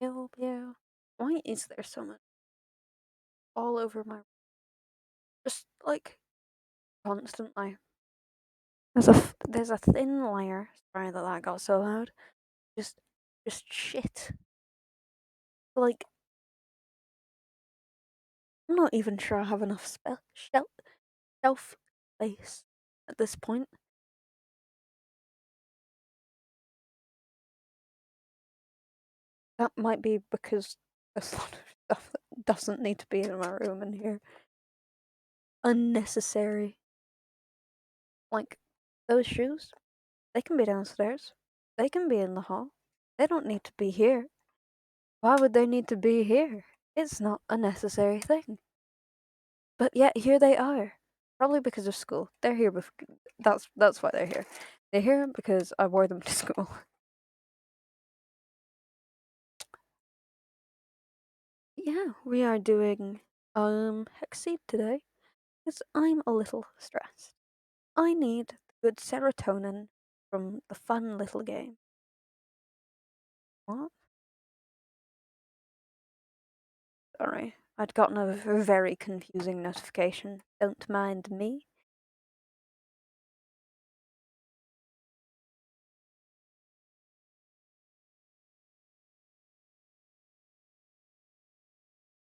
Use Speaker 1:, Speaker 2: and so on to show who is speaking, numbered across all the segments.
Speaker 1: Pew, pew. Why is there so much all over my just like constantly? There's a thin layer. Sorry that got so loud. Just just shit. Like I'm not even sure I have enough shelf space at this point. That might be because there's a lot of stuff that doesn't need to be in my room in here. Unnecessary. Like those shoes, they can be downstairs. They can be in the hall. They don't need to be here. Why would they need to be here? It's not a necessary thing. But yet here they are. Probably because of school. They're here that's why they're here. They're here because I wore them to school. Yeah, we are doing Hexceed today because I'm a little stressed. I need good serotonin from the fun little game. What? Sorry, I'd gotten a very confusing notification. Don't mind me.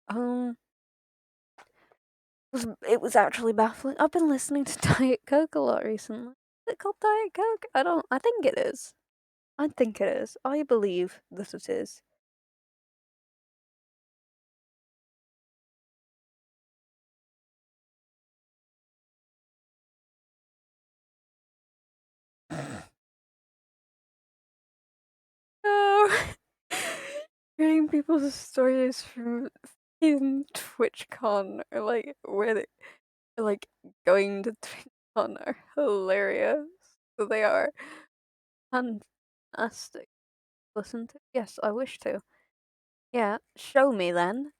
Speaker 1: Um, it was actually baffling. I've been listening to Diet Coke a lot recently. Is it called Diet Coke? I don't. I think it is. I think it is. I believe that it is. Oh, hearing people's stories from in TwitchCon or like where they like going to TwitchCon are hilarious. So they are fantastic. Listen to. Yes, I wish to. Yeah, show me then.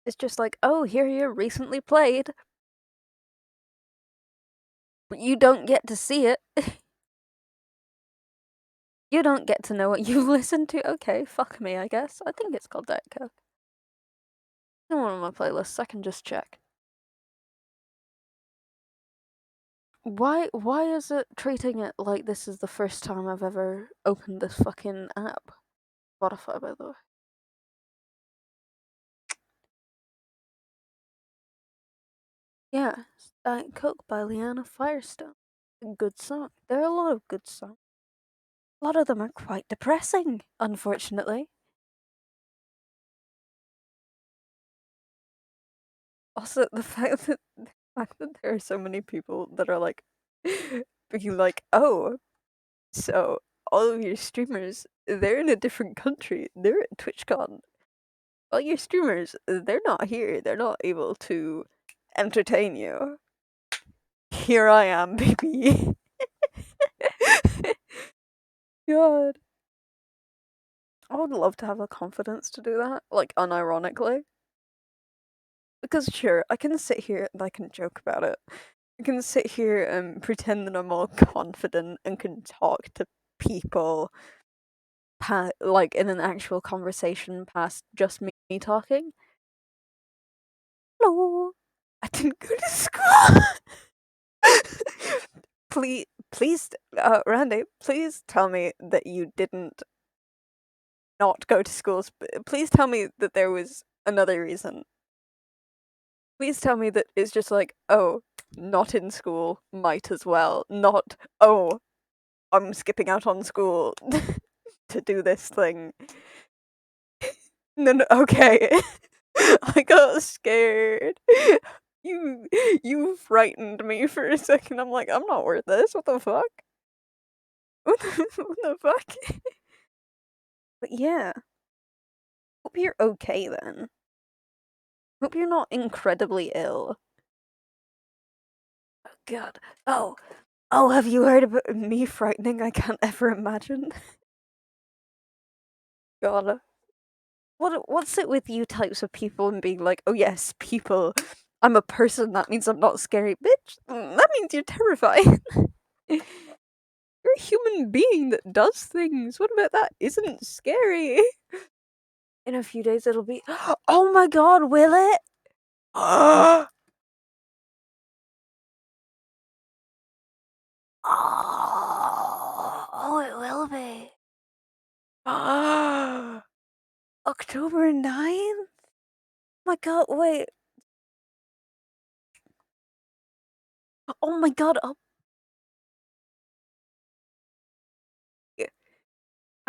Speaker 1: It's just like, oh, here you recently played, but you don't get to see it. You don't get to know what you listen to. Okay, fuck me, I guess. I think it's called Diet Coke. In one of my playlists, I can just check. Why is it treating it like this is the first time I've ever opened this fucking app? Spotify, by the way. Yeah, it's Diet Coke by Leanna Firestone. A good song. There are a lot of good songs. A lot of them are quite depressing, unfortunately. Also, the fact that there are so many people that are like being like, oh, so all of your streamers, they're in a different country. They're at TwitchCon. All your streamers, they're not here. They're not able to entertain you. Here I am, baby. God. I would love to have the confidence to do that, like unironically. Because sure, I can sit here and I can joke about it. I can sit here and pretend that I'm all confident and can talk to people like in an actual conversation past just me talking. Hello. I didn't go to school. please, Randy, please tell me that you didn't not go to school. Please tell me that there was another reason. Please tell me that it's just like, oh, not in school, might as well. Not, oh, I'm skipping out on school to do this thing. No, no, okay. I got scared. You you frightened me for a second. I'm like, I'm not worth this. What the fuck? What the fuck? But yeah, hope you're okay then. Hope you're not incredibly ill. Oh god. Oh, have you heard about me frightening? I can't ever imagine. God. What's it with you types of people and being like, oh yes, people. I'm a person, that means I'm not scary. Bitch, that means you're terrifying. You're a human being that does things. What about that? Isn't scary. In a few days, it'll be. Oh my god, will it? Oh, it will be. October 9th? My god, wait. Oh my god, oh.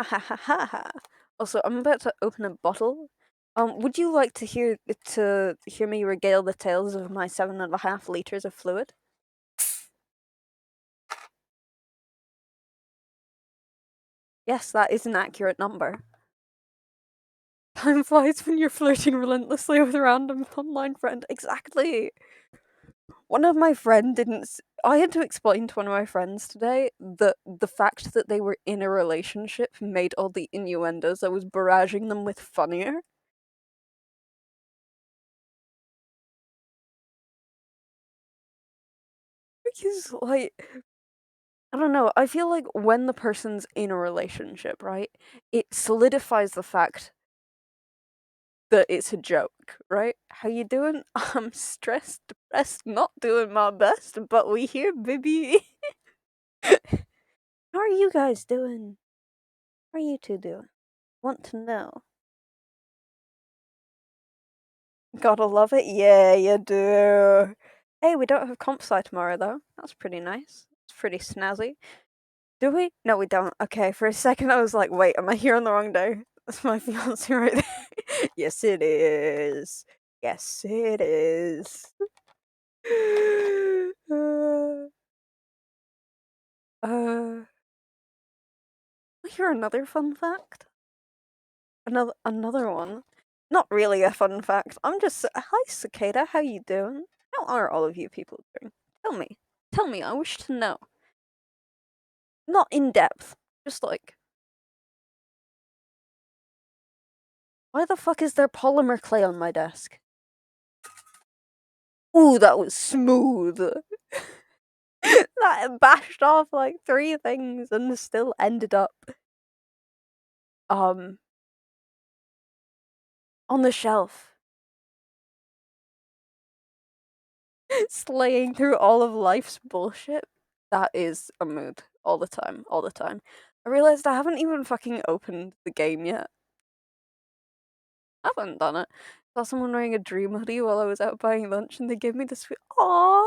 Speaker 1: Ha ha ha ha. Also, I'm about to open a bottle. Would you like to hear me regale the tales of my 7.5 liters of fluid? Yes, that is an accurate number. Time flies when you're flirting relentlessly with a random online friend. Exactly. One of my friend didn't. I had to explain to one of my friends today that the fact that they were in a relationship made all the innuendos I was barraging them with funnier. Because, like, I don't know, I feel like when the person's in a relationship, right, it solidifies the fact that it's a joke, right? How you doing? I'm stressed, depressed, not doing my best, but we here, baby. How are you guys doing? How are you two doing? Want to know. Gotta love it? Yeah, you do. Hey, we don't have comp sci tomorrow, though. That's pretty nice. It's pretty snazzy. Do we? No, we don't. Okay, for a second I was like, wait, am I here on the wrong day? That's my fiance right there. Yes, it is. Yes, it is. uh, hear another fun fact? Another one. Not really a fun fact. I'm just hi cicada, how you doing? How are all of you people doing? Tell me. Tell me, I wish to know. Not in depth. Just like why the fuck is there polymer clay on my desk? Ooh, that was smooth. That bashed off like 3 things and still ended up um on the shelf. Slaying through all of life's bullshit. That is a mood. All the time. All the time. I realized I haven't even fucking opened the game yet. I haven't done it. Saw someone wearing a dream hoodie while I was out buying lunch and they gave me this aww.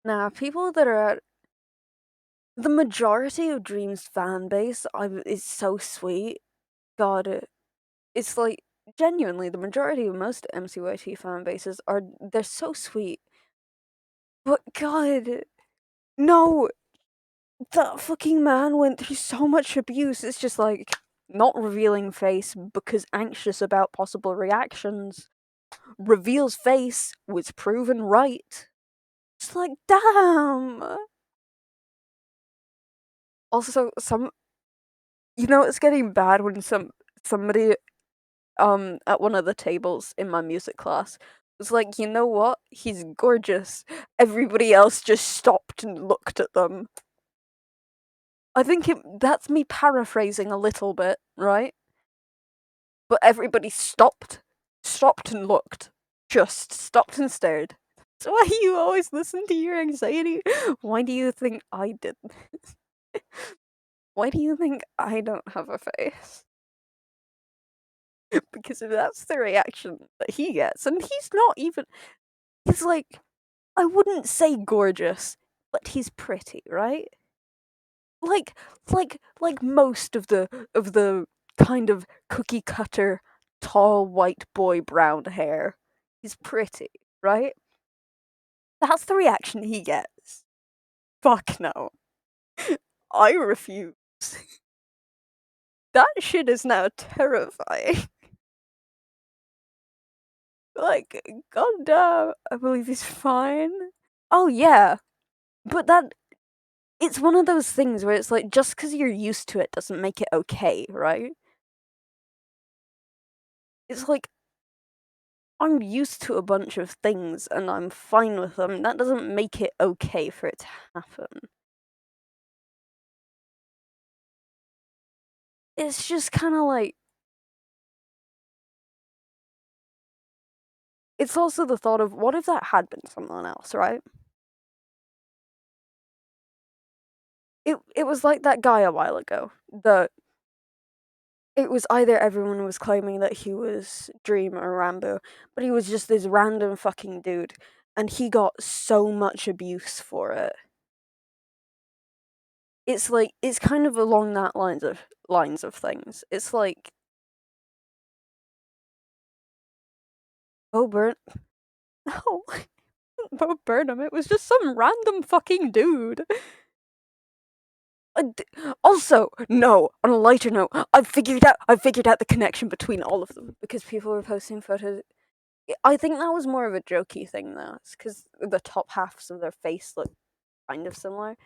Speaker 1: Nah, people that are at the majority of Dream's fan base is so sweet. God, it's like genuinely the majority of most MCYT fan bases are they're so sweet. But God, no, that fucking man went through so much abuse. It's just like not revealing face because anxious about possible reactions. Reveals face was proven right. It's like damn. Also, it's getting bad when somebody at one of the tables in my music class was like, you know what? He's gorgeous. Everybody else just stopped and looked at them. I think that's me paraphrasing a little bit, right? But everybody stopped and looked. Just stopped and stared. That's why you always listen to your anxiety. Why do you think I did this? Why do you think I don't have a face? Because that's the reaction that he gets. And he's not even. He's like. I wouldn't say gorgeous, but he's pretty, right? Like like most of the kind of cookie cutter tall white boy brown hair. He's pretty, right? That's the reaction he gets. Fuck no. I refuse. That shit is now terrifying. Like, goddamn, I believe he's fine. Oh yeah, but it's one of those things where it's like just because you're used to it doesn't make it okay, right? It's like I'm used to a bunch of things and I'm fine with them. That doesn't make it okay for it to happen. It's just kind of like, it's also the thought of what if that had been someone else, right? It was like that guy a while ago. It was either everyone was claiming that he was Dream or Rambo, but he was just this random fucking dude, and he got so much abuse for it. It's like it's kind of along that lines of things. It's like, oh burn, no, Bo Burnham. It was just some random fucking dude. Also, no. On a lighter note, I figured out the connection between all of them because people were posting photos. I think that was more of a jokey thing though. It's because the top halves of their face look kind of similar.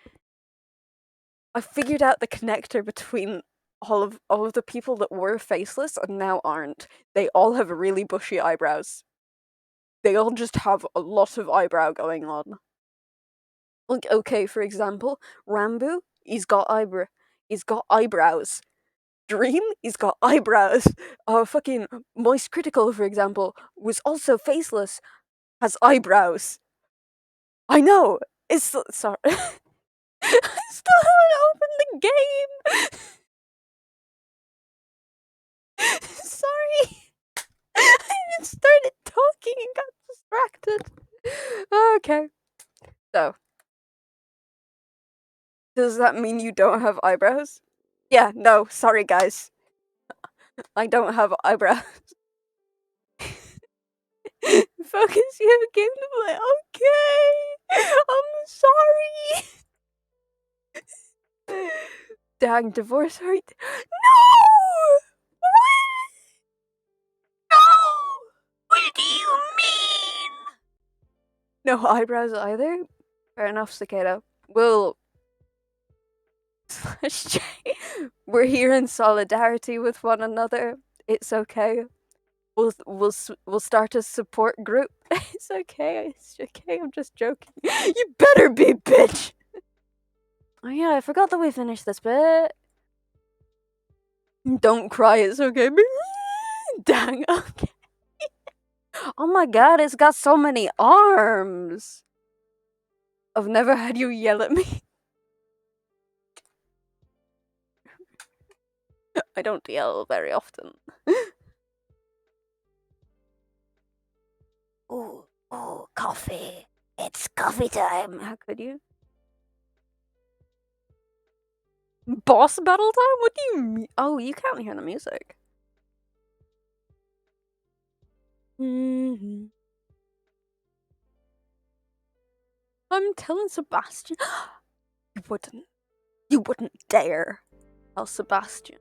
Speaker 1: I figured out the connector between all of the people that were faceless and now aren't. They all have really bushy eyebrows. They all just have a lot of eyebrow going on. Like, okay, for example, Rambo, he's got eyebrows. Dream, he's got eyebrows. Fucking Moist Critical, for example, was also faceless, has eyebrows. I know. It's sorry. I still haven't opened the game. Sorry. I just started talking and got distracted. Okay. So, does that mean you don't have eyebrows? Yeah, no, sorry guys. I don't have eyebrows. Focus you gameplay. Okay. I'm sorry. Dang, divorce rate. No! No! What do you mean? No eyebrows either? Fair enough, Cicada. We'll we're here in solidarity with one another. It's okay. We'll start a support group. It's okay. It's okay. I'm just joking. You better be, bitch. Oh yeah, I forgot that we finished this bit. Don't cry. It's okay. Dang. Okay. Oh my god, it's got so many arms. I've never had you yell at me. I don't yell very often. Ooh, coffee. It's coffee time. How could you? Boss battle time? What do you mean? Oh, you can't hear the music. Mm-hmm. I'm telling Sebastian. You wouldn't dare tell Sebastian.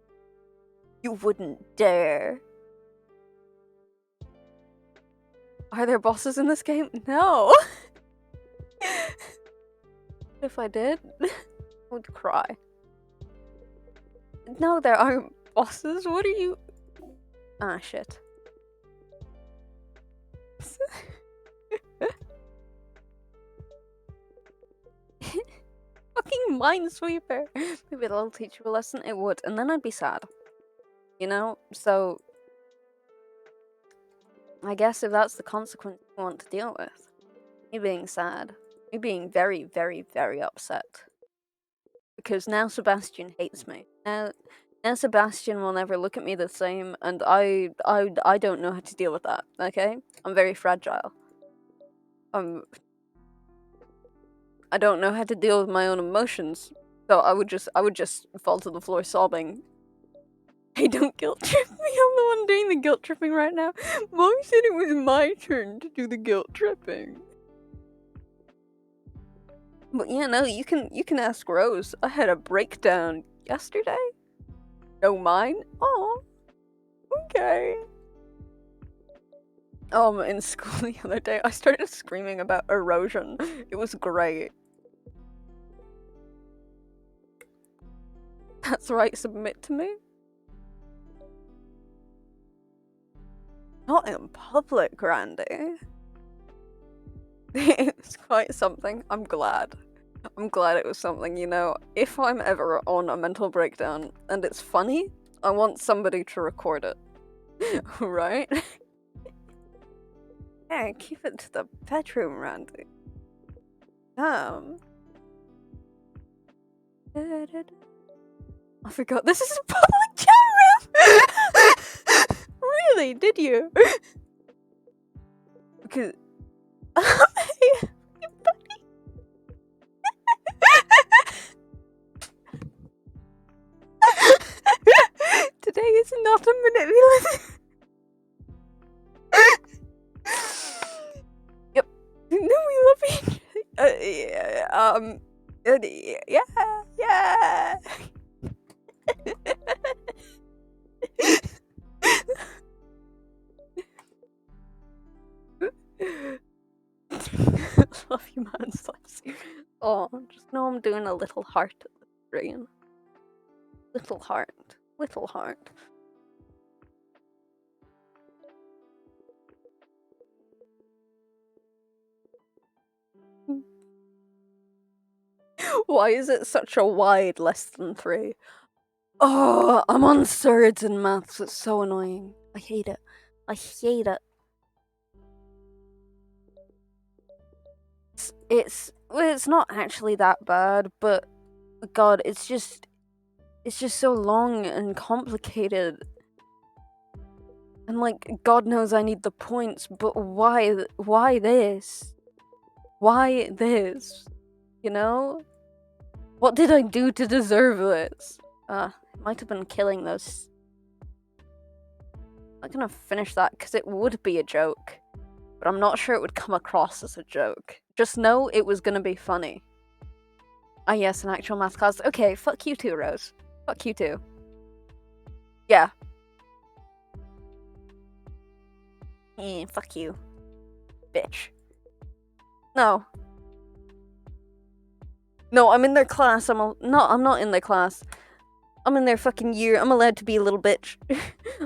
Speaker 1: You wouldn't dare. Are there bosses in this game? No. If I did, I would cry. No, there aren't bosses. What are you? Ah, shit. Fucking Minesweeper. Maybe that'll teach you a lesson. It would, and then I'd be sad. You know? So, I guess if that's the consequence you want to deal with, me being sad, me being very, very, very upset. Because now Sebastian hates me. Now Sebastian will never look at me the same, and I don't know how to deal with that, okay? I'm very fragile. I don't know how to deal with my own emotions, so I would just fall to the floor sobbing. Hey, don't guilt trip me. I'm the one doing the guilt tripping right now. Mom said it was my turn to do the guilt tripping. But yeah, no, you can ask Rose. I had a breakdown yesterday. No, mine. Oh, okay. In school the other day, I started screaming about erosion. It was great. That's right, submit to me. Not in public, Randy. It's quite something. I'm glad. I'm glad it was something, you know. If I'm ever on a mental breakdown and it's funny, I want somebody to record it. Right? Yeah, keep it to the bedroom, Randy. I forgot this is a public chat room! Really? Did you? Because... Today is not a manipulative... Yep. No, we love each yeah. Love you, man. Oh, just know I'm doing a little heart at the screen. Little heart. Little heart. Why is it such a wide less than 3? Oh, I'm on thirds in maths. It's so annoying. I hate it. I hate it. It's not actually that bad, but God, it's just so long and complicated. And like, God knows I need the points, but why this? Why this? You know? What did I do to deserve this? Might have been killing those. I'm gonna finish that because it would be a joke, but I'm not sure it would come across as a joke. Just know it was gonna be funny. Ah, yes, an actual math class. Okay, fuck you too, Rose. Fuck you too. Yeah. Fuck you. Bitch. No. No, I'm in their class. I'm not in their class. I'm in their fucking year. I'm allowed to be a little bitch.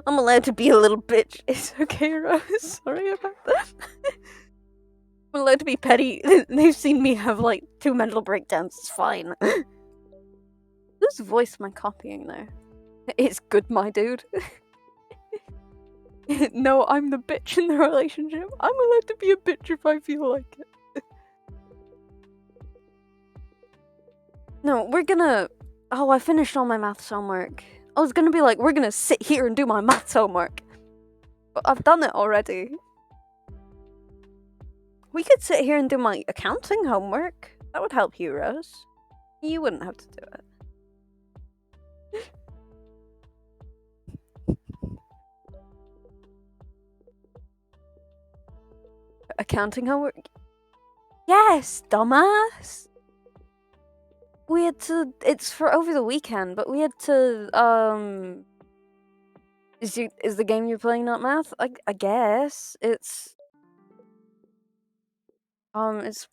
Speaker 1: I'm allowed to be a little bitch. It's okay, Rose. Sorry about that. I'm allowed to be petty. They've seen me have, like, 2 mental breakdowns. It's fine. Whose voice am I copying there? It's good, my dude. No, I'm the bitch in the relationship. I'm allowed to be a bitch if I feel like it. No, we're gonna... Oh, I finished all my maths homework. I was gonna be like, we're gonna sit here and do my maths homework. But I've done it already. We could sit here and do my accounting homework. That would help you, Rose. You wouldn't have to do it. Accounting homework? Yes, dumbass! We had to... It's for over the weekend, but we had to, Is the game you're playing not math? I guess. It's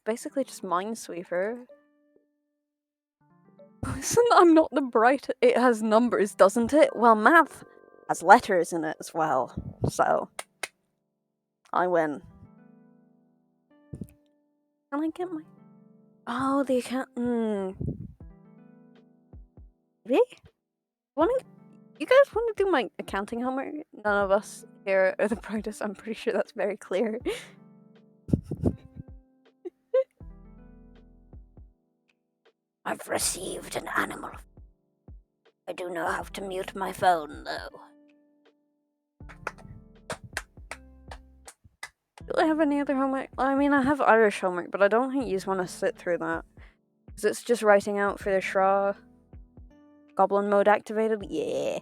Speaker 1: basically just Minesweeper. Listen, I'm not the bright... It has numbers, doesn't it? Well, math has letters in it as well, so... I win. Can I get my... Oh, the account... Really? You guys want to do my accounting homework? None of us here are the brightest. I'm pretty sure that's very clear. I've received an animal. I do know how to mute my phone, though. Do I have any other homework? I mean, I have Irish homework, but I don't think you just want to sit through that. Because it's just writing out for the Shra. Goblin mode activated? Yeah.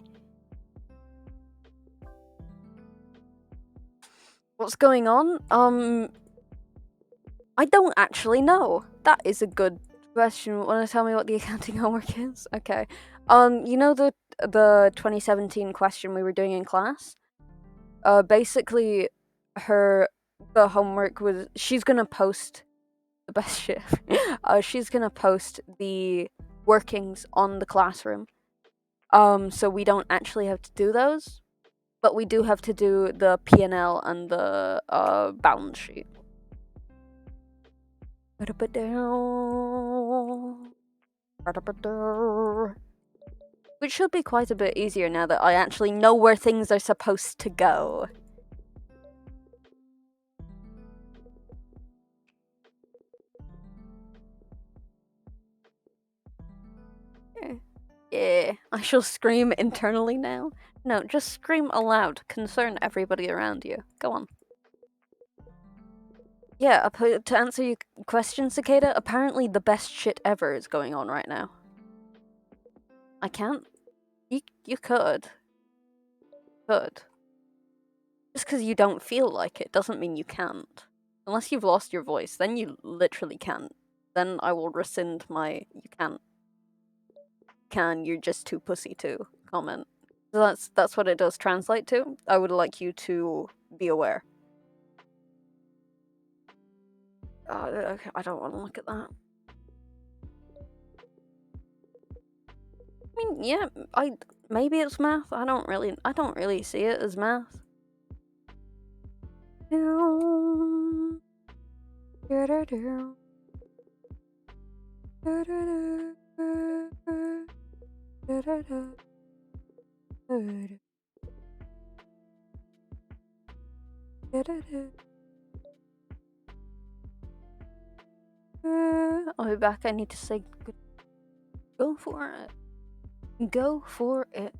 Speaker 1: What's going on? I don't actually know. That is a good question. Want to tell me what the accounting homework is? Okay. You know the 2017 question we were doing in class? Basically, the homework was... She's gonna post the best shit. She's gonna post the workings on the classroom. So we don't actually have to do those. But we do have to do the P&L and the balance sheet. Which should be quite a bit easier now that I actually know where things are supposed to go. Yeah, I shall scream internally now. No, just scream aloud. Concern everybody around you. Go on. Yeah, to answer your question, Cicada, apparently the best shit ever is going on right now. I can't. You could. Could. Just because you don't feel like it doesn't mean you can't. Unless you've lost your voice, then you literally can't. Then I will rescind my you can't. You're just too pussy to comment. So that's what it does translate to. I would like you to be aware. Okay, I don't want to look at that. I mean, yeah, maybe it's math. I don't really see it as math. I'll be back. I need to say good. Go for it. Go for it.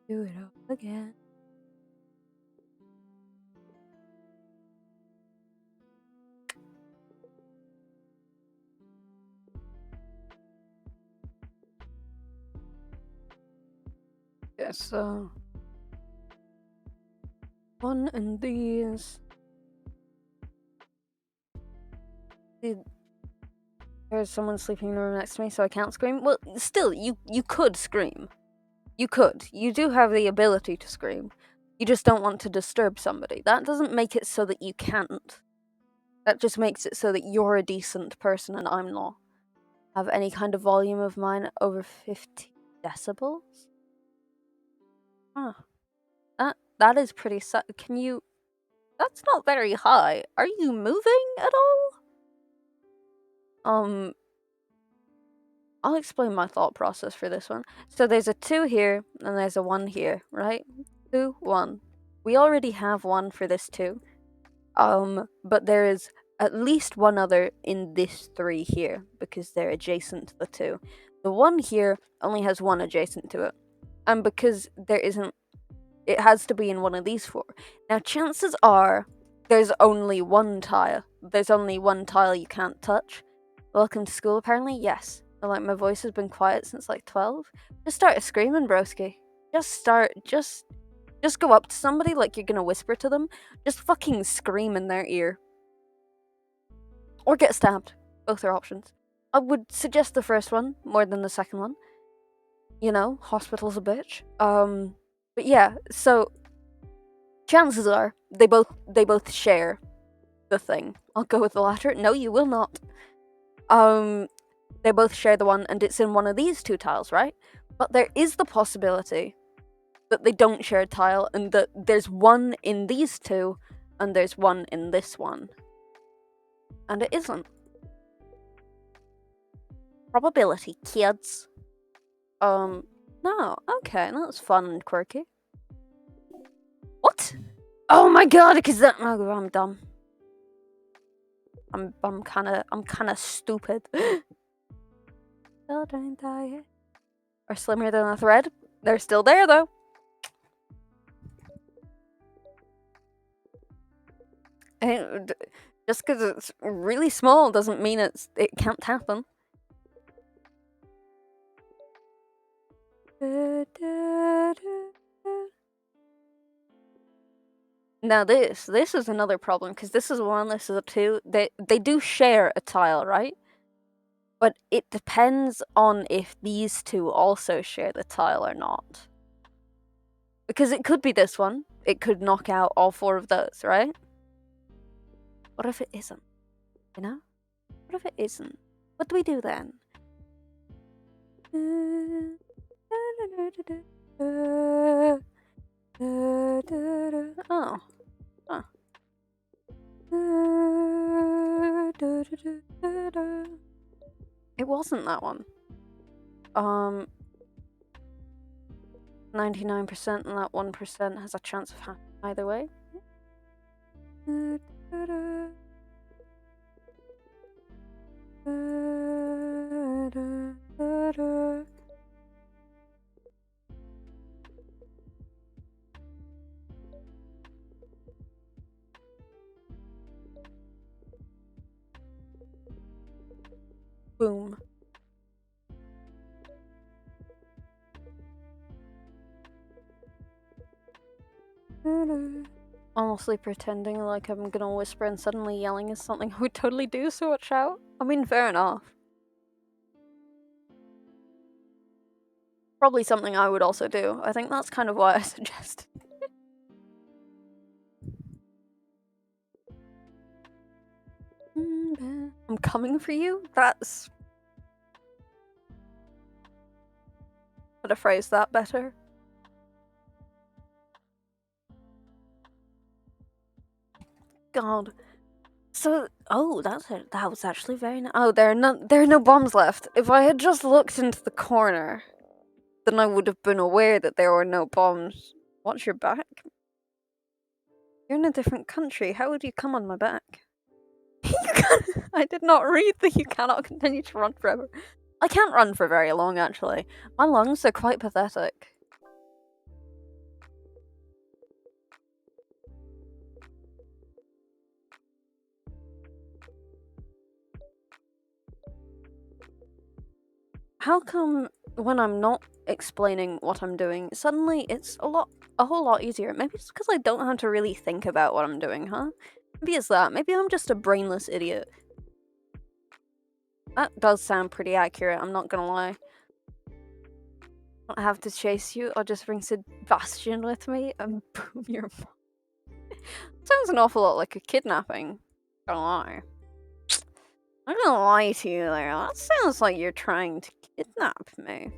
Speaker 1: Do it all again. Yeah, so one in these. There's someone sleeping in the room next to me, so I can't scream. Well, still, you could scream. You could. You do have the ability to scream. You just don't want to disturb somebody. That doesn't make it so that you can't. That just makes it so that you're a decent person and I'm not. Have any kind of volume of mine over 50 decibels? Huh. That is pretty can you... That's not very high. Are you moving at all? I'll explain my thought process for this one. So there's a 2 here, and there's a 1 here, right? 2, 1. We already have 1 for this 2. But there is at least one other in this 3 here, because they're adjacent to the 2. The 1 here only has 1 adjacent to it. And because there isn't... It has to be in one of these 4. Now, chances are there's only one tile. There's only one tile you can't touch. Welcome to school, apparently? Yes. Like, my voice has been quiet since, like, 12. Just start screaming, broski. Just go up to somebody like you're gonna whisper to them. Just fucking scream in their ear. Or get stabbed. Both are options. I would suggest the first one more than the second one. You know, hospital's a bitch. But yeah, so chances are they both share the thing. I'll go with the latter. No, you will not. They both share the one, and it's in one of these 2 tiles, right? But there is the possibility that they don't share a tile, and that there's one in these 2, and there's one in this one. And it isn't. Probability, kids. No, okay, that's fun and quirky. What? Oh my god, because that... Oh, I'm dumb. I'm kinda stupid. Children die. Are slimmer than a thread. They're still there, though. And just because it's really small doesn't mean it can't happen. Now this is another problem, because this is 1, this is a 2. They do share a tile, right? But it depends on if these 2 also share the tile or not. Because it could be this one. It could knock out all 4 of those, right? What if it isn't? You know? What if it isn't? What do we do then? Oh. Huh. It wasn't that one. 99% and that 1% has a chance of happening either way. Boom. Honestly, pretending like I'm gonna whisper and suddenly yelling is something I would totally do, so watch out. I mean, fair enough. Probably something I would also do. I think that's kind of why I suggest. I'm coming for you? That's... Could have phrased that better. God. So, oh, that was actually very nice. Oh, there are no bombs left. If I had just looked into the corner, then I would have been aware that there were no bombs. Watch your back. You're in a different country. How would you come on my back? I did not read that you cannot continue to run forever. I can't run for very long, actually. My lungs are quite pathetic. How come when I'm not explaining what I'm doing, suddenly it's a whole lot easier? Maybe it's because I don't have to really think about what I'm doing, huh? Maybe it's that. Maybe I'm just a brainless idiot. That does sound pretty accurate, I'm not gonna lie. I don't have to chase you, I'll just bring Sebastian with me and boom your mom. Sounds an awful lot like a kidnapping. Gonna lie. I'm gonna lie to you there, that sounds like you're trying to kidnap me.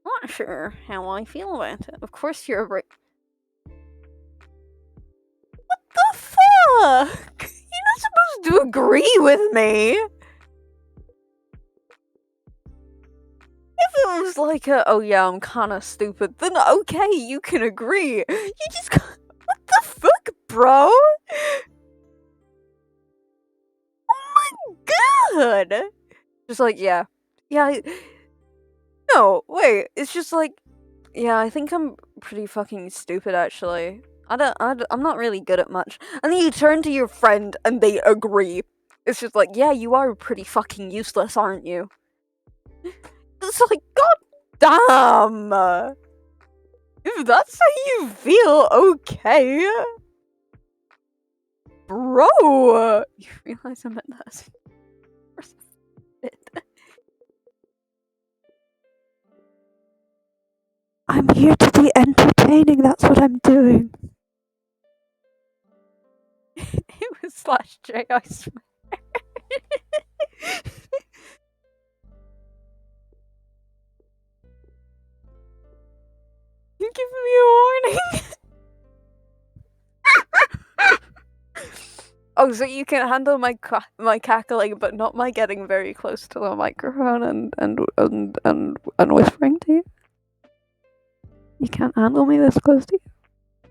Speaker 1: Not sure how I feel about it. Of course you're right. What the fuck? You're not supposed to agree with me! If it was like oh yeah, I'm kinda stupid, then okay, you can agree. You just what the fuck, bro? Oh my god! Just like, yeah. Yeah, no, wait, it's just like, yeah, I think I'm pretty fucking stupid, actually. I'm not really good at much. And then you turn to your friend and they agree. It's just like, yeah, you are pretty fucking useless, aren't you? It's like, god damn! If that's how you feel, okay. Bro! You realize I meant that. I'm here to be entertaining, that's what I'm doing. It was /J, I swear. You give me a warning. Oh, so you can handle my cackling, but not my getting very close to the microphone and whispering to you. You can't handle me this close to you.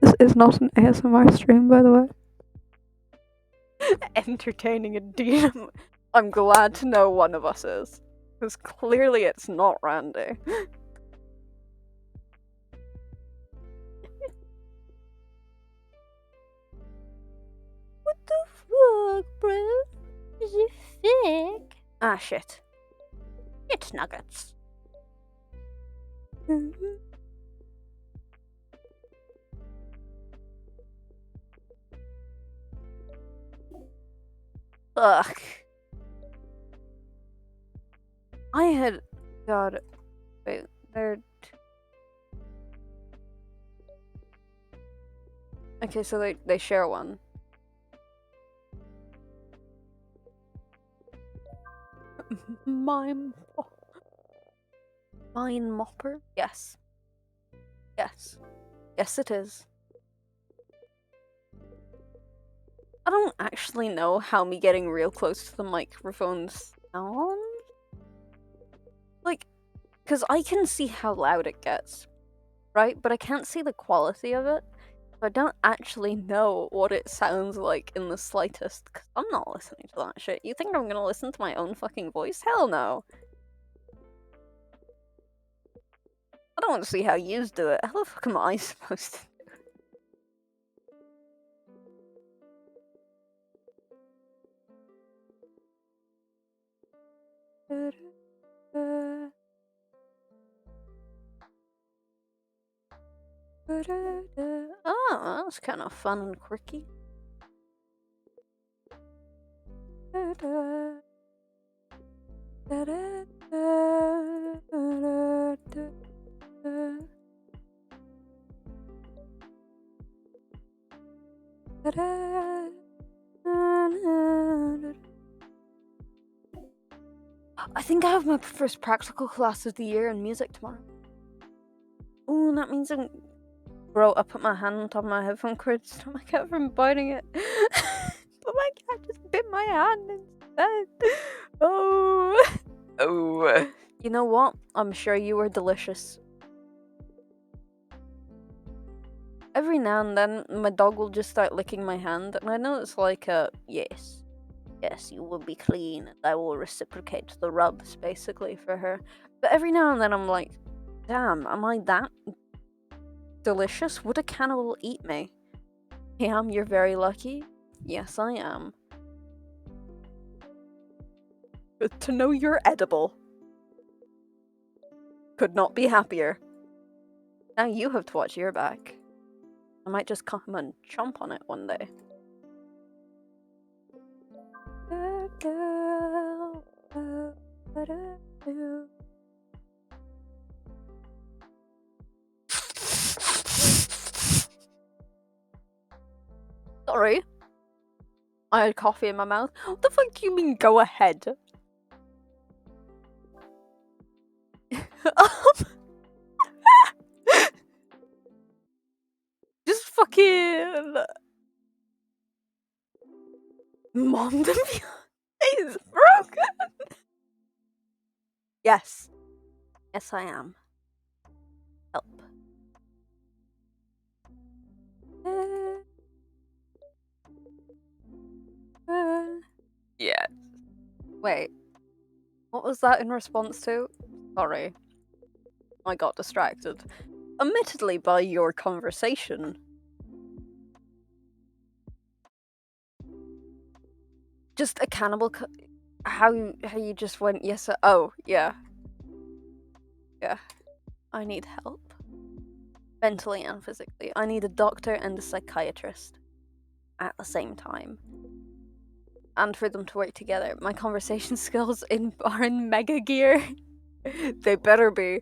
Speaker 1: This is not an ASMR stream, by the way. Entertaining indeed. I'm glad to know one of us is, because clearly it's not Randy. What the fuck, bro? Is it fake? Ah, shit. It's nuggets. Ugh. I had... God. Wait, they're... Okay, so they share one. Mime. Mine mopper? Yes. Yes. Yes, it is. I don't actually know how me getting real close to the microphone sounds. Like, because I can see how loud it gets, right? But I can't see the quality of it. I don't actually know what it sounds like in the slightest, because I'm not listening to that shit. You think I'm gonna listen to my own fucking voice? Hell no. I don't want to see how yous do it. How the fuck am I supposed to? Oh, that's kind of fun and quirky. I think I have my first practical class of the year in music tomorrow. Ooh, that means I'm... Bro, I put my hand on top of my headphone cord to stop my cat from biting it. But my cat just bit my hand instead. Oh. Oh. You know what? I'm sure you were delicious. Every now and then, my dog will just start licking my hand, and I know it's like a yes. Yes, you will be clean, and I will reciprocate the rubs, basically, for her. But every now and then I'm like, damn, am I that delicious? Would a cannibal eat me? Pam, you're very lucky. Yes, I am. Good to know you're edible. Could not be happier. Now you have to watch your back. I might just come and chomp on it one day. Sorry. I had coffee in my mouth. What the fuck do you mean, go ahead? Just fucking... Mom, the is broken! Yes. Yes, I am. Help. Yeah. Wait. What was that in response to? Sorry. I got distracted. Admittedly by your conversation. Just a cannibal how you just went, yes, sir. Oh, yeah. Yeah. I need help. Mentally and physically. I need a doctor and a psychiatrist. At the same time. And for them to work together. My conversation skills are in mega gear. They better be.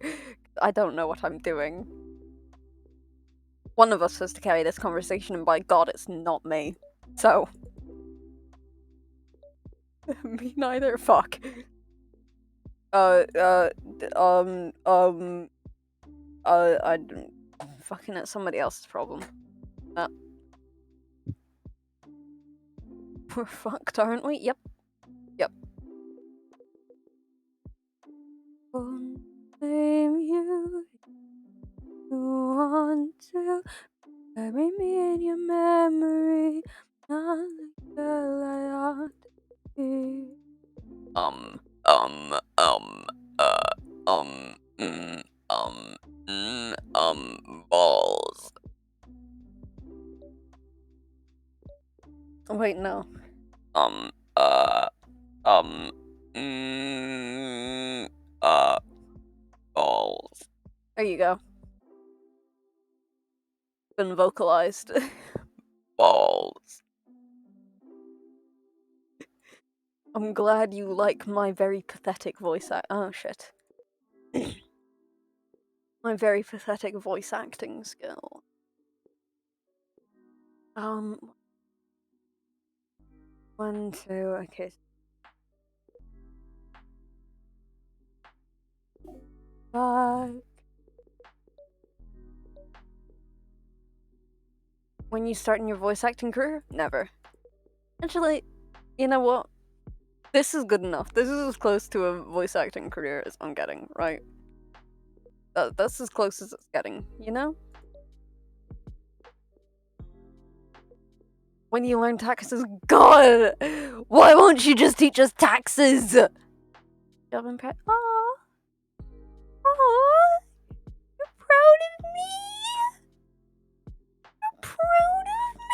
Speaker 1: I don't know what I'm doing. One of us has to carry this conversation, and by God, it's not me. So. Me neither. Fuck. I fucking it's somebody else's problem. We're fucked, aren't we? Yep. Yep. Blame you want to bury me in your memory, not the girl I ought to be. Um, um, balls. Wait, no. Balls. There you go. Been vocalized. Balls. I'm glad you like my very pathetic voice oh shit. My very pathetic voice acting skill. 1, 2, okay. back. When you start in your voice acting career? Never. Actually, you know what? This is good enough. This is as close to a voice acting career as I'm getting, right? That's as close as it's getting, you know? When you learn taxes, God! Why won't you just teach us taxes? Job and prep. Aww. Aww. You're proud of me? You're proud of me?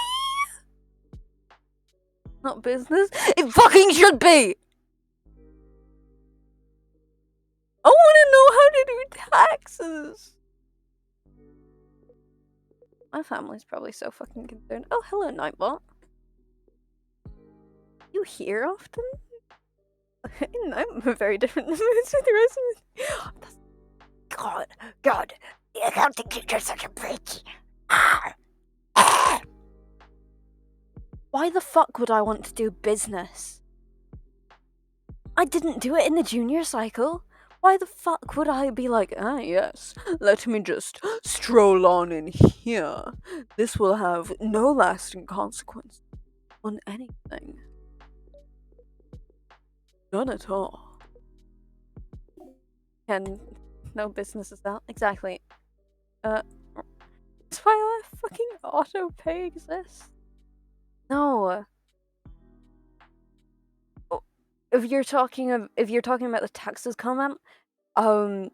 Speaker 1: Not business? It fucking should be! I wanna know how to do taxes! My family's probably so fucking concerned. Oh, hello, Nightbot. You here often? I'm very different moods with the rest of it. God, the accounting teacher's such a bitch. Why the fuck would I want to do business? I didn't do it in the junior cycle. Why the fuck would I be like, yes, let me just stroll on in here. This will have no lasting consequence on anything. None at all. And no business is that. Exactly. That's why fucking auto pay exists. No. If you're talking about the taxes comment, through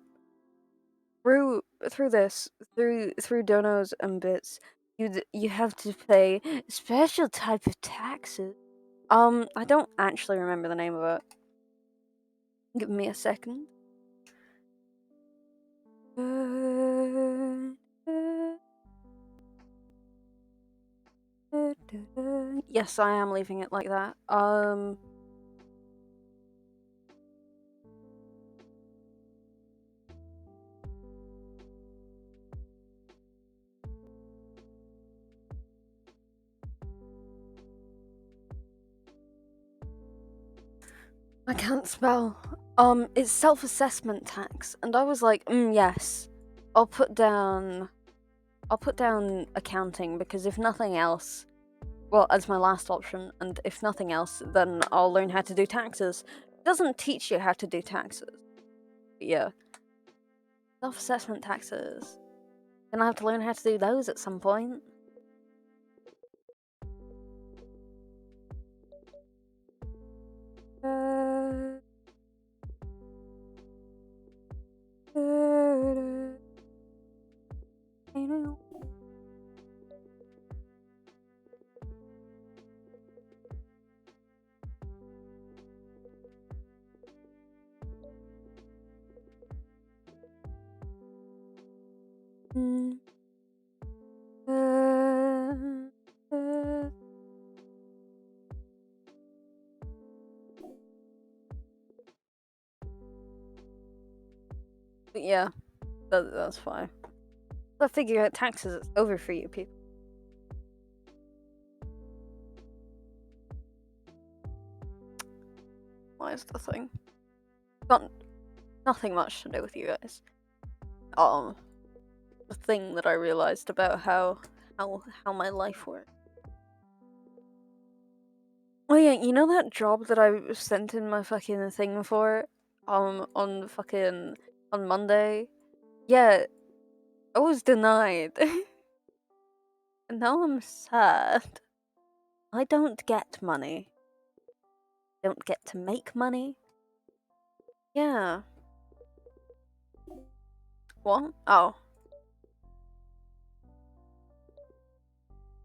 Speaker 1: donos and bits, you have to pay special type of taxes. I don't actually remember the name of it. Give me a second. Yes, I am leaving it like that. I can't spell. It's self-assessment tax, and I was like, yes. I'll put down accounting, because if nothing else, well, as my last option, and if nothing else, then I'll learn how to do taxes. It doesn't teach you how to do taxes. But yeah. Self-assessment taxes. Gonna have to learn how to do those at some point. But yeah, that's fine. I'll figure out taxes. It's over for you people. Why is the thing? Got nothing much to do with you guys. The thing that I realized about how my life works. Oh yeah, you know that job that I sent in my fucking thing for, on Monday? Yeah, I was denied. And now I'm sad. I don't get money. Don't get to make money. Yeah. What? Oh.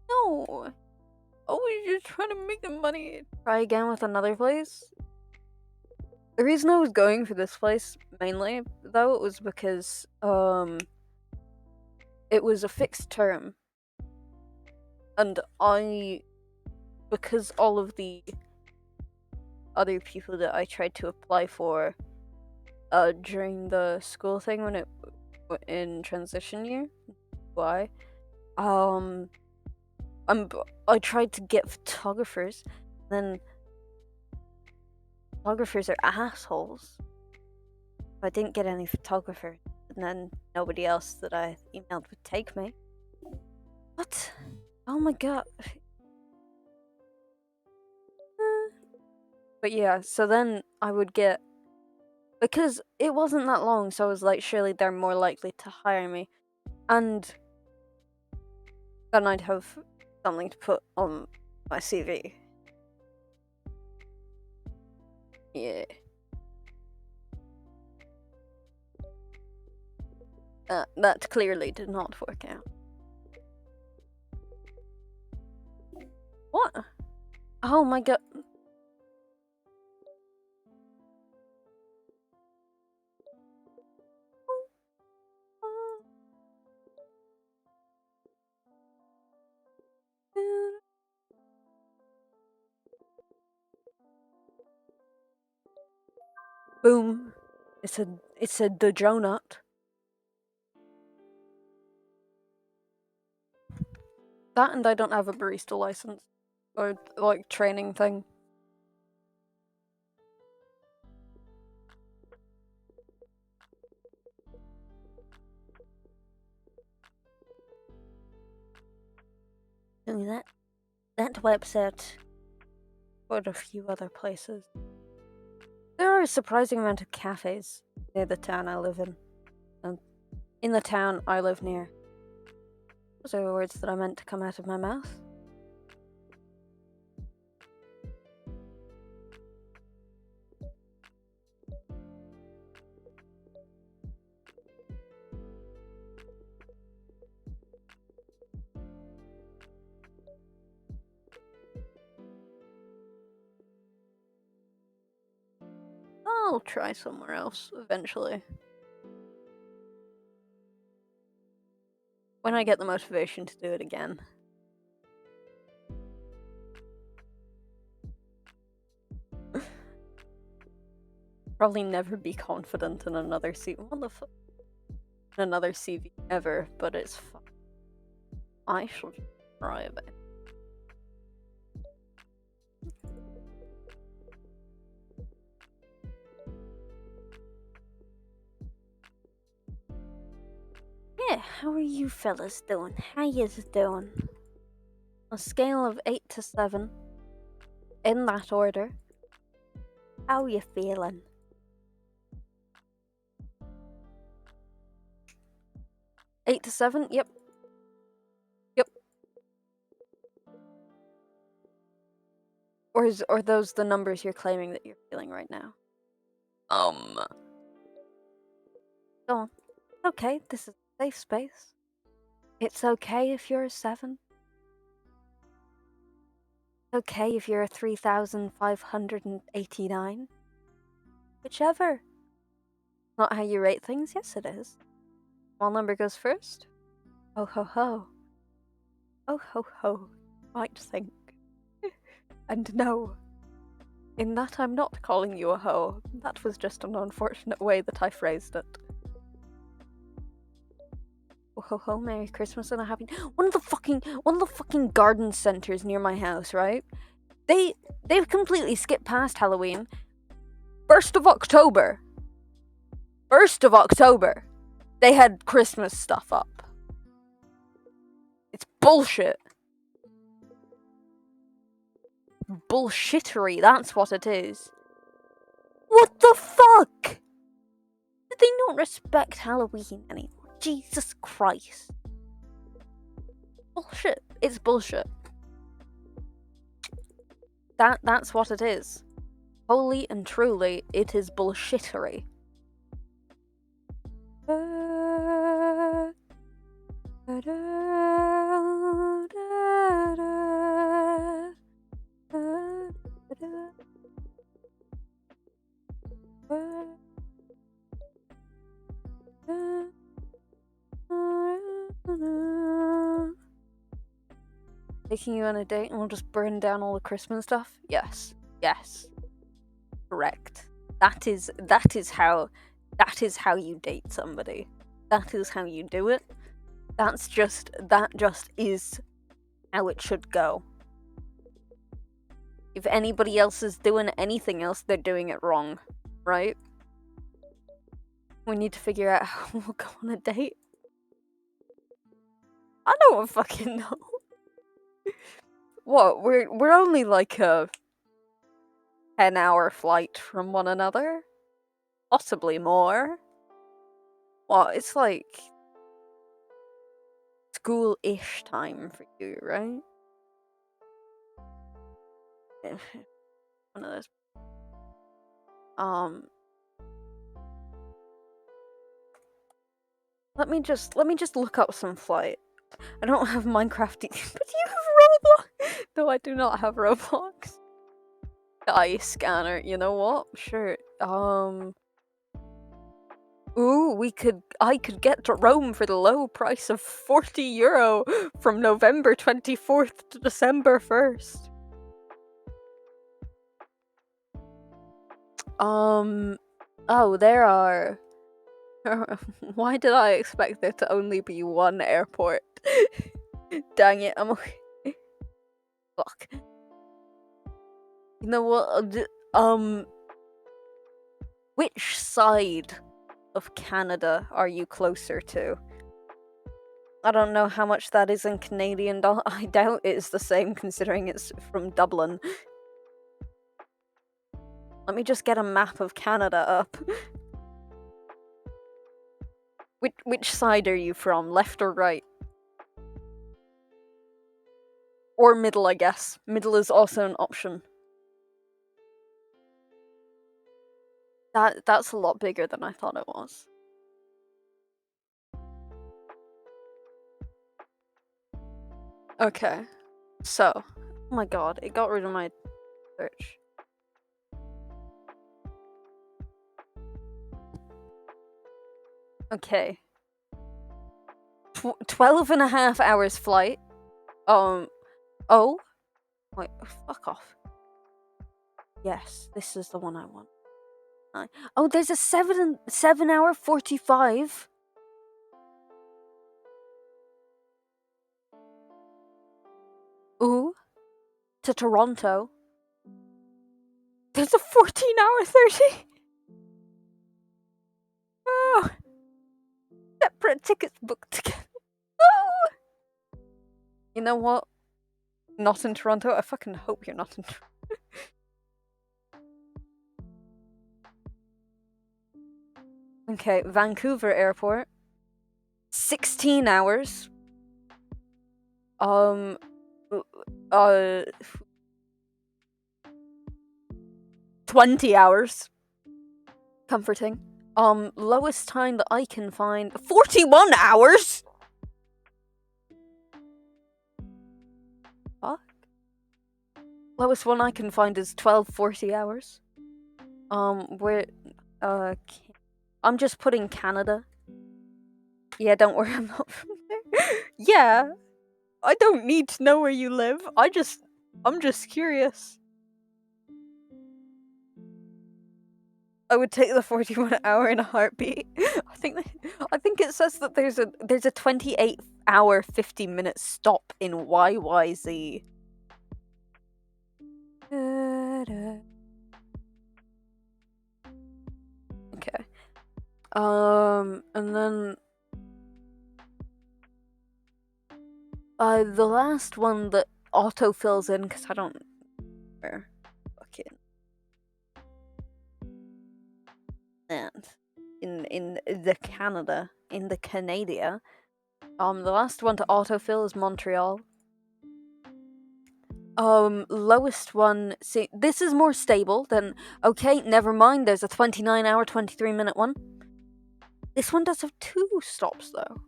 Speaker 1: No. I was just trying to make the money. Try again with another place? The reason I was going for this place, mainly, though, it was because, it was a fixed term. And because all of the other people that I tried to apply for, during the school thing when it, in transition year, why, I tried to get photographers, then photographers are assholes. I didn't get any photographer, and then nobody else that I emailed would take me. What? Oh my god. But yeah, so then I would get, because it wasn't that long, so I was like, surely they're more likely to hire me. And then I'd have something to put on my CV. Yeah. That clearly did not work out. What? Oh my god. Boom. It's a the donut. That, and I don't have a barista license or like training thing. Doing that website, but a few other places. There are a surprising amount of cafes near the town I live in. And in the town I live near. Those are words that I meant to come out of my mouth. I'll try somewhere else eventually. When I get the motivation to do it again. Probably never be confident in another CV. What the fuck? Another CV ever, but it's fun. I shall try a bit. Yeah, how are you fellas doing? How yous doing? On a scale of 8 to 7, in that order, how you feeling? 8 to 7? Yep. Yep. Or are those the numbers you're claiming that you're feeling right now? Go on. Okay, this is a safe space. It's okay if you're a 7. It's okay if you're a 3,589. Whichever. Not how you rate things? Yes, it is. Small number goes first. Oh ho ho. Oh ho ho. Might think. And no. In that I'm not calling you a hoe. That was just an unfortunate way that I phrased it. Oh ho ho, Merry Christmas and a happy. One of the fucking garden centers near my house, right? They've completely skipped past Halloween. 1st of October. 1st of October. They had Christmas stuff up. It's bullshit. Bullshittery, that's what it is. What the fuck? Did they not respect Halloween anymore? Jesus Christ. Bullshit. It's bullshit. That's what it is. Wholly and truly, it is bullshittery. Taking you on a date and we'll just burn down all the Christmas stuff? Yes. Yes. Correct. That is how you date somebody. That is how you do it. That just is how it should go. If anybody else is doing anything else, they're doing it wrong, right? We need to figure out how we'll go on a date. I don't fucking know. What? We're only like a 10-hour flight from one another, possibly more. Well, it's like school-ish time for you, right? One of those. Let me just look up some flight. I don't have Minecraft, but you have Roblox. No, I do not have Roblox. Eye scanner. You know what? Sure. Ooh, I could get to Rome for the low price of €40 from November 24th to December 1st. Oh, there are. Why did I expect there to only be one airport? Dang it, I'm okay. Fuck. You know what? Which side of Canada are you closer to? I don't know how much that is in Canadian dollars. I doubt it's the same considering it's from Dublin. Let me just get a map of Canada up. Which side are you from? Left or right? Or middle, I guess. Middle is also an option. That's a lot bigger than I thought it was. Okay. So, oh my god, it got rid of my search. Okay. 12.5 hours flight. Oh. Wait, fuck off. Yes, this is the one I want. Oh, there's a 7-hour 45. Ooh. To Toronto. There's a 14-hour 30. Oh. Separate tickets booked together. Oh. You know what? Not in Toronto. I fucking hope you're not in Toronto. Okay, Vancouver Airport. 16 hours. 20 hours. Comforting. Lowest time that I can find 41 hours. Fuck. Lowest one I can find is 1240 hours. Where I'm just putting Canada. Yeah, don't worry, I'm not from there. Yeah. I don't need to know where you live. I'm just curious. I would take the 41 hour in a heartbeat. I think it says that there's a 28-hour 50-minute stop in YYZ. Okay. And then the last one that auto fills in because I don't know. Fucking and in the Canada, in the Canada, the last one to autofill is Montreal. Lowest one. See, this is more stable than. Okay, never mind. There's a 29-hour, 23-minute one. This one does have 2 stops though.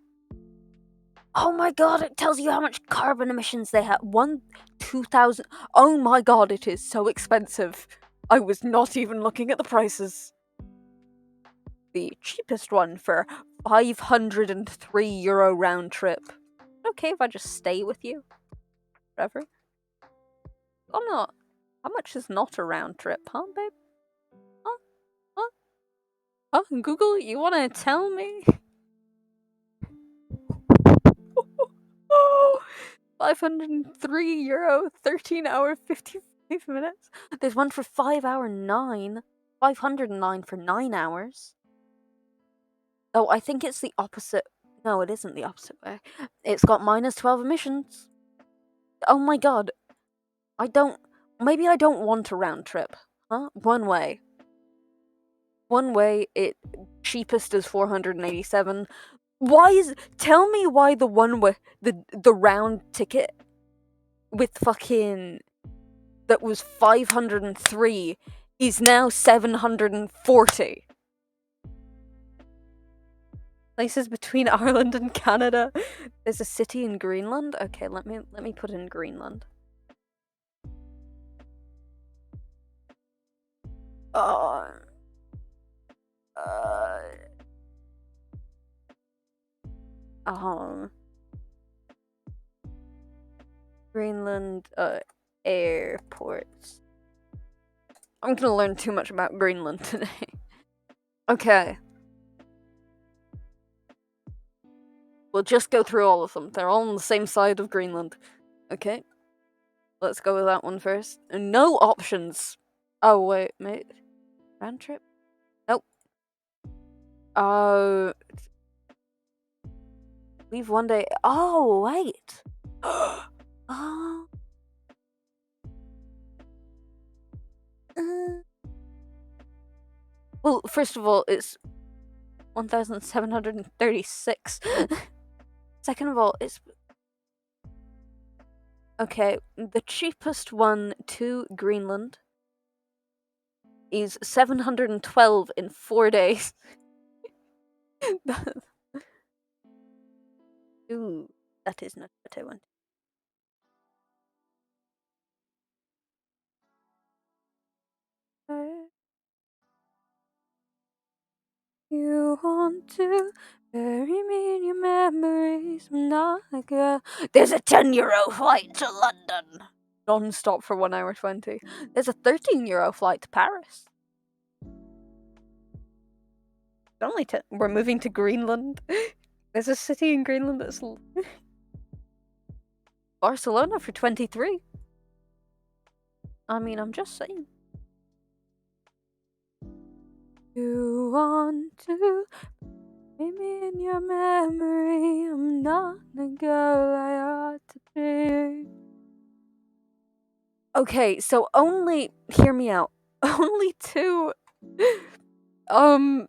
Speaker 1: Oh my god! It tells you how much carbon emissions they have. 2,000. Oh my god! It is so expensive. I was not even looking at the prices. The cheapest one for €503 round trip. Okay, if I just stay with you, whatever. I'm not. How much is not a round trip, huh, babe? Huh? Google, you wanna tell me? €503, 13-hour, 55 minutes. There's one for 5 hour 9. 509 for 9 hours. Oh, I think it's the opposite. No, it isn't the opposite way. It's got -12 emissions. Oh my god. Maybe I don't want a round trip. Huh? One way. One way, it cheapest is 487. Tell me why the one way, the round ticket with fucking, that was 503 is now 740. Places between Ireland and Canada. There's a city in Greenland. Okay, let me put in Greenland. Uh, um, Greenland airports. I'm gonna learn too much about Greenland today. Okay. We'll just go through all of them. They're all on the same side of Greenland. Okay. Let's go with that one first. No options. Oh, wait, mate. Round trip? Nope. Leave one day. Oh, wait. Oh. Well, first of all, it's 1,736. Second of all, it's... Okay, the cheapest one to Greenland is 712 in 4 days. Ooh, that is not what I want. You want to bury me in your memories. I'm not a girl. There's a 10-euro flight to London. Non-stop for 1 hour 20. There's a 13-euro flight to Paris. Only we're moving to Greenland. There's a city in Greenland that's Barcelona for 23. I mean, I'm just saying. You want to be me in your memory. I'm not the girl I ought to be. Okay, so hear me out. Only two problem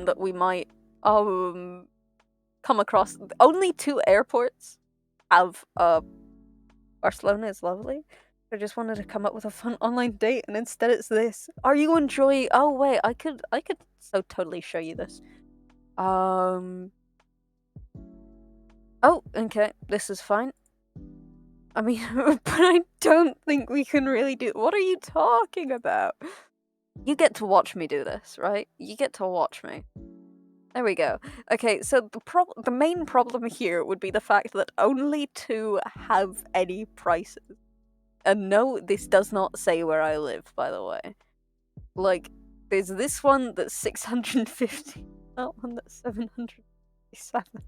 Speaker 1: that we might come across. Only 2 airports have Barcelona is lovely. I just wanted to come up with a fun online date, and instead it's this. Are you enjoying? Oh wait, I could so totally show you this. Oh, okay, this is fine. I mean, but I don't think we can really do. What are you talking about? You get to watch me do this, right? You get to watch me. There we go. Okay, so the main problem here would be the fact that only 2 have any prices. And no, this does not say where I live, by the way. Like, there's this one that's 650. That one that's 757.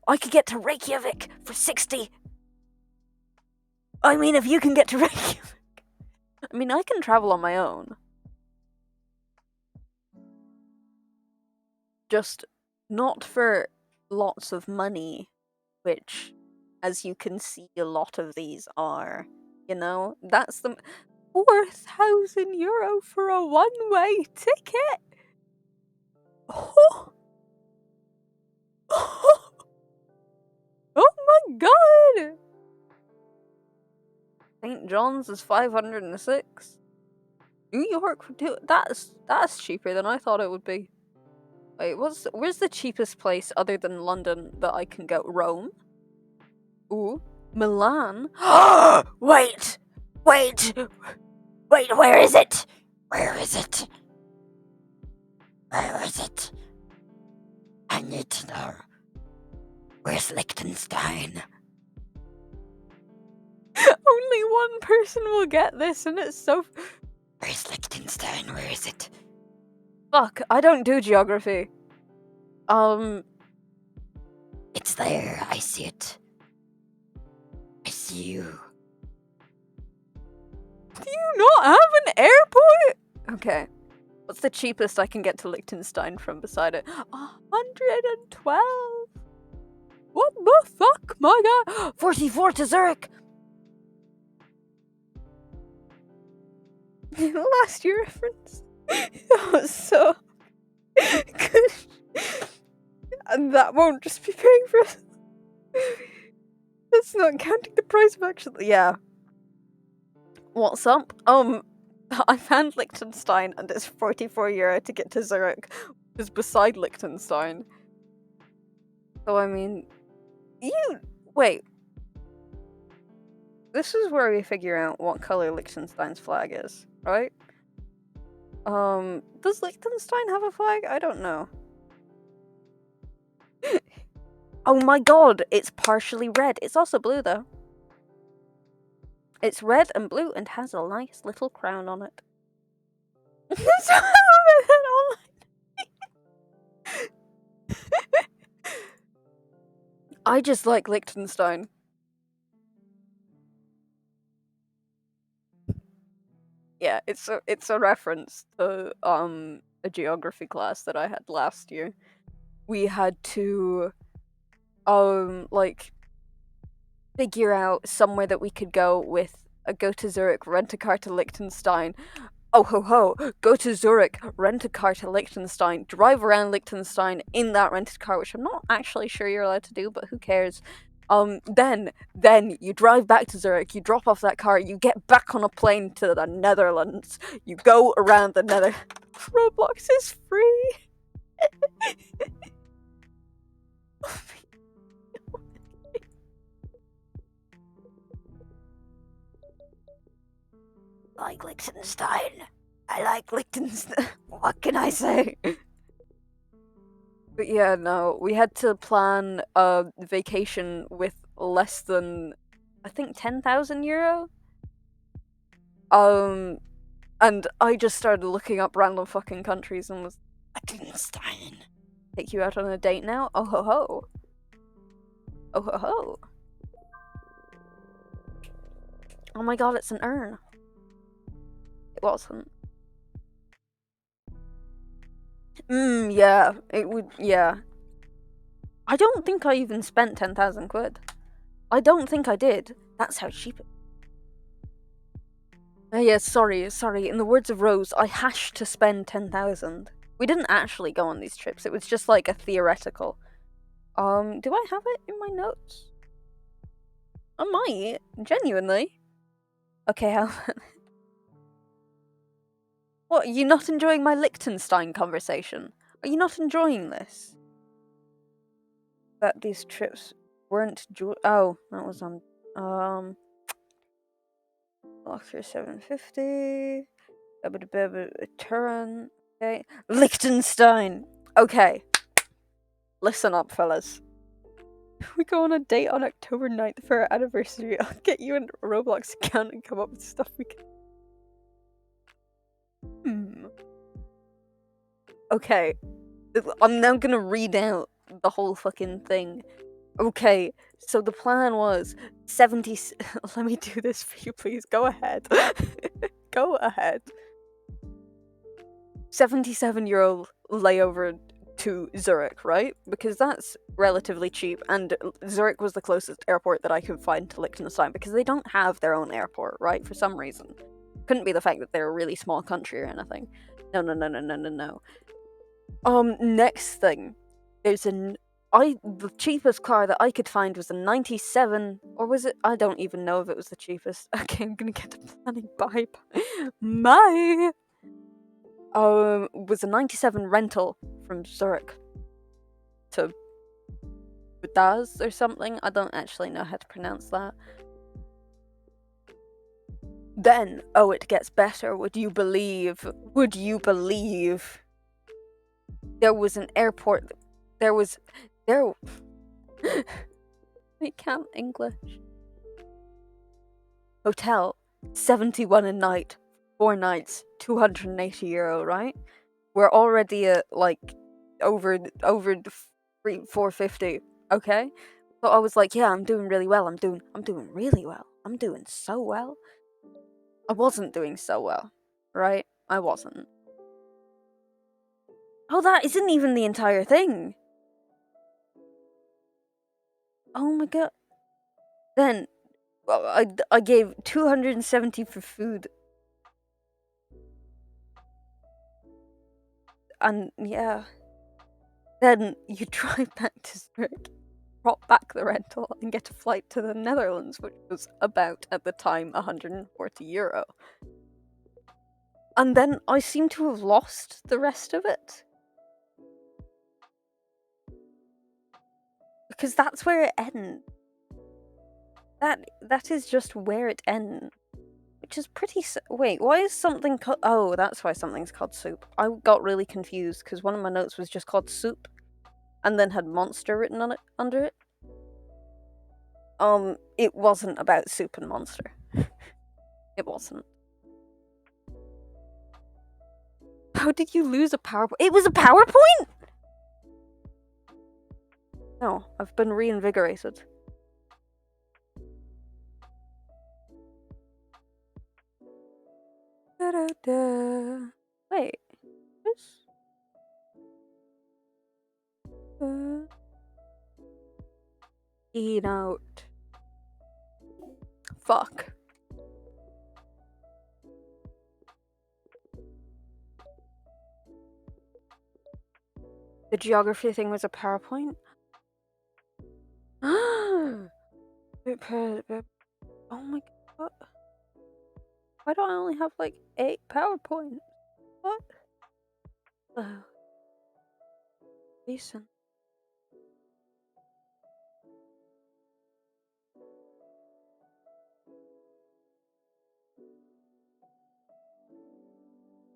Speaker 1: I could get to Reykjavik for 60. I mean, if you can get to Reykjavik. I mean, I can travel on my own. Just not for lots of money, which, as you can see, a lot of these are. You know, that's the 4,000 euro for a one-way ticket. Oh. Oh my god! St. John's is 506. New York for 2. That's cheaper than I thought it would be. Wait, where's the cheapest place other than London that I can go? Rome? Ooh. Milan? Wait! Wait! Wait, where is it? Where is it? Where is it? I need to know. Where's Liechtenstein? Only one person will get this, and it's so... Where's Liechtenstein? Where is it? Fuck, I don't do geography. It's there. I see it. I see you. Do you not have an airport? Okay. What's the cheapest I can get to Liechtenstein from beside it? 112? What the fuck? My god! 44 to Zurich! Last year reference. That was so good. And that won't just be paying for it. That's not counting the price of actually. Yeah. What's up? I found Liechtenstein and it's 44 euro to get to Zurich, which is beside Liechtenstein. So I mean, wait. This is where we figure out what color Liechtenstein's flag is, right? Does Liechtenstein have a flag? I don't know. Oh my god, it's partially red. It's also blue though. It's red and blue and has a nice little crown on it. I just like Liechtenstein. Yeah, it's a reference to a geography class that I had last year. We had to like figure out somewhere that we could go to Zurich, rent a car to Liechtenstein. Oh ho ho, go to Zurich, rent a car to Liechtenstein, drive around Liechtenstein in that rented car, which I'm not actually sure you're allowed to do, but who cares? Then you drive back to Zurich, you drop off that car, you get back on a plane to the Netherlands, you go around the Roblox is free! Like Liechtenstein. I like Liechtenstein. What can I say? But yeah, no, we had to plan a vacation with less than, I think, 10,000 euro. And I just started looking up random fucking countries and was Liechtenstein. Take you out on a date now? Oh ho ho. Oh ho ho. Oh my god, it's an urn. It wasn't. Yeah, it would, yeah. I don't think I even spent 10,000 quid. I don't think I did. That's how cheap it. Yeah, sorry. In the words of Rose, I hashed to spend 10,000. We didn't actually go on these trips. It was just like a theoretical. Do I have it in my notes? I might, genuinely. Okay, how? What, are you not enjoying my Liechtenstein conversation? Are you not enjoying this? That these trips weren't oh, that was on, Locker 750, a turn, okay. Liechtenstein! Okay. Listen up, fellas. We go on a date on October 9th for our anniversary. I'll get you a Roblox account and come up with stuff we can. Okay. I'm now gonna read out the whole fucking thing. Okay, so the plan was 70. Let me do this for you, please. Go ahead. Go ahead. 77-euro layover to Zurich, right? Because that's relatively cheap, and Zurich was the closest airport that I could find to Liechtenstein because they don't have their own airport, right? For some reason. Couldn't be the fact that they're a really small country or anything. No. Next thing. There's the cheapest car that I could find was a 97, or was it? I don't even know if it was the cheapest. Okay, I'm gonna get to planning. Bye. Bye. Was a 97 rental from Zurich to Budaz or something. I don't actually know how to pronounce that. Then, it gets better. Would you believe? There was an airport. I can't English. Hotel, 71 a night, 4 nights, 280 euro, right? We're already at like over the 450, okay? So I was like, yeah, I'm doing really well. I'm doing really well. I'm doing so well. I wasn't doing so well, right? I wasn't. Oh, that isn't even the entire thing. Oh my god. Then, well, I gave 270 for food. And yeah. Then you drive back to Zurich, drop back the rental, and get a flight to the Netherlands, which was about, at the time, €140. And then I seem to have lost the rest of it. Because that's where it ends. That is just where it ends. Which is pretty... Wait, why is something called... Oh, that's why something's called soup. I got really confused, because one of my notes was just called soup, and then had monster written on it, under it. It wasn't about soup and monster. It wasn't. How did you lose a PowerPoint? It was a PowerPoint?! No, I've been reinvigorated. Da-da-da. Wait. This? Eat out. Fuck. The geography thing was a PowerPoint? Oh my god. Why do I only have like 8 PowerPoints? What? Oh. Decent.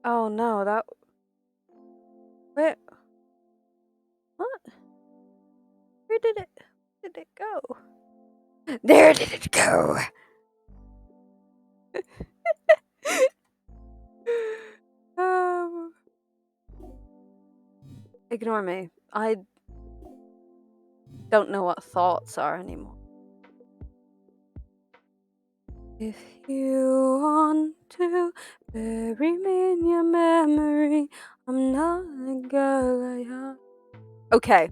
Speaker 1: Oh no, that... Where... What? Where did it go? There did it go! Ignore me. I don't know what thoughts are anymore. If you want to bury me in your memory, I'm not a girl. Okay,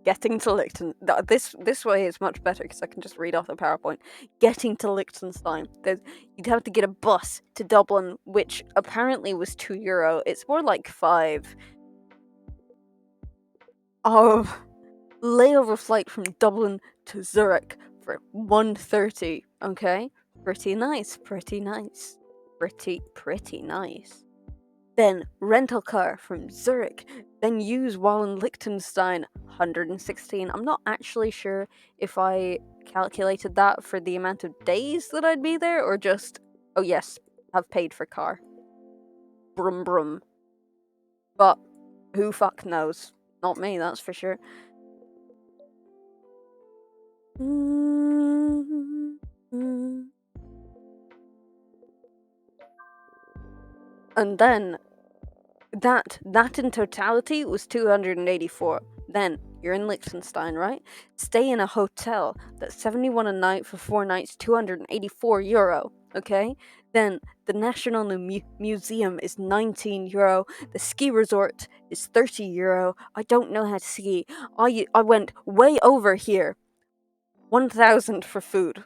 Speaker 1: getting to Liechtenstein. This way is much better because I can just read off the PowerPoint. Getting to Liechtenstein. You'd have to get a bus to Dublin, which apparently was €2. It's more like 5. Layover flight from Dublin to Zurich for 1:30. Okay, pretty nice. Pretty nice. Then rental car from Zurich, then use while in Liechtenstein, 116. I'm not actually sure if I calculated that for the amount of days that I'd be there, or just, oh yes, have paid for car. Brum brum. But who fuck knows? Not me, that's for sure. And then that in totality was 284. Then you're in Liechtenstein, right? Stay in a hotel that's 71 a night for 4 nights, €284. Okay? Then the National Museum is €19. The ski resort is €30. I don't know how to ski. I went way over here. 1,000 for food.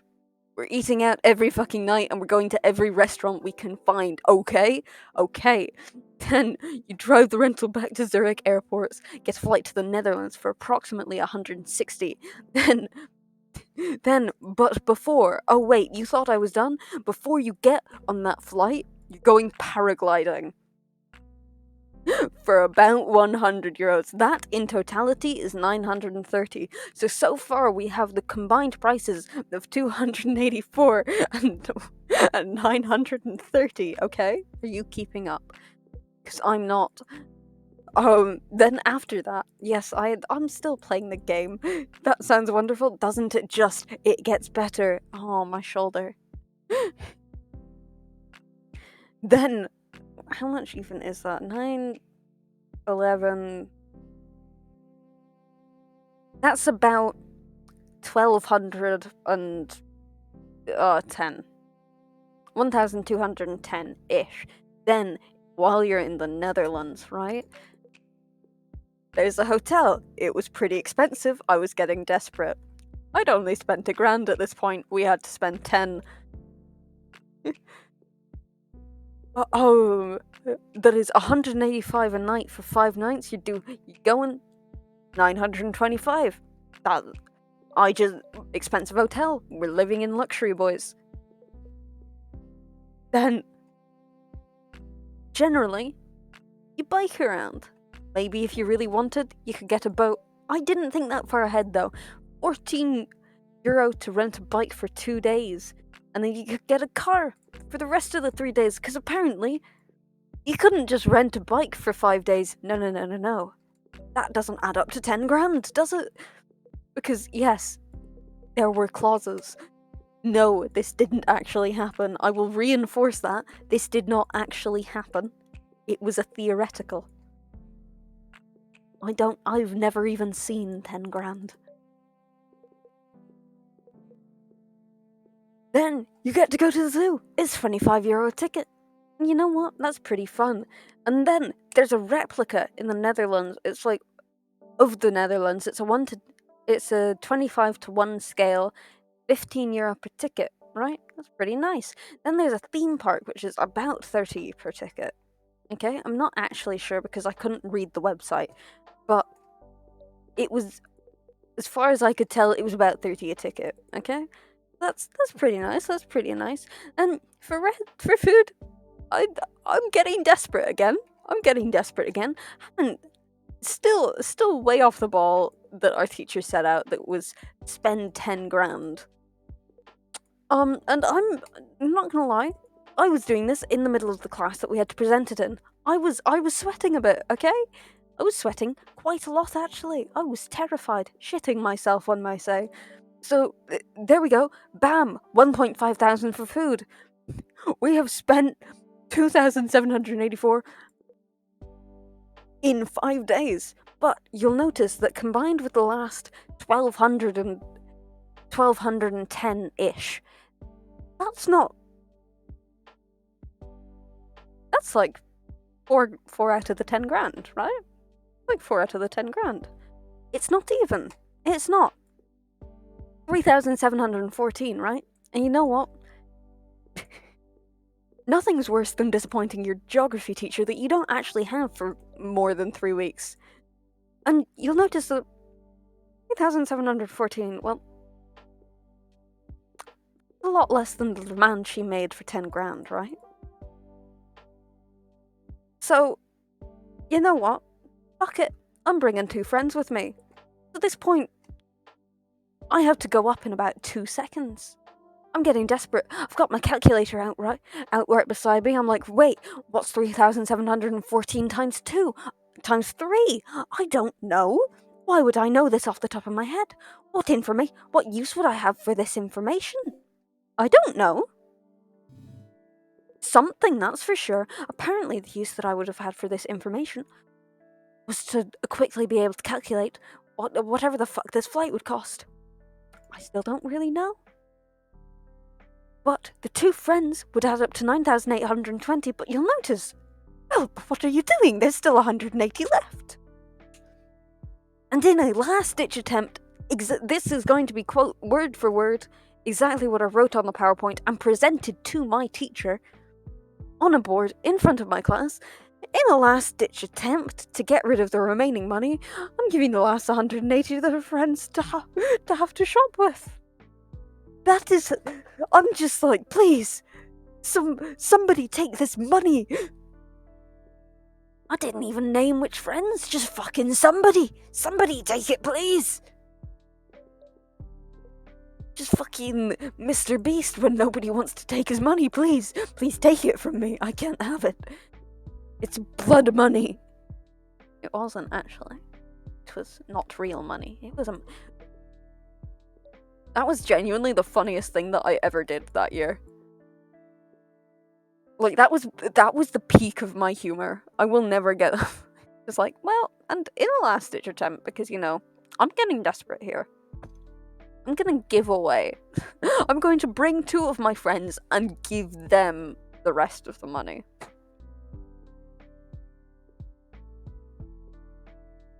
Speaker 1: We're eating out every fucking night and we're going to every restaurant we can find, okay? Okay. Then you drive the rental back to Zurich airports, get a flight to the Netherlands for approximately 160. But before, oh wait, you thought I was done? Before you get on that flight, you're going paragliding. For about €100. That in totality is 930. So far we have the combined prices of 284 and 930, okay? Are you keeping up? Because I'm not. Then after that, yes, I'm still playing the game. That sounds wonderful, doesn't it? Just, it gets better. Oh, my shoulder. Then, how much even is that? 9, 11. That's about 1,210. 1,210-ish. Then, while you're in the Netherlands, right? There's a hotel. It was pretty expensive. I was getting desperate. I'd only spent £1,000 at this point. We had to spend 10. Oh, that is 185 a night for 5 nights. You going 925. That expensive hotel. We're living in luxury, boys. Then, generally, you bike around. Maybe if you really wanted, you could get a boat. I didn't think that far ahead though. €14 to rent a bike for 2 days, and then you could get a car for the rest of the 3 days, because apparently you couldn't just rent a bike for 5 days. No. That doesn't add up to 10 grand, does it? Because yes, there were clauses. No, this didn't actually happen. I will reinforce that. This did not actually happen. It was a theoretical. I've never even seen 10 grand. Then you get to go to the zoo. It's €25 a ticket. And you know what? That's pretty fun. And then there's a replica in the Netherlands. It's like, of the Netherlands. It's a 25-to-1 scale, €15 per ticket, right? That's pretty nice. Then there's a theme park, which is about 30 per ticket. Okay, I'm not actually sure because I couldn't read the website, but it was, as far as I could tell, it was about 30 a ticket. Okay, that's pretty nice. That's pretty nice. And for food, I'm getting desperate again. And still way off the ball that our teacher set out, that was spend 10 grand. And I'm not gonna lie, I was doing this in the middle of the class that we had to present it in. I was sweating a bit, okay? I was sweating quite a lot, actually. I was terrified, shitting myself, one might say. So, there we go. Bam! 1,500 for food. We have spent 2,784 in 5 days. But you'll notice that combined with the last 1,210-ish, that's like 4 out of the 10 grand, right? Like 4 out of the 10 grand. It's not even. It's not. 3,714, right? And you know what? Nothing's worse than disappointing your geography teacher that you don't actually have for more than 3 weeks. And you'll notice that 3,714, well, a lot less than the demand she made for 10 grand, right? So, you know what? Fuck it. I'm bringing 2 friends with me. At this point, I have to go up in about 2 seconds. I'm getting desperate. I've got my calculator out right beside me. I'm like, wait, what's 3,714 times 2? Times 3? I don't know. Why would I know this off the top of my head? What use would I have for this information? I don't know. Something, that's for sure. Apparently the use that I would have had for this information was to quickly be able to calculate whatever the fuck this flight would cost. I still don't really know. But the 2 friends would add up to 9,820, but you'll notice, well, what are you doing? There's still 180 left. And in a last-ditch attempt, this is going to be, quote, word for word, exactly what I wrote on the PowerPoint and presented to my teacher on a board in front of my class. In a last-ditch attempt to get rid of the remaining money, I'm giving the last 180 to their friends to have to shop with. That is... I'm just like, please, somebody take this money. I didn't even name which friends, just fucking somebody. Somebody take it, please. Just fucking Mr. Beast when nobody wants to take his money, please. Please take it from me, I can't have it. It's blood money. It wasn't, actually. It was not real money. It was That was genuinely the funniest thing that I ever did that year. Like, that was the peak of my humor. I will never get... It's like, well, and in a last-ditch attempt, because, you know, I'm getting desperate here. I'm gonna give away. I'm going to bring 2 of my friends and give them the rest of the money.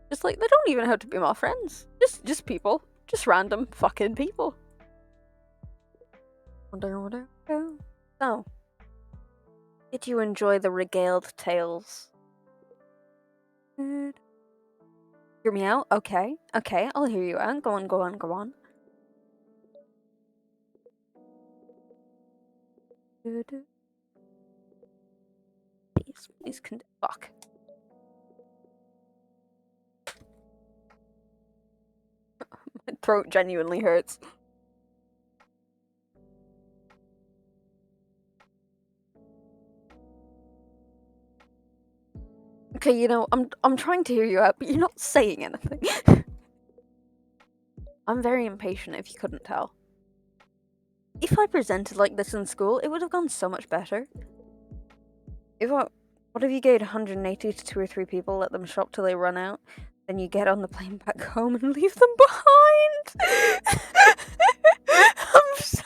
Speaker 1: Just like, they don't even have to be my friends. Just people. Just random fucking people. So, did you enjoy the regaled tales? Hear me out? Okay, I'll hear you out. Go on. Please, fuck. My throat genuinely hurts. Okay, you know, I'm trying to hear you out, but you're not saying anything. I'm very impatient, if you couldn't tell. If I presented like this in school, it would have gone so much better. What if you gave 180 to 2 or 3 people, let them shop till they run out, then you get on the plane back home and leave them behind? I'm sorry.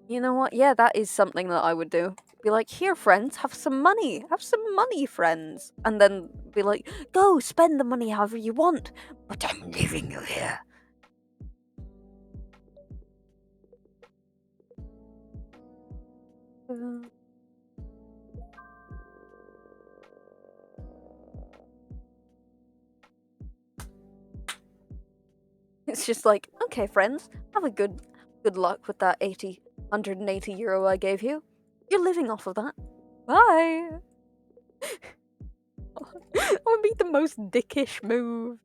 Speaker 1: You know what? Yeah, that is something that I would do. Be like, here, friends, have some money. Have some money, friends. And then be like, go, spend the money however you want. But I'm leaving you here. It's just like, okay, friends, have a good luck with that 180 euro I gave you. You're living off of that. Bye. That would be the most dickish move.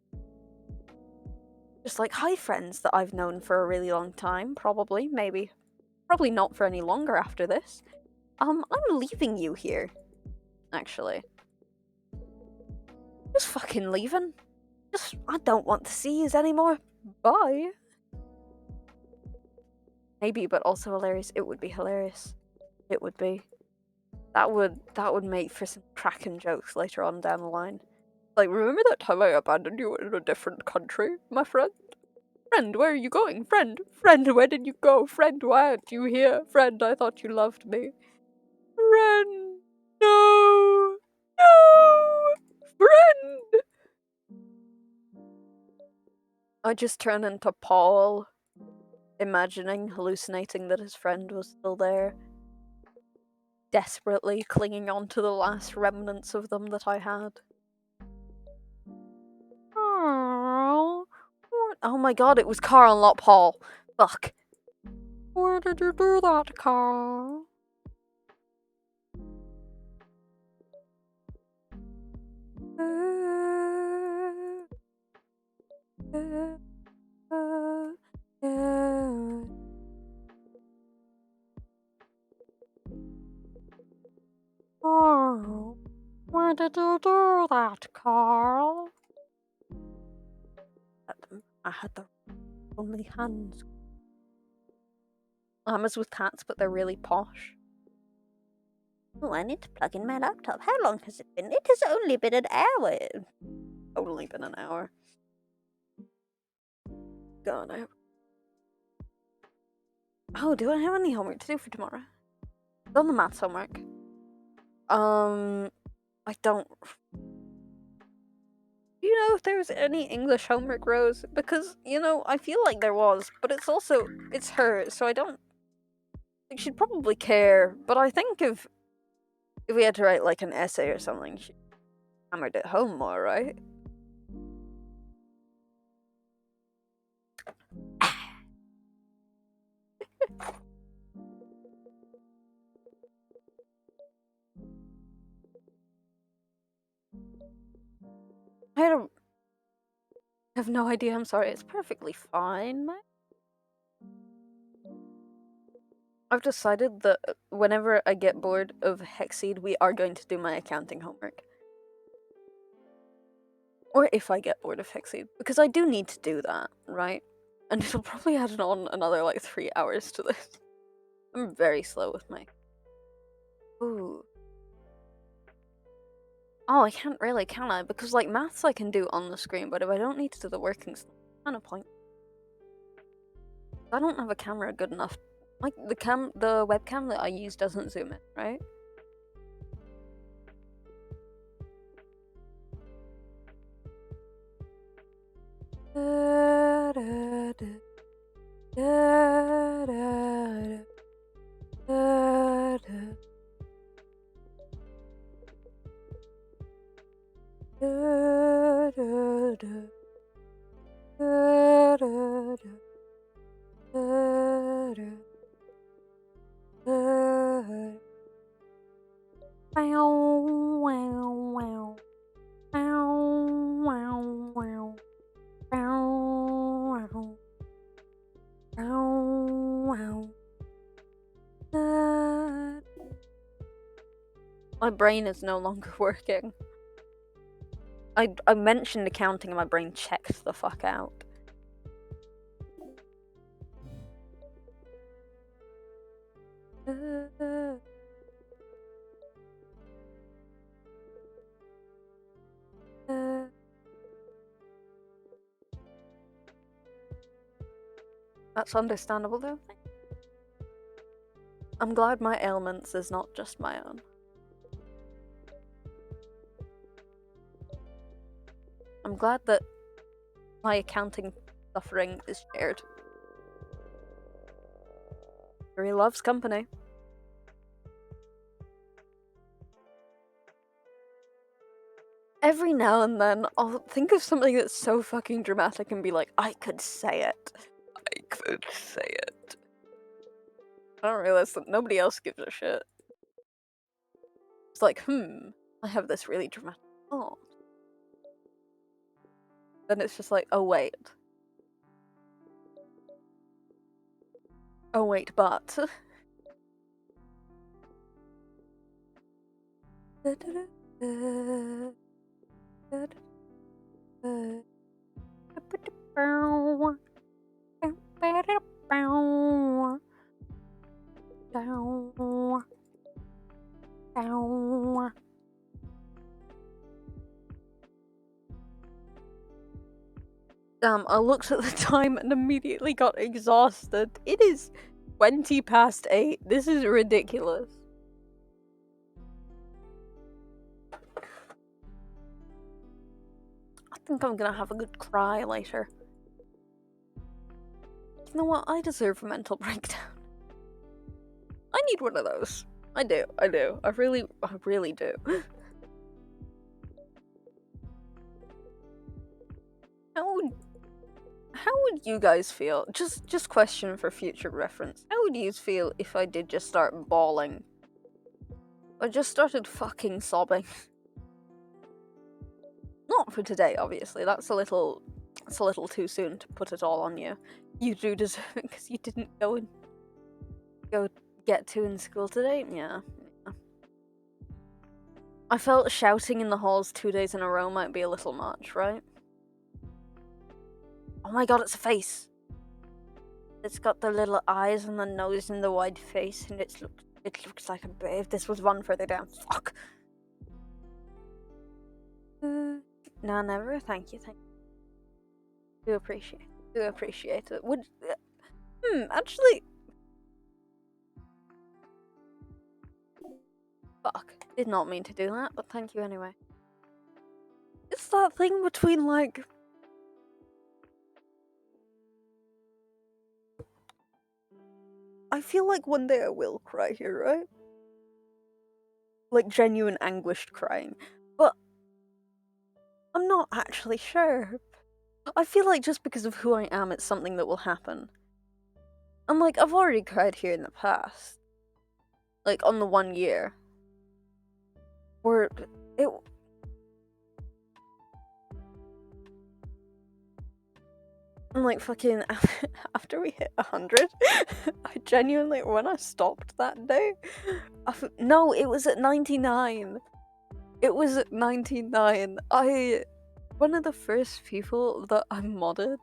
Speaker 1: Just like, hi, friends that I've known for a really long time. Probably, maybe. Probably not for any longer after this. I'm leaving you here. Actually. Just fucking leaving. I don't want to see yous anymore. Bye. Maybe, but also hilarious. It would be hilarious. It would be. That would make for some cracking jokes later on down the line. Like, remember that time I abandoned you in a different country, my friend? Friend, where are you going? Friend, where did you go? Friend, why aren't you here? Friend, I thought you loved me. Friend, no, friend. I just turn into Paul, hallucinating that his friend was still there, desperately clinging on to the last remnants of them that I had. Oh my god, it was Carl, not Paul. Fuck. Why did you do that, Carl? Carl, why did you do that, Carl? I had the only hands. Hammers with cats, but they're really posh. Oh, I need to plug in my laptop. How long has it been? It has only been an hour. Only been an hour. God, Oh, do I have any homework to do for tomorrow? I've done the maths homework. I don't. Do you know if there was any English homework, Rose? Because, you know, I feel like there was, but it's her, so I don't. Like, she'd probably care, but I think if we had to write, like, an essay or something, she hammered it home more, right? I have no idea, I'm sorry. It's perfectly fine, mate. I've decided that whenever I get bored of Hexceed, we are going to do my accounting homework. Or if I get bored of Hexceed, because I do need to do that, right? And it'll probably add on another, like, 3 hours to this. I'm very slow with my... Ooh. Oh, I can't really, can I? Because, like, maths I can do on the screen, but if I don't need to do the workings, it's kind of point. I don't have a camera good enough. Like, the webcam that I use doesn't zoom in, right? Da, da, da, da, da, da, da. Da, da, da. Da, da, da. Da, da. Da. Wow, wow, wow. Wow, wow, wow. Wow, wow. Wow, wow. My brain is no longer working. I mentioned accounting and my brain checked the fuck out. That's understandable though. I'm glad my ailments is not just my own. I'm glad that my accounting suffering is shared. He loves company. Every now and then, I'll think of something that's so fucking dramatic and be like, I could say it. I could say it. I don't realize that nobody else gives a shit. It's like, I have this really dramatic thought. Then it's just like, oh wait. Oh wait, but. Damn, I looked at the time and immediately got exhausted. It is 20 past 8. This is ridiculous. I think I'm gonna have a good cry later. You know what? I deserve a mental breakdown. I need one of those. I do. I really do. How would you guys feel? Just question for future reference. How would you feel if I did just start bawling? I just started fucking sobbing. Not for today, obviously. That's a little too soon to put it all on you. You do deserve it because you didn't go get to in school today. Yeah. I felt shouting in the halls 2 days in a row might be a little much, right? Oh my god, it's a face. It's got the little eyes and the nose and the wide face, and it looks like a babe. This was one further down. Fuck. No, never. Thank you. Do appreciate it. Would actually. Fuck. Did not mean to do that, but thank you anyway. It's that thing between like. I feel like one day I will cry here, right? Like genuine anguished crying. But I'm not actually sure. I feel like just because of who I am, it's something that will happen. And like, I've already cried here in the past. Like, on the 1 year. Where it. And like, fucking, after we hit 100, I genuinely, when I stopped that day, no, it was at 99. It was at 99. One of the first people that I modded,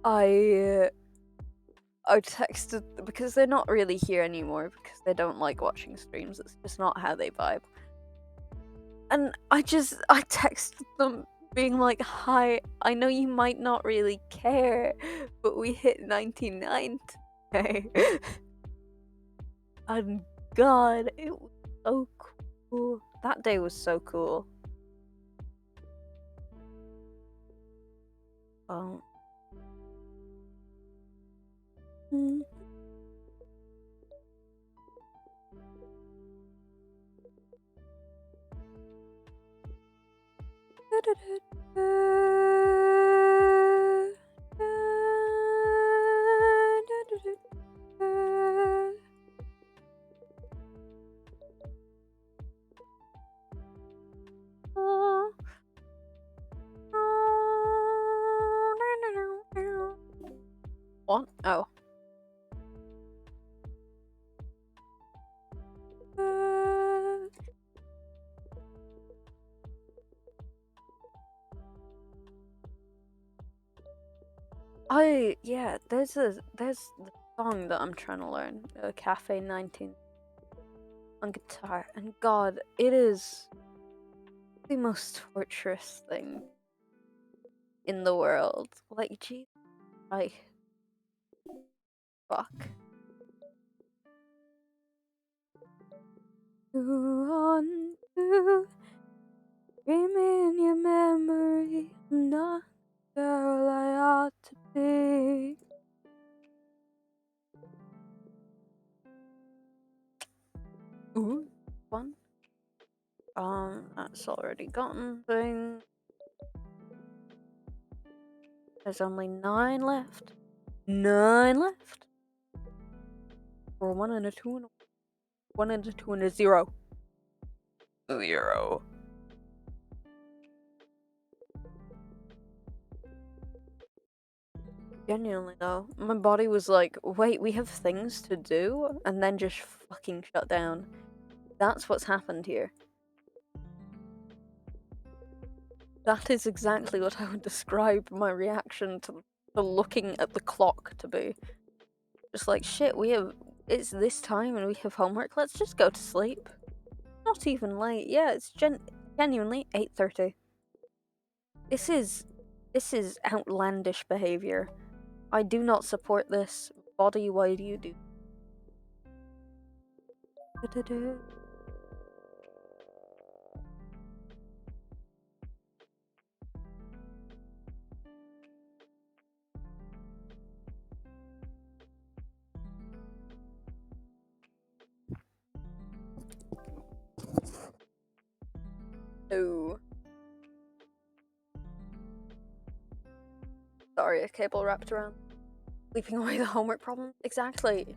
Speaker 1: I texted, because they're not really here anymore, because they don't like watching streams, it's just not how they vibe. And I texted them being like, "Hi, I know you might not really care, but we hit 99 today." And God, it was so cool. That day was so cool. Um, mm. What? Oh. Yeah, there's the song that I'm trying to learn, Cafe 19 on guitar, and God, it is the most torturous thing in the world. Like, gee, I fuck. On to dream in your memory. I'm not the girl I ought to be. Ooh, fun. That's already gotten thing. There's only 9 left. 9 left. Or 1 and a 2 and a 1 and a 2 and a 0. 0. Genuinely though, my body was like, wait, we have things to do? And then just fucking shut down. That's what's happened here. That is exactly what I would describe my reaction to looking at the clock to be. Just like, shit, it's this time and we have homework, let's just go to sleep. Not even late, yeah, it's genuinely 8:30. This is outlandish behavior. I do not support this. Body, why do you do? Oh. Sorry, a cable wrapped around. Sleeping away the homework problem? Exactly.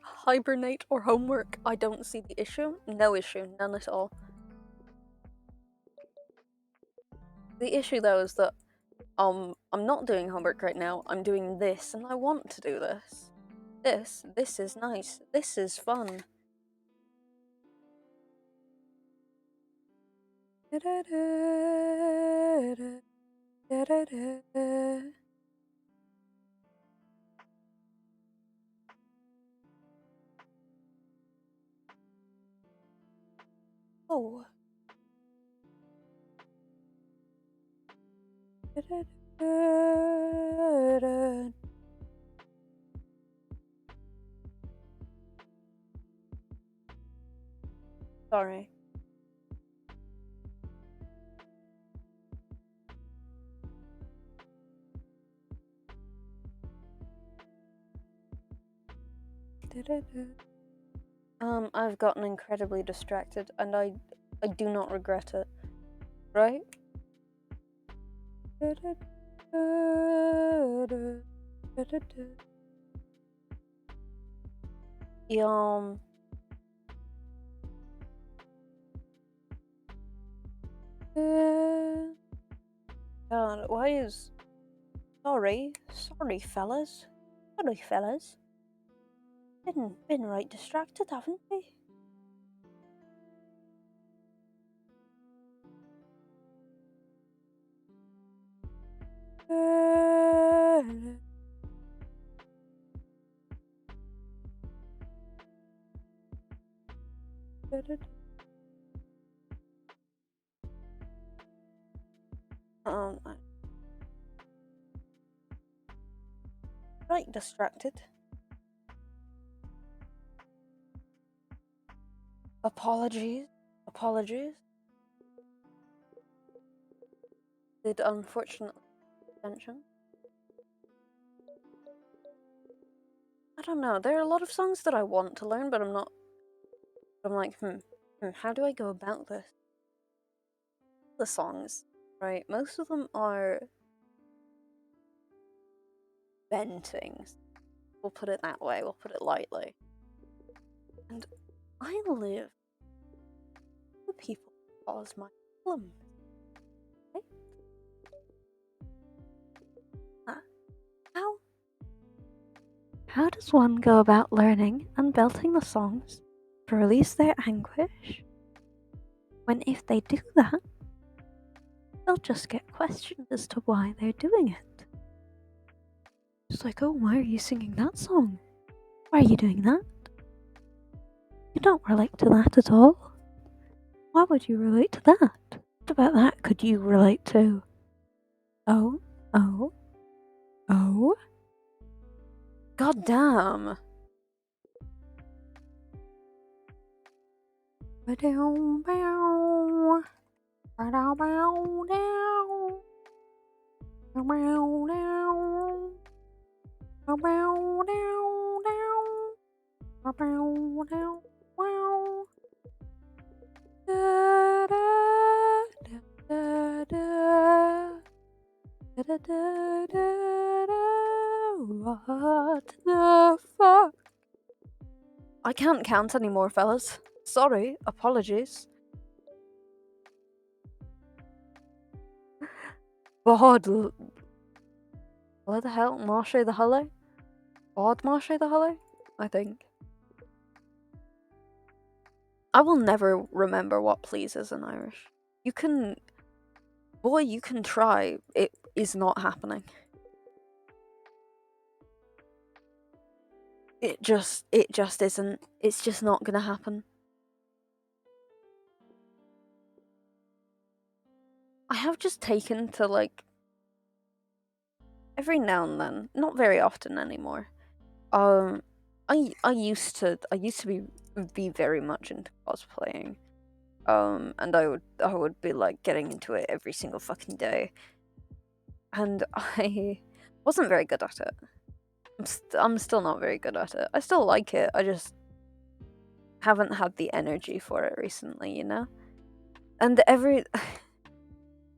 Speaker 1: Hibernate or homework? I don't see the issue. No issue, none at all. The issue though is that I'm not doing homework right now. I'm doing this and I want to do this. This is nice. This is fun. Oh. Sorry. I've gotten incredibly distracted and I do not regret it. Right? Yum. God, why is... Sorry, fellas. Sorry, fellas. Been right distracted, haven't we? I'm right distracted. Apologies. Did unfortunately mention. I don't know. There are a lot of songs that I want to learn, but I'm like, how do I go about this? The songs, right? Most of them are ventings. We'll put it that way. We'll put it lightly. And I live for people cause my problems. Right? How does one go about learning and belting the songs to release their anguish when if they do that, they'll just get questioned as to why they're doing it? It's like, oh, why are you singing that song? Why are you doing that? You don't relate to that at all. Why would you relate to that? What about that could you relate to? Oh. God damn. What the fuck? I can't count anymore, fellas. Sorry, apologies. Bod. What the hell? Marche the Hulle? Bod Marche the Hulle? I think. I will never remember what please is in Irish. You can try. It is not happening. It just isn't. It's just not gonna happen. I have just taken to, like, every now and then, not very often anymore. I used to be very much into cosplaying. And I would be like getting into it every single fucking day. And I wasn't very good at it. I'm still not very good at it. I still like it. I just haven't had the energy for it recently, you know? And I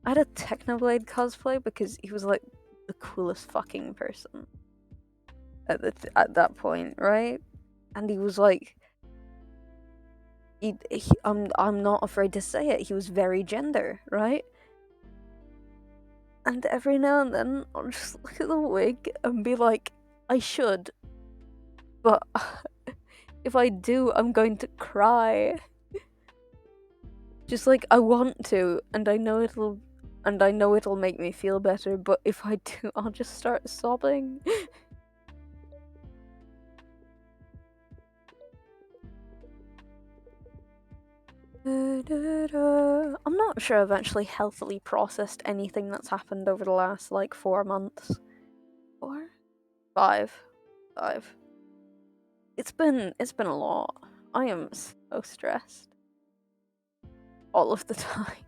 Speaker 1: had a Technoblade cosplay because he was like the coolest fucking person at that point, right? And he was like, I'm not afraid to say it. He was very gender, right? And every now and then, I'll just look at the wig and be like, I should, but if I do, I'm going to cry. Just like I want to, and I know it'll make me feel better, but if I do, I'll just start sobbing. I'm not sure I've actually healthily processed anything that's happened over the last, like, 4 months. 4? 5. It's been a lot. I am so stressed. All of the time.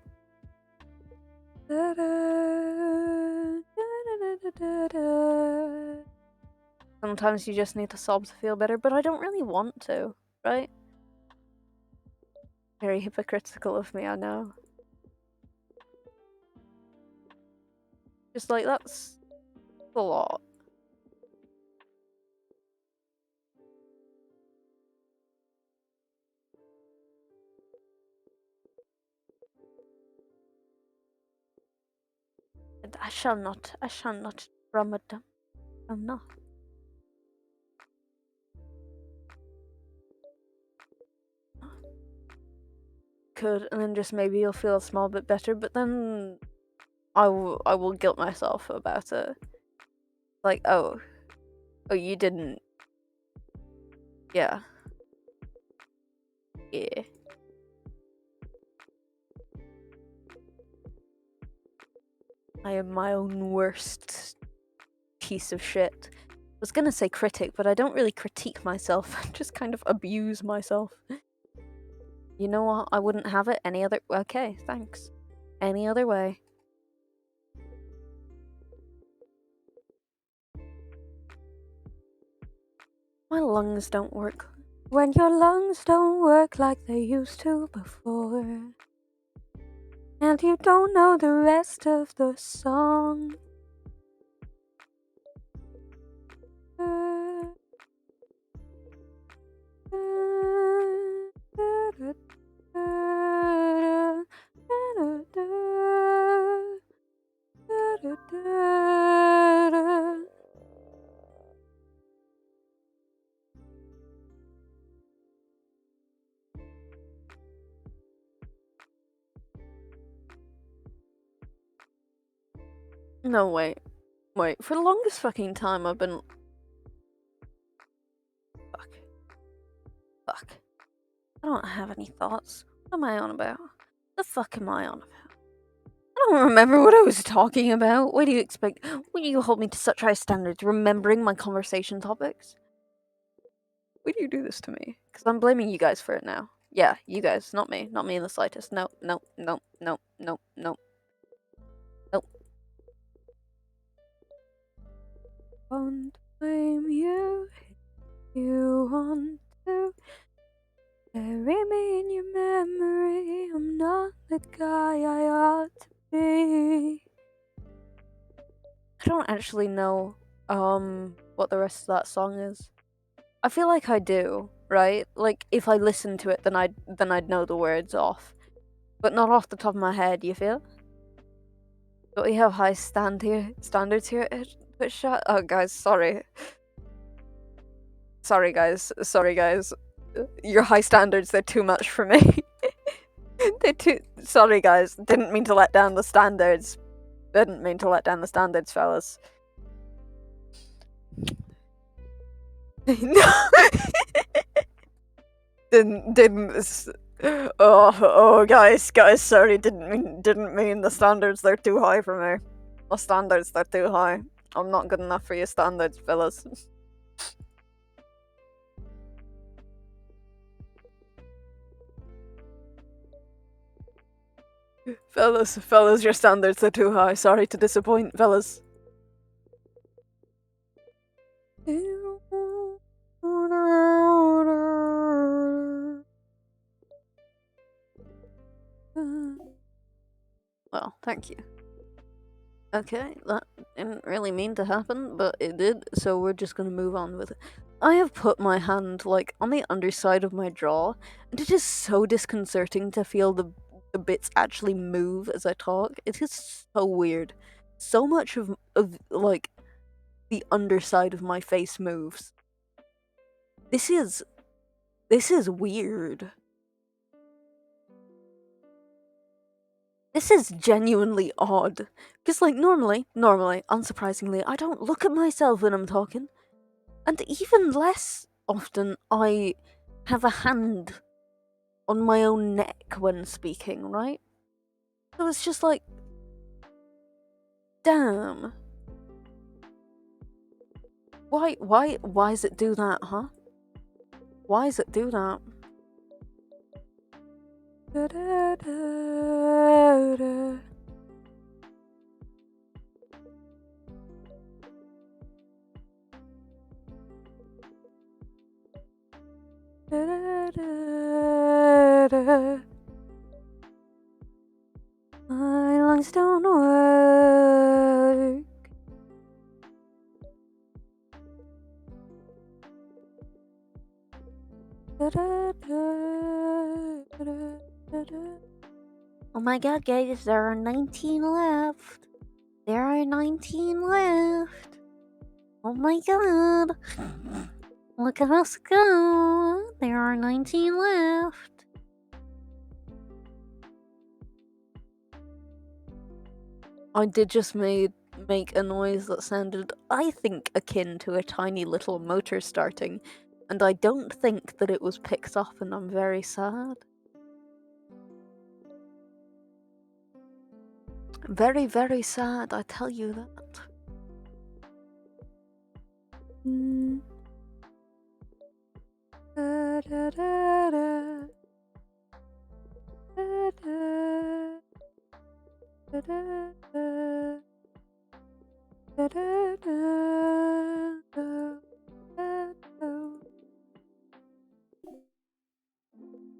Speaker 1: Sometimes you just need to sob to feel better, but I don't really want to, right? Very hypocritical of me, I know. Just like, that's a lot. And I shall not Ramadan. I'm not. Could, and then just maybe you'll feel a small bit better, but then I will guilt myself about it. Like, oh, you didn't. Yeah. I am my own worst piece of shit. I was gonna say critic, but I don't really critique myself. I just kind of abuse myself. You know what? I wouldn't have it any other. Okay, thanks. Any other way. My lungs don't work. When your lungs don't work like they used to before, and you don't know the rest of the song. No, wait. For the longest fucking time, I've been. Fuck. I don't have any thoughts. What am I on about? The fuck am I on about? I don't remember what I was talking about. What do you expect? Why do you hold me to such high standards, remembering my conversation topics? Why do you do this to me? Because I'm blaming you guys for it now. Yeah, you guys, not me. Not me in the slightest. No, no, no, no, no, no. Nope. Won't blame you if you want to bury me in your memory. I'm not the guy I ought to be. I don't actually know what the rest of that song is. I feel like I do, right? Like if I listened to it, then I'd know the words off, but not off the top of my head. You feel? But we have high standards here at Twitch chat. Oh, guys, sorry, guys. Your high standards, they're too much for me. They're too. Sorry, guys. Didn't mean to let down the standards. Didn't mean to let down the standards, fellas. No. didn't. Oh, guys, sorry. Didn't mean the standards. They're too high for me. The standards, they're too high. I'm not good enough for your standards, fellas. Fellas, your standards are too high. Sorry to disappoint, fellas. Well, thank you. Okay, that didn't really mean to happen, but it did, so we're just gonna move on with it. I have put my hand, like, on the underside of my jaw, and it is so disconcerting to feel the bits actually move as I talk. It is so weird. So much of like, the underside of my face moves. This is weird. This is genuinely odd. Because, like, normally, unsurprisingly, I don't look at myself when I'm talking. And even less often, I have a hand on my own neck when speaking, right? So it's just like, damn. Why does it do that, huh? Why does it do that? My lungs don't work. Oh my god, guys, there are 19 left. There are 19 left. Oh my god. Look at us go. There are 19 left. I did just make a noise that sounded, I think, akin to a tiny little motor starting, and I don't think that it was picked up, and I'm very sad. Very, very sad, I tell you that. Da, da, da, da. Da, da. Da, da, da. Da, da, da, da, da, da.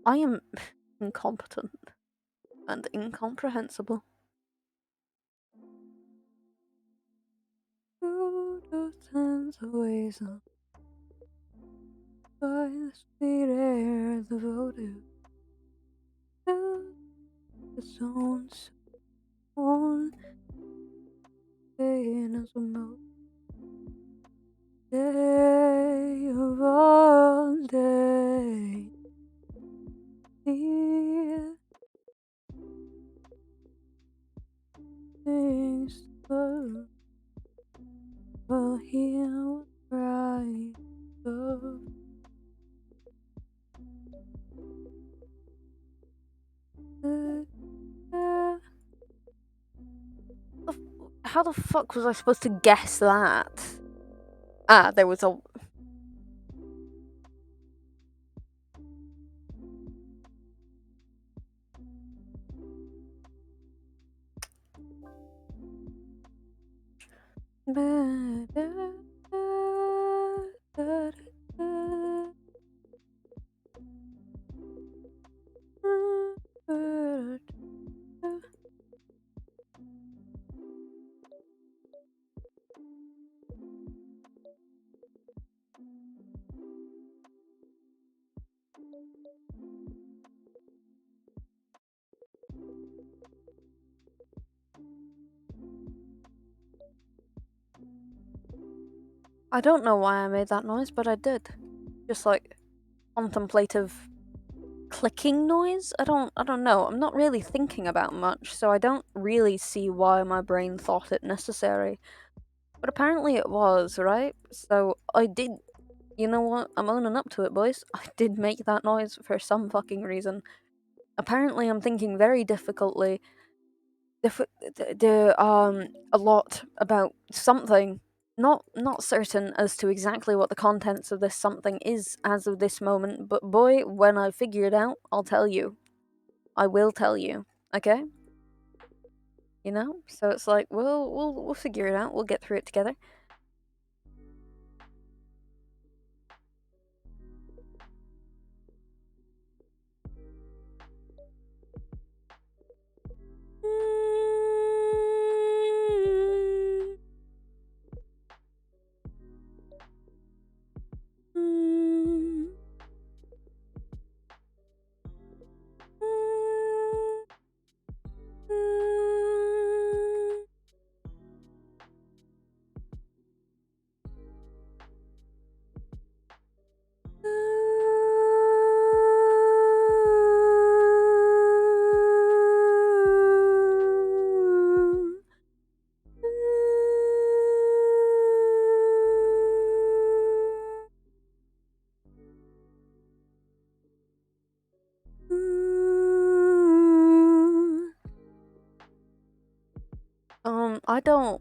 Speaker 1: I am incompetent and incomprehensible. Through those tons of ways on by the sweet air, the votive, the zones on pain as a most day of all day. The things love will heal right of the How the fuck was I supposed to guess that? Ah, there was a. I don't know why I made that noise, but I did. Just like contemplative clicking noise. I don't know. I'm not really thinking about much, so I don't really see why my brain thought it necessary. But apparently it was, right? So I did. You know what? I'm owning up to it, boys. I did make that noise for some fucking reason. Apparently I'm thinking very difficultly. A lot about something. Not certain as to exactly what the contents of this something is as of this moment, but boy, when I figure it out, I'll tell you. I will tell you. Okay? You know? So it's like we'll figure it out. We'll get through it together. I don't.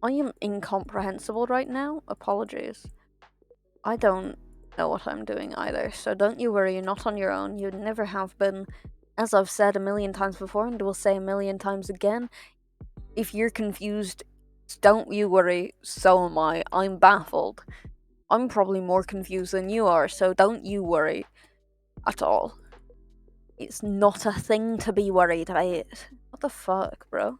Speaker 1: I am incomprehensible right now. Apologies. I don't know what I'm doing either, so don't you worry, you're not on your own. You never have been. As I've said a million times before, and will say a million times again, if you're confused, don't you worry, so am I. I'm baffled. I'm probably more confused than you are, so don't you worry at all. It's not a thing to be worried about. What the fuck, bro?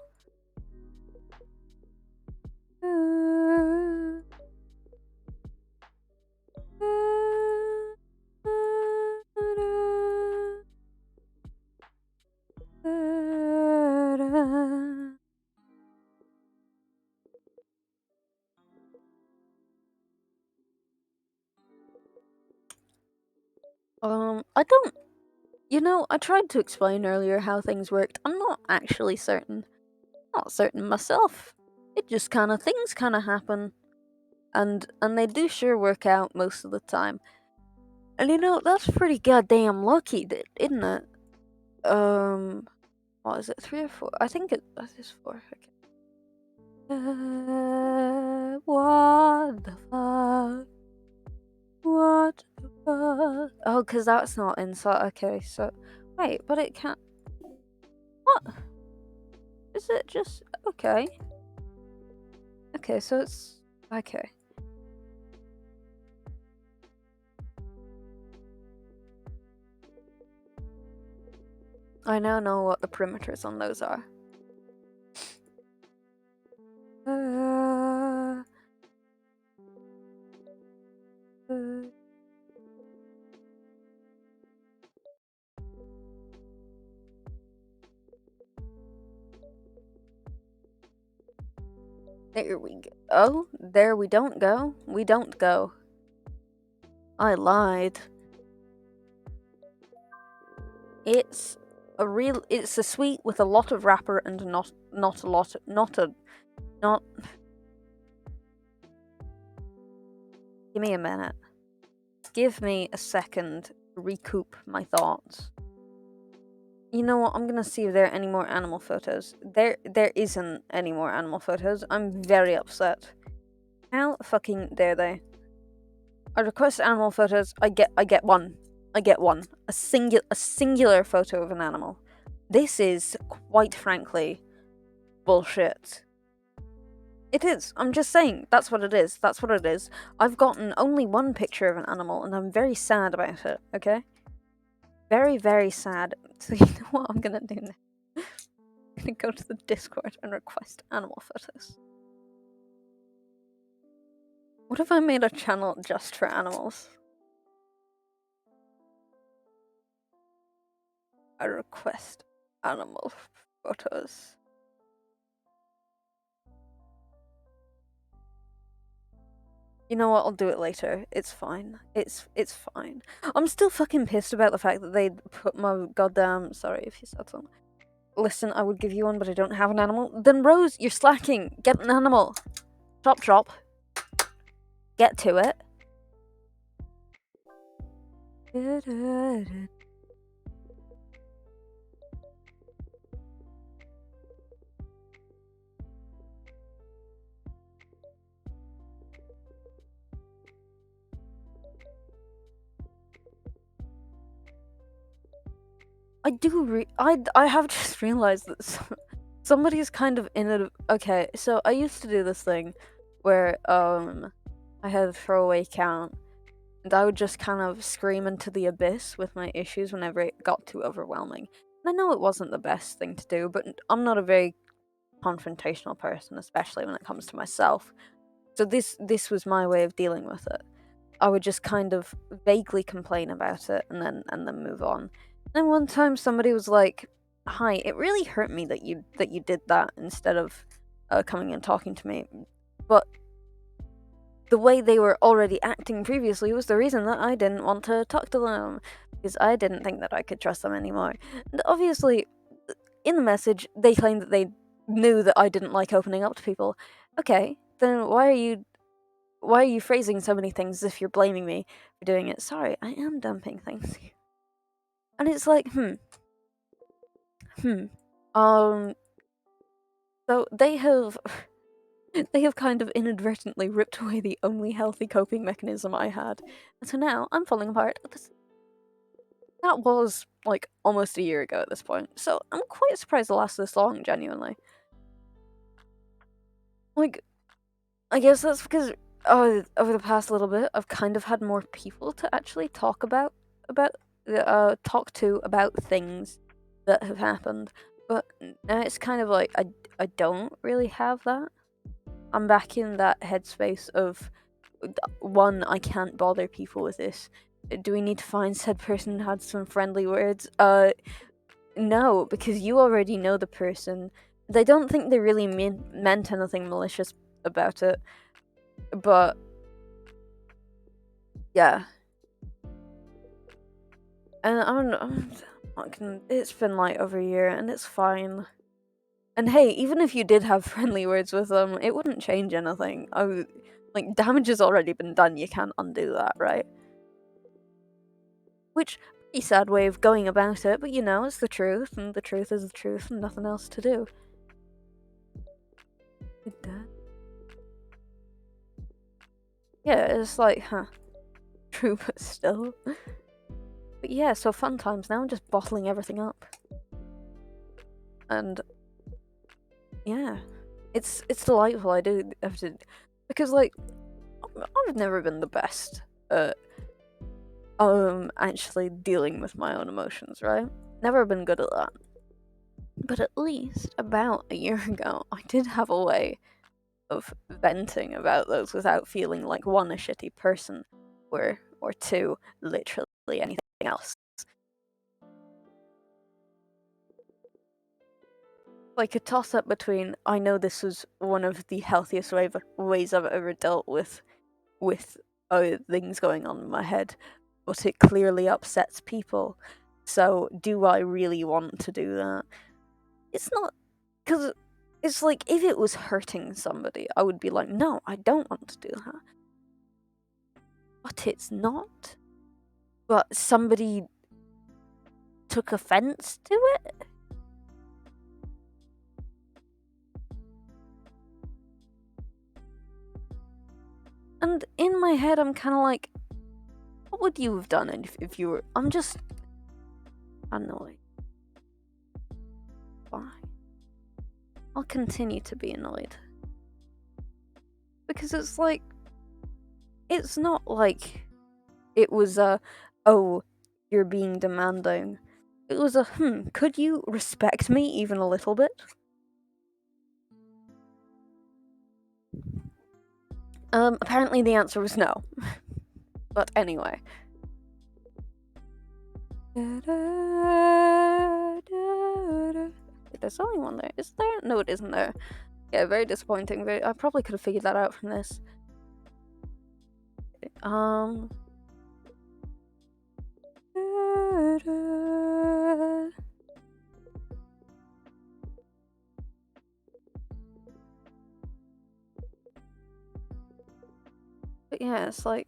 Speaker 1: I don't. You know, I tried to explain earlier how things worked. I'm not actually certain. Not certain myself. It just kind of things kind of happen, and they do sure work out most of the time. And you know that's pretty goddamn lucky, isn't it? Um, What is it, 3 or 4? I think it is 4. Okay. What the fuck? What the fuck? Oh, because that's not inside. Okay, so wait, but it can't. What? Is it just okay? Okay, so it's okay. I now know what the perimeters on those are. There we go. Oh, there we don't go. We don't go. I lied. It's a sweet with a lot of wrapper and not a lot, not. Give me a minute. Give me a second to recoup my thoughts. You know what? I'm gonna see if there are any more animal photos. There isn't any more animal photos. I'm very upset. How fucking dare they? I request animal photos. I get one. I get one. A singular photo of an animal. This is, quite frankly, bullshit. It is. I'm just saying. That's what it is. That's what it is. I've gotten only one picture of an animal, and I'm very sad about it, okay? Very, very sad. So you know what I'm gonna do now? I'm gonna go to the Discord and request animal photos. What if I made a channel just for animals? I request animal photos. You know what? I'll do it later. It's fine. It's fine. I'm still fucking pissed about the fact that they put my goddamn. Sorry if you said something. Listen, I would give you one, but I don't have an animal. Then Rose, you're slacking. Get an animal. Chop chop. Get to it. I have just realized that somebody's kind of in it. Okay, so I used to do this thing where I had a throwaway count, and I would just kind of scream into the abyss with my issues whenever it got too overwhelming. And I know it wasn't the best thing to do, but I'm not a very confrontational person, especially when it comes to myself. So this was my way of dealing with it. I would just kind of vaguely complain about it and then move on. And one time somebody was like, "Hi, it really hurt me that you did that instead of coming and talking to me." But the way they were already acting previously was the reason that I didn't want to talk to them, because I didn't think that I could trust them anymore. And obviously, in the message, they claimed that they knew that I didn't like opening up to people. Okay, then why are you phrasing so many things as if you're blaming me for doing it? Sorry, I am dumping things. And it's like, so they have kind of inadvertently ripped away the only healthy coping mechanism I had. And so now I'm falling apart. That was like almost a year ago at this point. So I'm quite surprised it lasted this long, genuinely. Like, I guess that's because over the past little bit, I've kind of had more people to actually talk about talk to about things that have happened. But now it's kind of like I don't really have that. I'm back in that headspace of, one, I can't bother people with this. Do we need to find said person who had some friendly words? No, because you already know the person. I don't think they really meant anything malicious about it. But yeah. And it's been like over a year and it's fine. And hey, even if you did have friendly words with them, it wouldn't change anything. Damage has already been done, you can't undo that, right? Which, a sad way of going about it, but you know, it's the truth, and the truth is the truth, and nothing else to do. Yeah, it's like, huh, true, but still. But yeah, so fun times now, I'm just bottling everything up. And yeah, it's delightful. I do have to, because like, I've never been the best at actually dealing with my own emotions, right? Never been good at that. But at least about a year ago, I did have a way of venting about those without feeling like one, a shitty person, or two, literally anything else. Like a toss up between I know this was one of the healthiest ways I've ever dealt with things going on in my head, but it clearly upsets people. So do I really want to do that? It's not, because it's like if it was hurting somebody, I would be like, no, I don't want to do that. But it's not. But somebody took offense to it. And in my head, I'm kind of like, what would you have done if you were? I'm just annoyed. Why? I'll continue to be annoyed. Because it's like, it's not like it was oh, you're being demanding. It was a, could you respect me even a little bit? Apparently the answer was no. But anyway. There's only one there. Is there? No, it isn't there. Yeah, very disappointing. I probably could have figured that out from this. But yeah, it's like,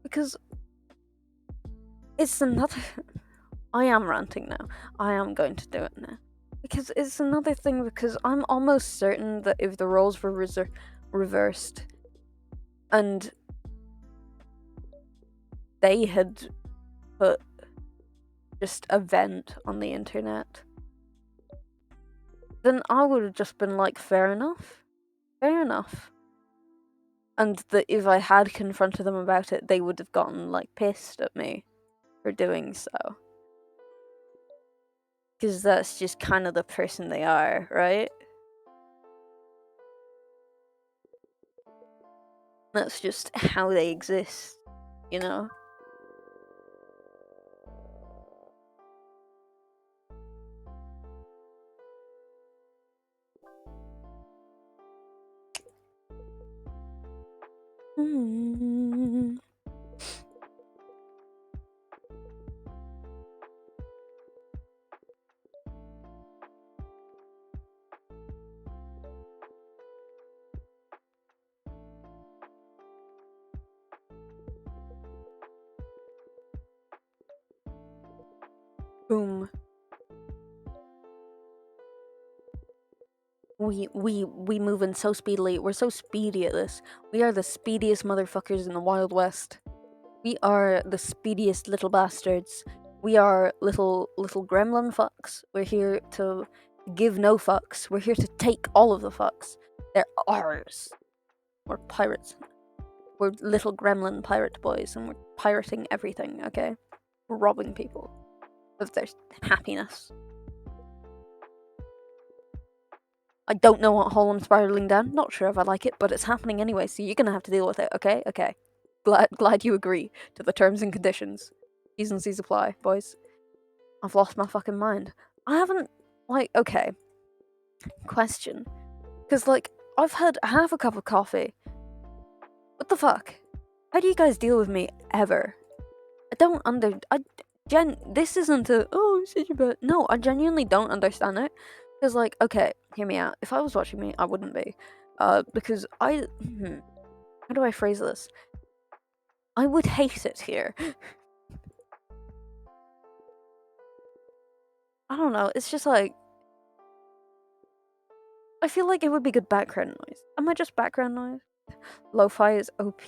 Speaker 1: because it's another. I am ranting now. I am going to do it now. Because it's another thing, because I'm almost certain that if the roles were reversed and they had put just a vent on the internet, then I would have just been like, fair enough. Fair enough. And that if I had confronted them about it, they would have gotten like pissed at me for doing so. Because that's just kind of the person they are, right? That's just how they exist, you know? Boom. We moving so speedily. We're so speedy at this. We are the speediest motherfuckers in the Wild West. We are the speediest little bastards. We are little gremlin fucks. We're here to give no fucks. We're here to take all of the fucks. They're ours. We're pirates. We're little gremlin pirate boys, and we're pirating everything, okay? We're robbing people of their happiness. I don't know what hole I'm spiraling down. Not sure if I like it, but it's happening anyway, so you're gonna have to deal with it, okay? Okay. Glad you agree to the terms and conditions. T's and C's apply, boys. I've lost my fucking mind. I haven't, like, okay. Question. Because, like, I've had half a cup of coffee. What the fuck? How do you guys deal with me ever? This isn't a, oh, I'm such a bad. No, I genuinely don't understand it. Because, like, okay, hear me out. If I was watching me, I wouldn't be. Because How do I phrase this? I would hate it here. I don't know, it's just like, I feel like it would be good background noise. Am I just background noise? Lo-fi is OP.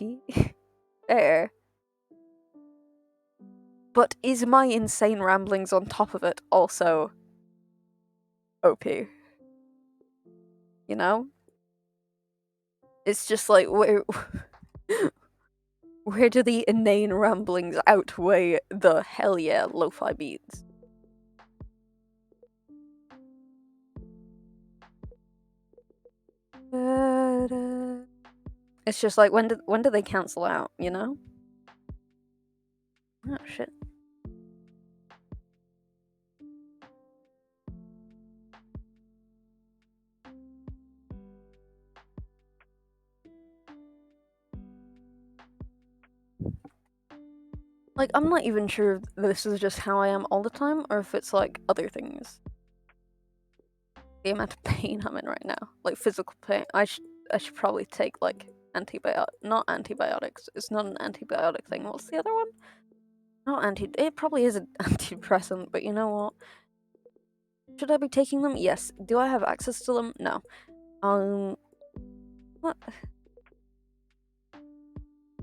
Speaker 1: Fair. But is my insane ramblings on top of it also OP? You know? It's just like, where do the inane ramblings outweigh the hell yeah lo-fi beats? It's just like, when do they cancel out, you know? Oh shit. Like, I'm not even sure if this is just how I am all the time, or if it's like other things. The amount of pain I'm in right now, like physical pain. I should probably take like not antibiotics. It's not an antibiotic thing. What's the other one? Not it probably is an antidepressant, but you know what? Should I be taking them? Yes. Do I have access to them? No. What?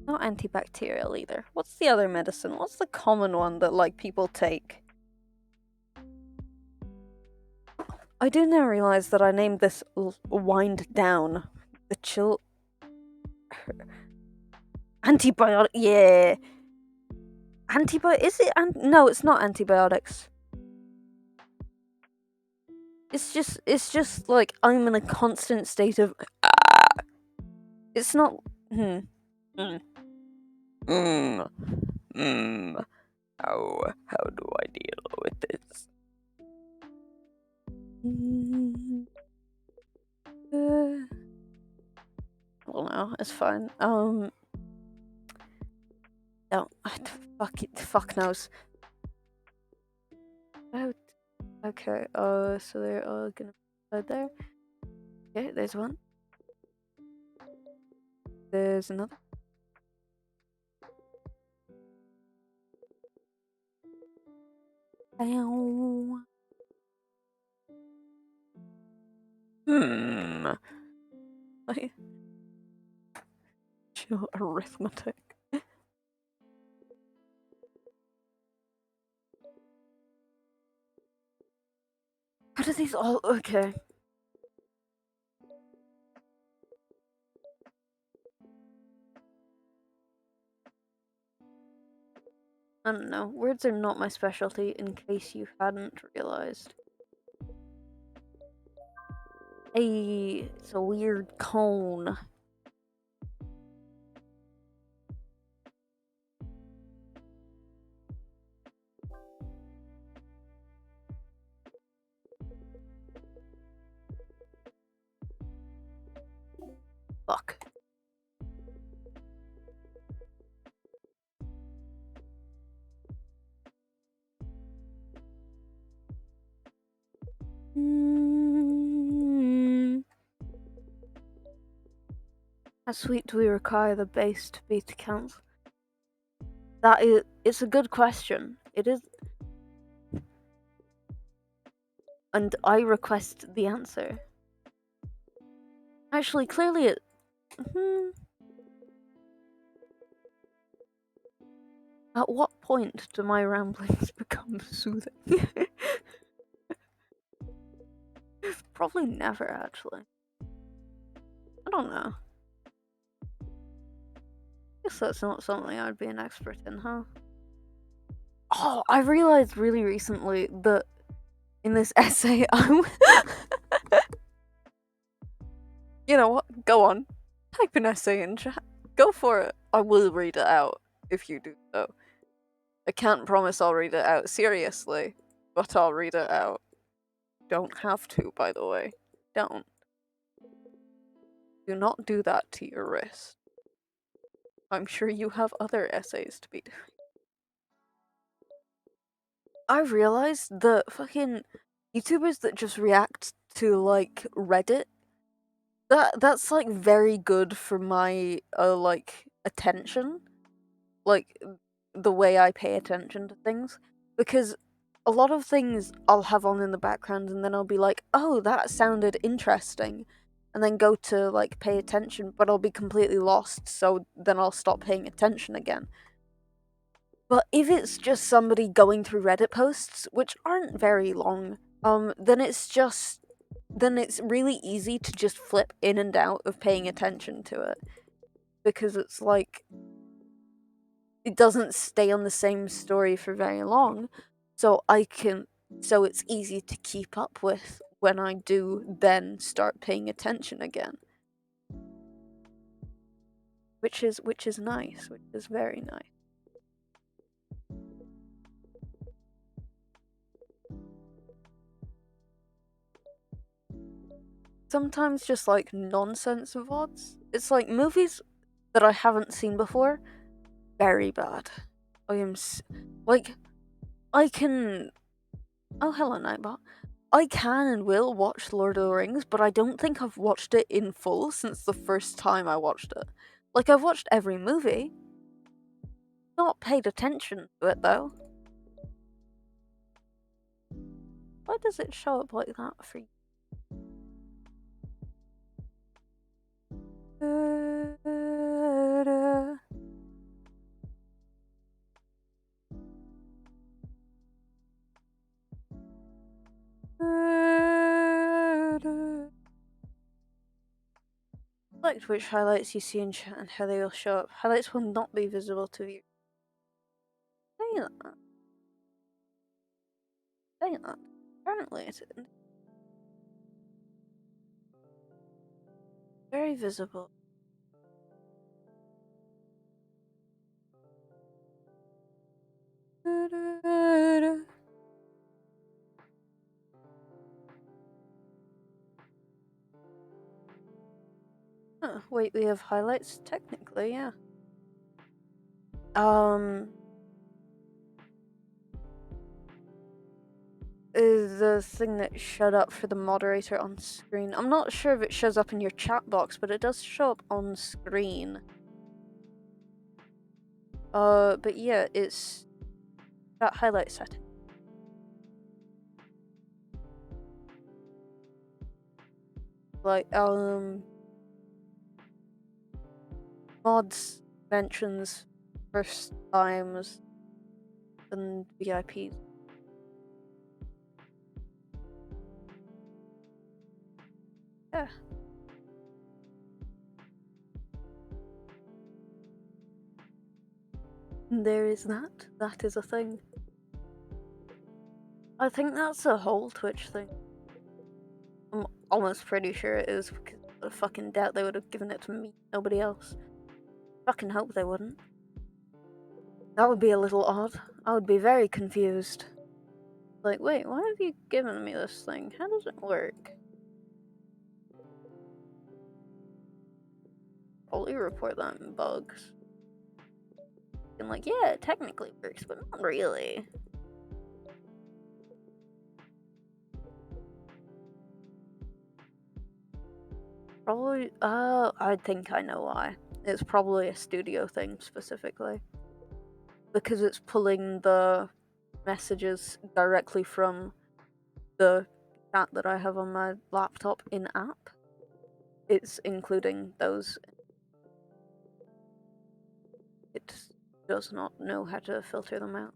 Speaker 1: Not antibacterial either. What's the other medicine? What's the common one that like people take? I do now realize that I named this wind down. The chill antibiotic. Yeah. Is it? No, it's not antibiotics. It's just like I'm in a constant state of. It's not. How do I deal with this? I don't know. It's fine. No. Fuck knows. Okay. So they're all gonna be right there. Okay. There's one. There's another. Ow. Chill arithmetic. How do these all? Okay. I don't know. Words are not my specialty, in case you hadn't realized. Hey, it's a weird cone. Fuck. How sweet do we require the bass to be to count? It's a good question. It is. And I request the answer. Actually, clearly it. At what point do my ramblings become soothing? Probably never, actually. I don't know. Guess that's not something I'd be an expert in, huh? Oh, I realized really recently that in this essay, you know what? Go on. Type an essay in chat. Go for it. I will read it out if you do so. I can't promise I'll read it out seriously, but I'll read it out. Don't have to, by the way. Don't. Do not do that to your wrist. I'm sure you have other essays to be doing. I realized the fucking YouTubers that just react to, like, Reddit That's like very good for my like attention, like the way I pay attention to things, because a lot of things I'll have on in the background and then I'll be like, "Oh, that sounded interesting." And then go to like pay attention, but I'll be completely lost, so then I'll stop paying attention again. But if it's just somebody going through Reddit posts, which aren't very long, then it's really easy to just flip in and out of paying attention to it, because it's like it doesn't stay on the same story for very long, so it's easy to keep up with when I do then start paying attention again, which is nice, which is very nice. Sometimes just like nonsense VODs. It's like movies that I haven't seen before. Very bad. I am like I can. Oh, hello, Nightbot. I can and will watch Lord of the Rings, but I don't think I've watched it in full since the first time I watched it. Like, I've watched every movie, not paid attention to it though. Why does it show up like that for you? Select which highlights you see in chat and how they will show up. Highlights will not be visible to you. Saying that. Saying that. Apparently it isn't. Very visible. Oh, wait, we have highlights? Technically, yeah. Is the thing that showed up for the moderator on screen. I'm not sure if it shows up in your chat box, but it does show up on screen. But yeah, it's that highlight setting. Like, mods, mentions, first times, and VIPs. Yeah. There is that. That is a thing. I think that's a whole Twitch thing. I'm almost pretty sure it is, because I fucking doubt they would have given it to me, nobody else. Fucking hope they wouldn't. That would be a little odd. I would be very confused. Like, wait, why have you given me this thing? How does it work? Probably report that in bugs. And like, yeah, it technically works, but not really. Probably, I think I know why. It's probably a studio thing specifically. Because it's pulling the messages directly from the chat that I have on my laptop in app. It's including those. It does not know how to filter them out.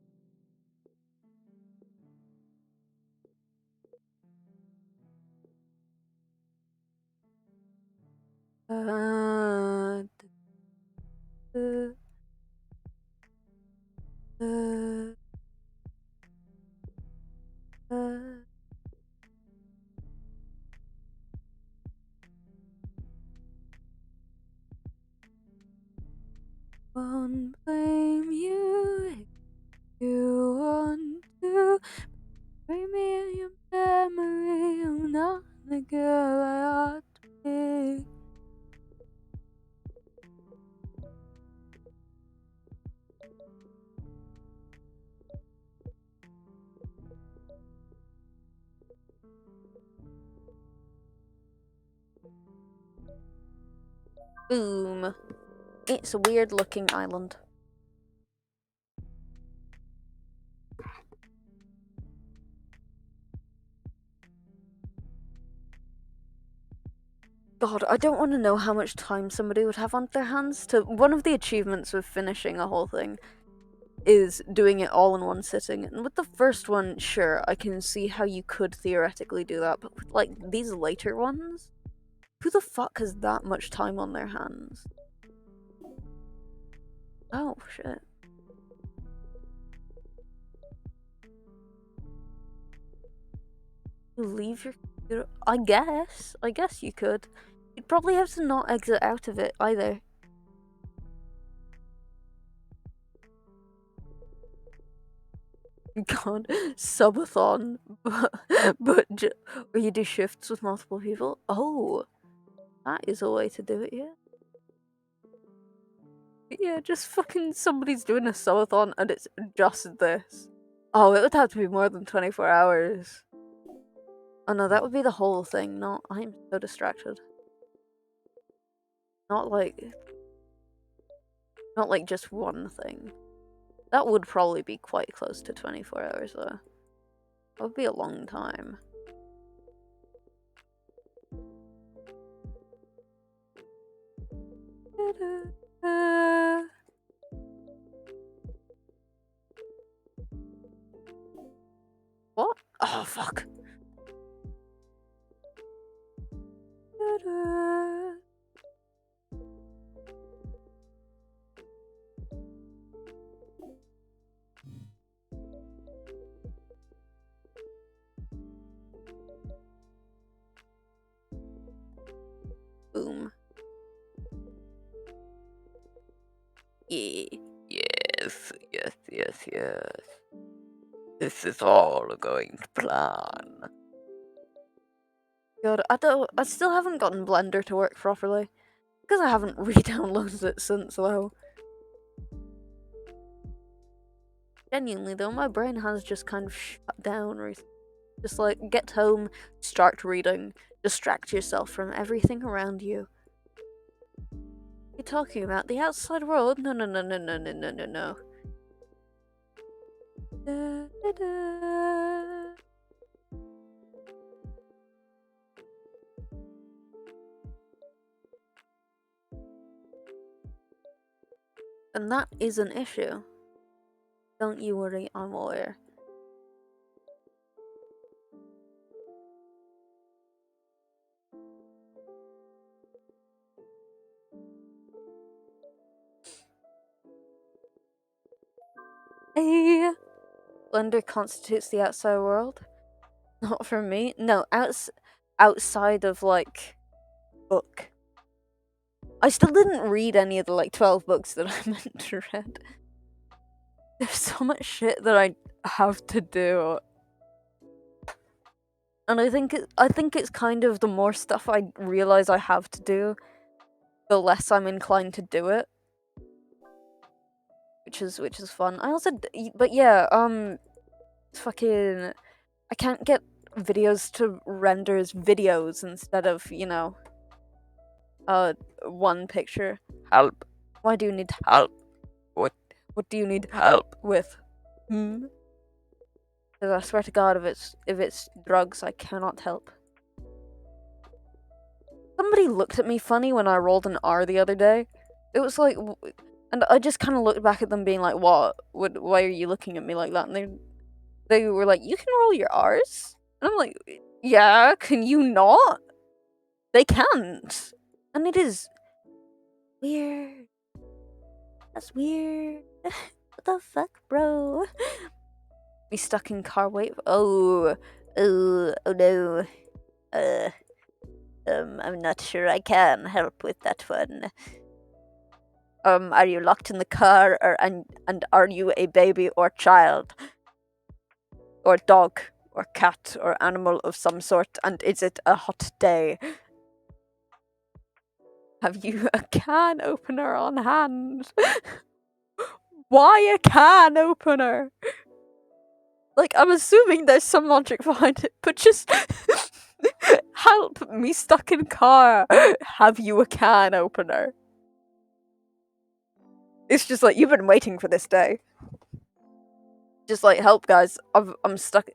Speaker 1: Won't blame you if you want to. Bring me in your memory. I'm not the girl I ought to be. Boom. It's a weird looking island. God, I don't want to know how much time somebody would have on their hands to. One of the achievements of finishing a whole thing is doing it all in one sitting. And with the first one, sure, I can see how you could theoretically do that, but with like these later ones, who the fuck has that much time on their hands? Oh shit. You leave your computer? I guess you could. You'd probably have to not exit out of it either. God, subathon, but where you do shifts with multiple people. Oh, that is a way to do it. Yeah. Yeah, just fucking somebody's doing a subathon and it's just this. Oh, it would have to be more than 24 hours. Oh no, that would be the whole thing. No, I'm so distracted. Not like just one thing. That would probably be quite close to 24 hours though. That would be a long time. What? Oh, fuck. Boom. Yeah. Yes. This is all going to plan. God, I still haven't gotten Blender to work properly. Because I haven't re-downloaded it since, though. Genuinely, though, my brain has just kind of shut down recently. Just like, get home, start reading, distract yourself from everything around you. You're talking about the outside world? No. Da, da, da. And that is an issue. Don't you worry, I'm aware. Hey! Blender constitutes the outside world? Not for me. No, outside of, like, book. I still didn't read any of the, like, 12 books that I meant to read. There's so much shit that I have to do. And I think it's kind of the more stuff I realize I have to do, the less I'm inclined to do it. Which is fun. I also but yeah, fucking I can't get videos to render as videos instead of, you know, one picture. Help. Why do you need help? What do you need help with? Because I swear to God, if it's drugs, I cannot help. Somebody looked at me funny when I rolled an R the other day. It was like, and I just kind of looked back at them, being like, "What? Why are you looking at me like that?" And they were like, "You can roll your R's," and I'm like, "Yeah, can you not?" They can't, and it is weird. That's weird. What the fuck, bro? Be stuck in car wait. Oh no. I'm not sure I can help with that one. Are you locked in the car, and are you a baby or child? Or dog, or cat, or animal of some sort, and is it a hot day? Have you a can opener on hand? Why a can opener? Like, I'm assuming there's some logic behind it, but just help me stuck in car. Have you a can opener? It's just like, you've been waiting for this day. Just like, help, guys. I'm stuck.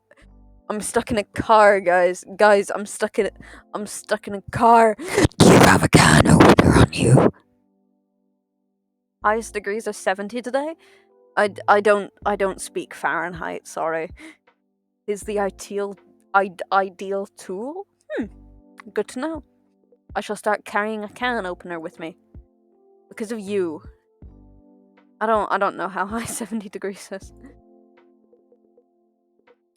Speaker 1: I'm stuck in a car, guys. Guys, I'm stuck in a car. Do you have a can opener on you? Highest degrees are 70 today. I don't speak Fahrenheit. Sorry. Is the ideal tool? Good to know. I shall start carrying a can opener with me because of you. I don't know how high 70 degrees is.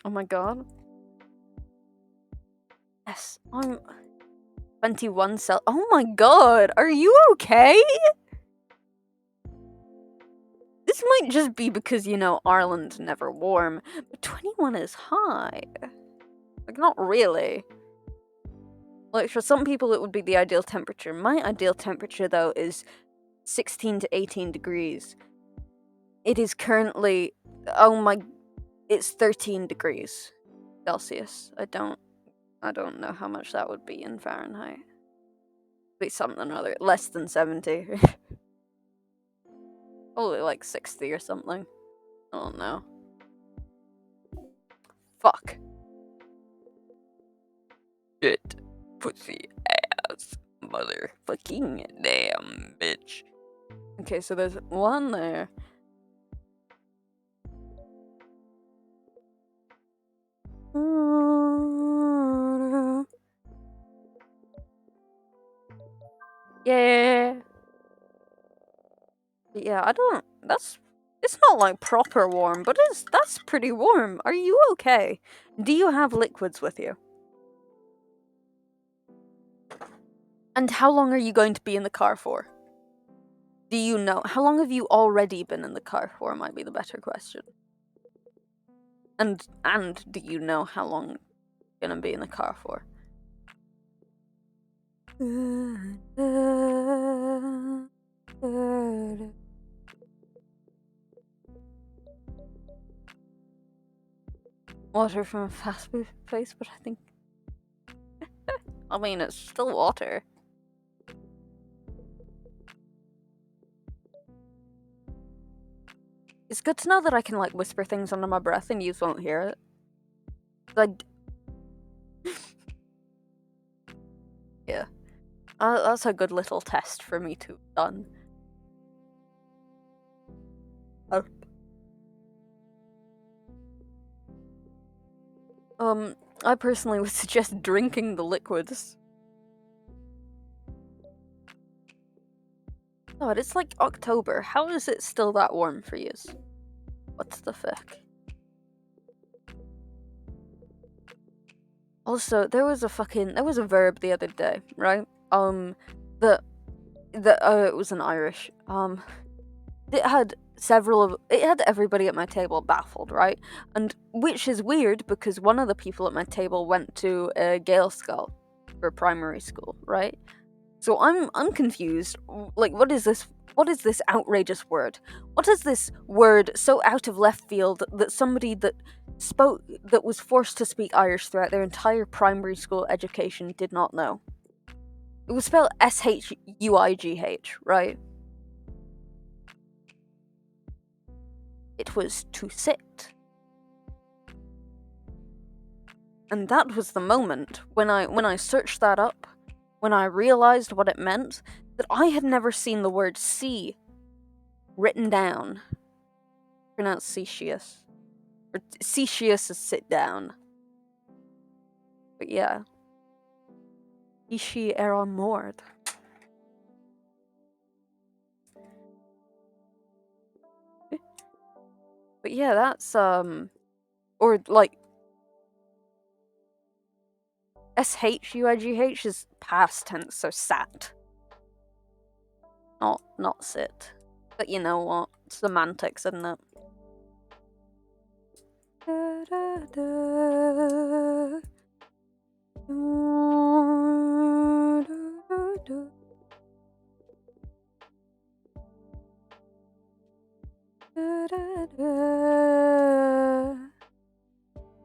Speaker 1: Oh my god. Yes, I'm 21 cell. Oh my god, are you okay? This might just be because, Ireland's never warm, but 21 is high. Like, not really. Like, for some people, it would be the ideal temperature. My ideal temperature, though, is 16 to 18 degrees. It is currently, it's 13 degrees Celsius. I don't know how much that would be in Fahrenheit. Be something or other, less than 70. Probably like 60 or something. I don't know. Fuck. Shit. Pussy ass. Motherfucking damn bitch. Okay, so there's one there. Yeah. Yeah, it's not like proper warm, but that's pretty warm. Are you okay? Do you have liquids with you? And how long are you going to be in the car for? Do you know? How long have you already been in the car for, might be the better question. And do you know how long you're gonna be in the car for? Water from a fast food place, but I think... I mean, it's still water. It's good to know that I can, like, whisper things under my breath and you won't hear it. Like... yeah. That's a good little test for me to have done. I personally would suggest drinking the liquids. God, it's like October. How is it still that warm for you? What the fuck? Also, there was a verb the other day, right? It was an Irish. It had everybody at my table baffled, right? And which is weird because one of the people at my table went to Gaelscoil for primary school, right? So I'm confused. Like, what is this outrageous word? What is this word so out of left field that somebody that was forced to speak Irish throughout their entire primary school education did not know? It was spelled Shuigh, right? It was to sit. And that was the moment when I searched that up, when I realized what it meant, that I had never seen the word see written down. Pronounced Ceacious. Or Ceacious is sit down. But yeah. Ishi eran mord. But yeah, that's or like Shuigh is past tense, so sat. Not sit. But you know what? Semantics, isn't it?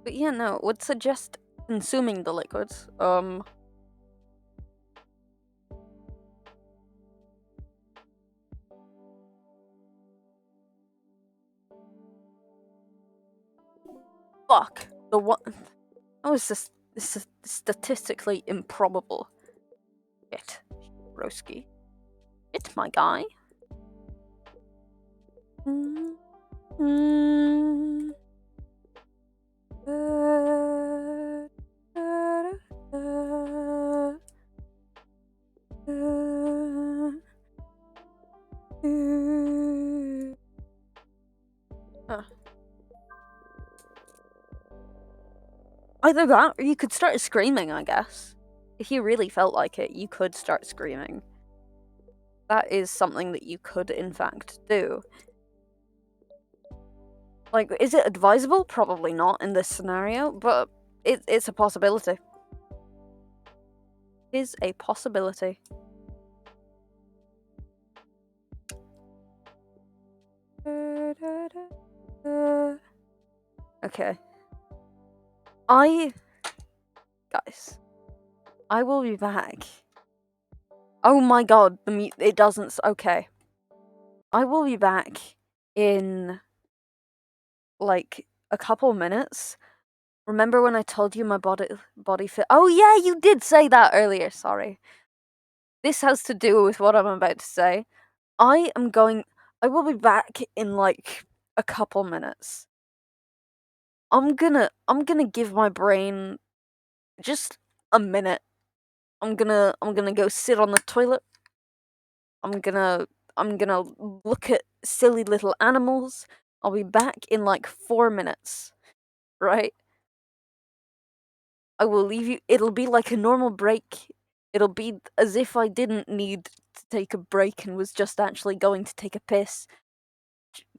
Speaker 1: But yeah, no, would suggest consuming the liquids. fuck. The one. How is this? This is statistically improbable. Shit, broski. Shit, my guy. Either that, or you could start screaming, I guess. If you really felt like it, you could start screaming. That is something that you could, in fact, do. Like, is it advisable? Probably not in this scenario, but it's a possibility. It is a possibility. Okay. Guys, I will be back. Oh my god, it doesn't. Okay. I will be back in like a couple minutes. Remember when I told you my body fit? Oh yeah, you did say that earlier. Sorry. This has to do with what I'm about to say. I will be back in like a couple minutes. I'm gonna give my brain just a minute. I'm gonna go sit on the toilet. I'm gonna look at silly little animals. I'll be back in like 4 minutes. Right? I will leave you. It'll be like a normal break. It'll be as if I didn't need to take a break and was just actually going to take a piss.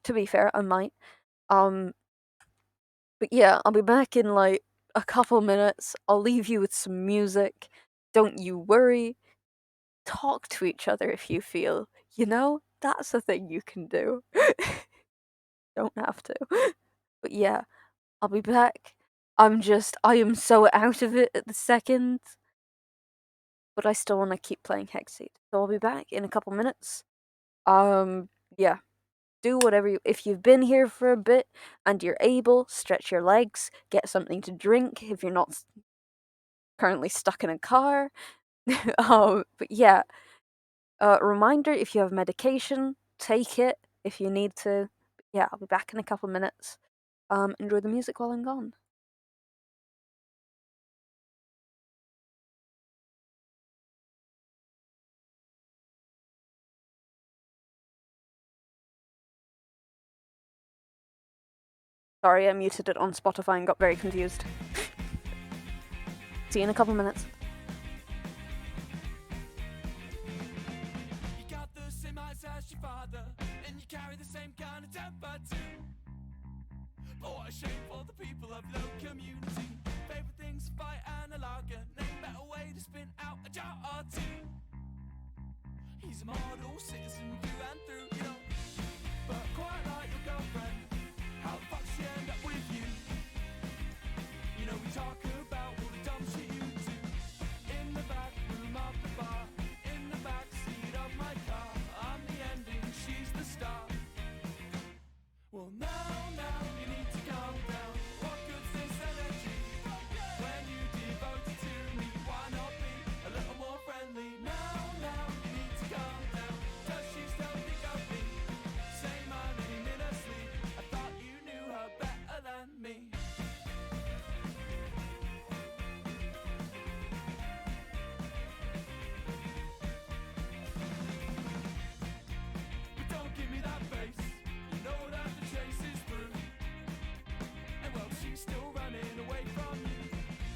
Speaker 1: To be fair, I might. But yeah, I'll be back in like a couple minutes. I'll leave you with some music. Don't you worry. Talk to each other if you feel. You know, that's a thing you can do. Don't have to. But yeah, I'll be back. I am so out of it at the second. But I still want to keep playing Hexceed. So I'll be back in a couple minutes. Yeah. Do whatever if you've been here for a bit and you're able, stretch your legs, get something to drink if you're not currently stuck in a car. But yeah, reminder, if you have medication, take it if you need to. But yeah, I'll be back in a couple minutes. Enjoy the music while I'm gone. Sorry, I muted it on Spotify and got very confused. See you in a couple minutes. You got the same eyes as your father, and you carry the same kind of temper too. But what a shame for the people of low community. Favorite things, fight and a lager. Name better way to spin out a jar or two. He's a model citizen through and through, you know. But quite like your girlfriend, how the fuck she end up with you? You know we talk about all the dumb shit you do. In the back room of the bar, in the back seat of my car. I'm the ending, she's the star. Well now you need to calm down. What good's this energy? When you devote it to me, why not be a little more friendly? Now you need to calm down. Does she still think of me? Say my name in her sleep. I thought you knew her better than me. But don't give me that face. You know that the chase is through. And well, she's still running away from you.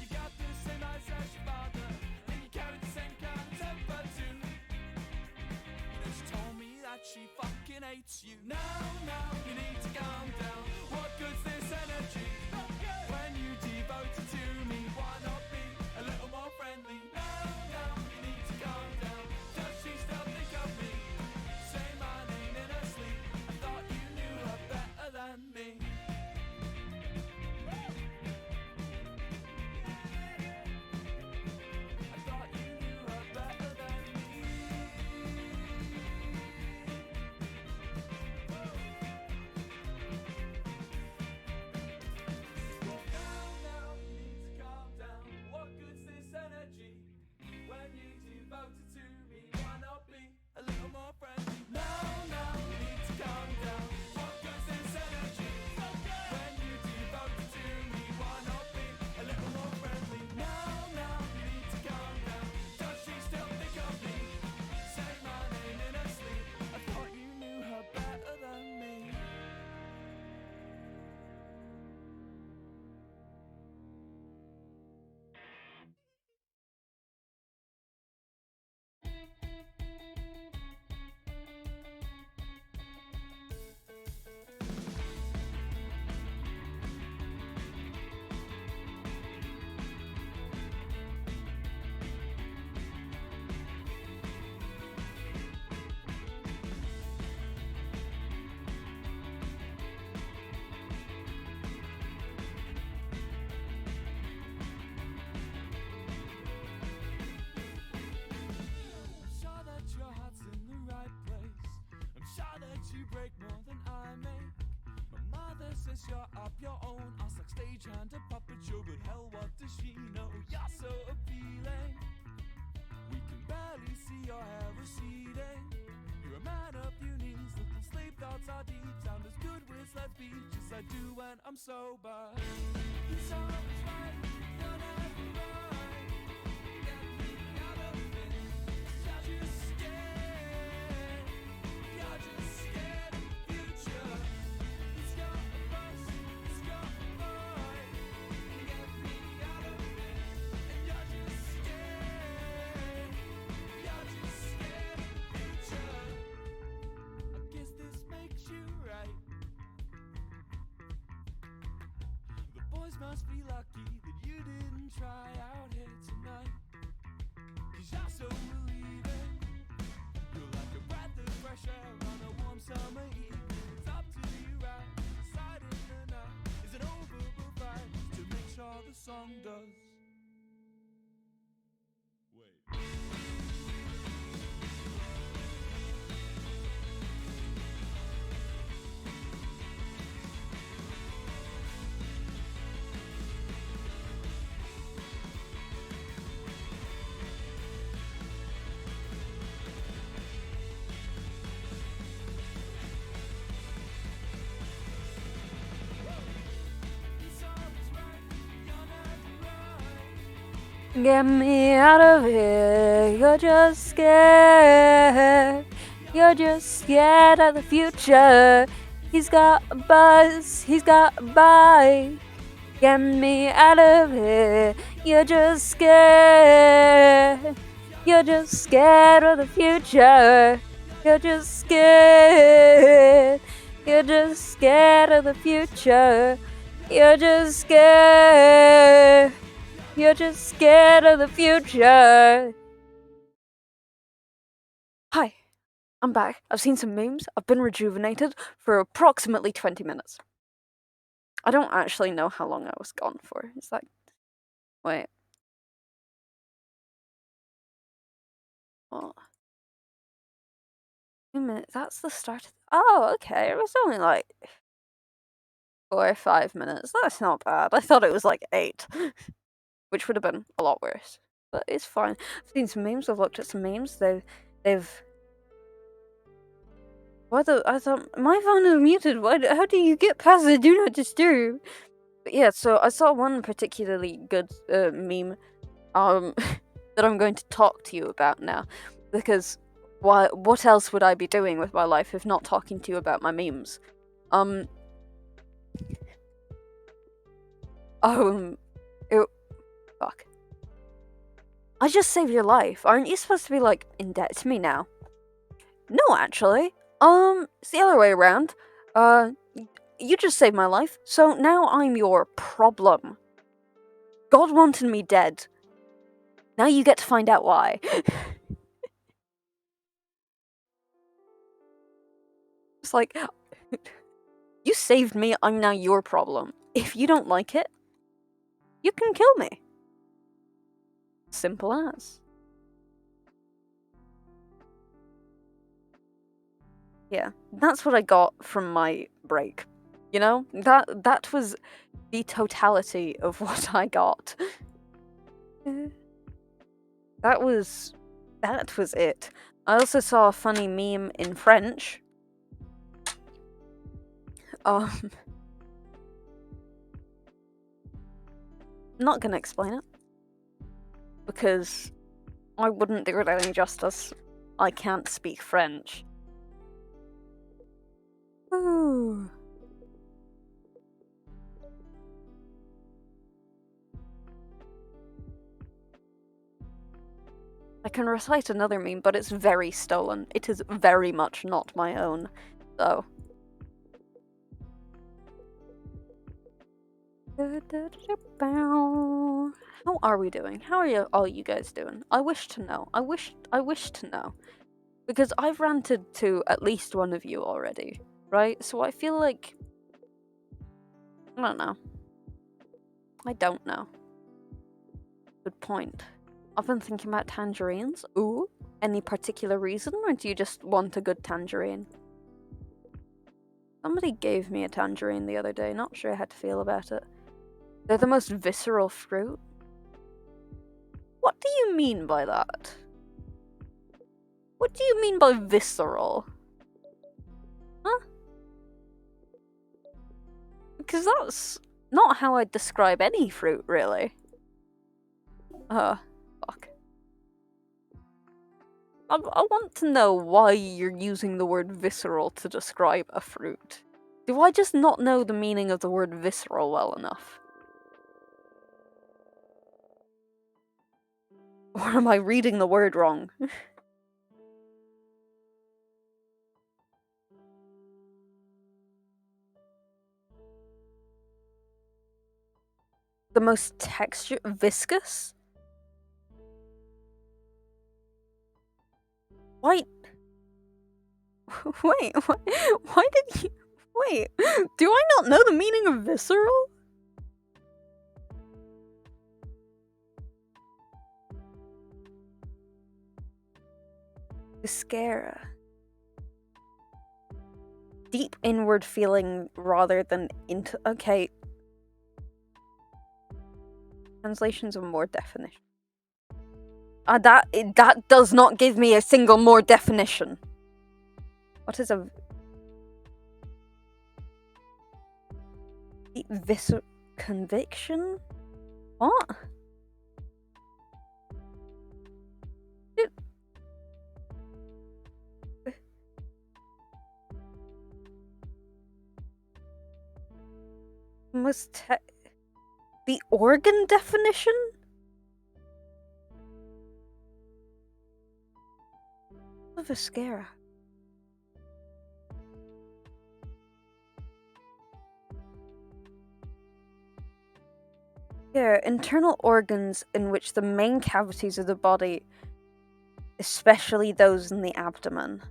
Speaker 1: You got the same eyes as your father, and you carry the same kind of temper too. You know she told me that she fucking hates you. Now you need to calm down. What good's this energy? When you devote it to me, why not be a little more friendly? Now you need to calm down. Does she still think of me? Say my name in her sleep. I thought you knew her better than me. I thought you knew her better than me.
Speaker 2: break more than I make. My mother says you're up your own ass like stagehand a puppet show, but hell, what does she know? You're so appealing. We can barely see your hair receding. You're a man up your knees, little sleep thoughts are deep. Sound as good with left beach as I do when I'm sober. He's always right, you're never right. Get me out of it. You're just scared. You're just scared of the future. He's got a bus, he's got a boy. Get me out of it. And you're just scared. You're just scared of the future. I guess this makes you right. The boys must be lucky that you didn't try out here tonight. 'Cause you're so believing. You're like a breath of fresh air on a warm summer eve. It's up to you right deciding the night is an overboard fight to make sure the song does. Wait. He's always right, you're never right.
Speaker 1: Get me out of here. You're just scared. You're just scared of the future. He's got a buzz. He's got a bike. Get me out of here. You're just scared. You're just scared of the future. You're just scared. You're just scared of the future. You're just scared. You're just scared of the future. Hi, I'm back. I've seen some memes. I've been rejuvenated for approximately 20 minutes. I don't actually know how long I was gone for. Is that... Wait. What? 2 minutes? That's the start of... Oh, okay. It was only like 4 or 5 minutes. That's not bad. I thought it was like 8. Which would have been a lot worse. But it's fine. I've seen some memes. I've looked at some memes. They've... I thought my phone is muted. How do you get past the do not disturb? But yeah, so I saw one particularly good meme that I'm going to talk to you about now, because what else would I be doing with my life if not talking to you about my memes? Fuck. I just saved your life. Aren't you supposed to be like in debt to me now? No, actually. It's the other way around. You just saved my life, so now I'm your problem. God wanted me dead. Now you get to find out why. It's like, you saved me, I'm now your problem. If you don't like it, you can kill me. Simple as. Yeah, that's what I got from my break. You know, that was the totality of what I got. That was it. I also saw a funny meme in French. I'm not gonna explain it, because I wouldn't do it any justice. I can't speak French. Ooh. I can recite another meme, but it's very stolen. It is very much not my own, though. How are we doing? How are all you guys doing? I wish to know. I wish to know. Because I've ranted to at least one of you already, right? So I feel like... I don't know. I don't know. Good point. I've been thinking about tangerines. Ooh. Any particular reason, or do you just want a good tangerine? Somebody gave me a tangerine the other day, not sure how to feel about it. They're the most visceral fruit. What do you mean by that? What do you mean by visceral? Huh? Because that's not how I'd describe any fruit, really. Fuck. I want to know why you're using the word visceral to describe a fruit. Do I just not know the meaning of the word visceral well enough? Or am I reading the word wrong? The most texture... viscous? Why... Wait, why did you... Wait, do I not know the meaning of visceral? Viscera. Deep inward feeling rather than into... Okay. Translations of more definition. That does not give me a single more definition. What is a... conviction? What? The organ definition? Viscera. Yeah, internal organs in which the main cavities of the body, especially those in the abdomen.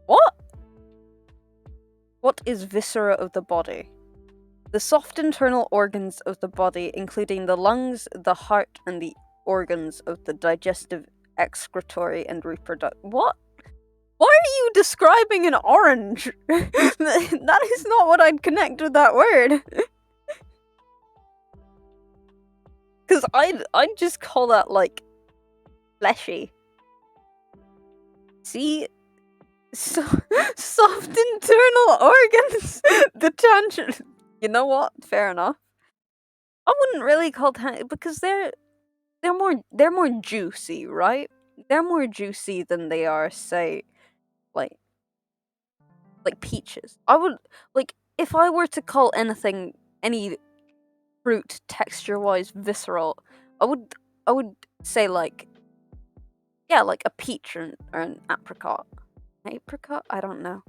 Speaker 1: What? What is viscera of the body? The soft internal organs of the body, including the lungs, the heart, and the organs of the digestive, excretory, and reproductive. What? Why are you describing an orange? That is not what I'd connect with that word. Because I'd just call that, like, fleshy. See? Soft internal organs. The tangent. You know what? Fair enough. I wouldn't really call because they're more juicy, right? They're more juicy than they are, say, like peaches. I would, like, if I were to call any fruit texture-wise visceral, I would say, like, yeah, like a peach or an apricot. Apricot? I don't know.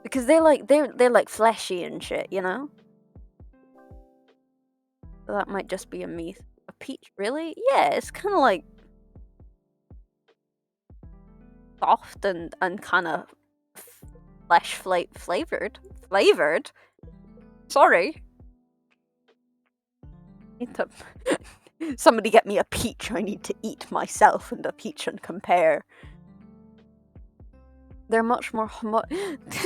Speaker 1: Because they're like fleshy and shit, you know? So that might just be a myth. A peach, really? Yeah, it's kind of like soft and kind of flesh flavored. Flavored? Sorry. Need to... Somebody get me a peach. I need to eat myself and a peach and compare. They're much more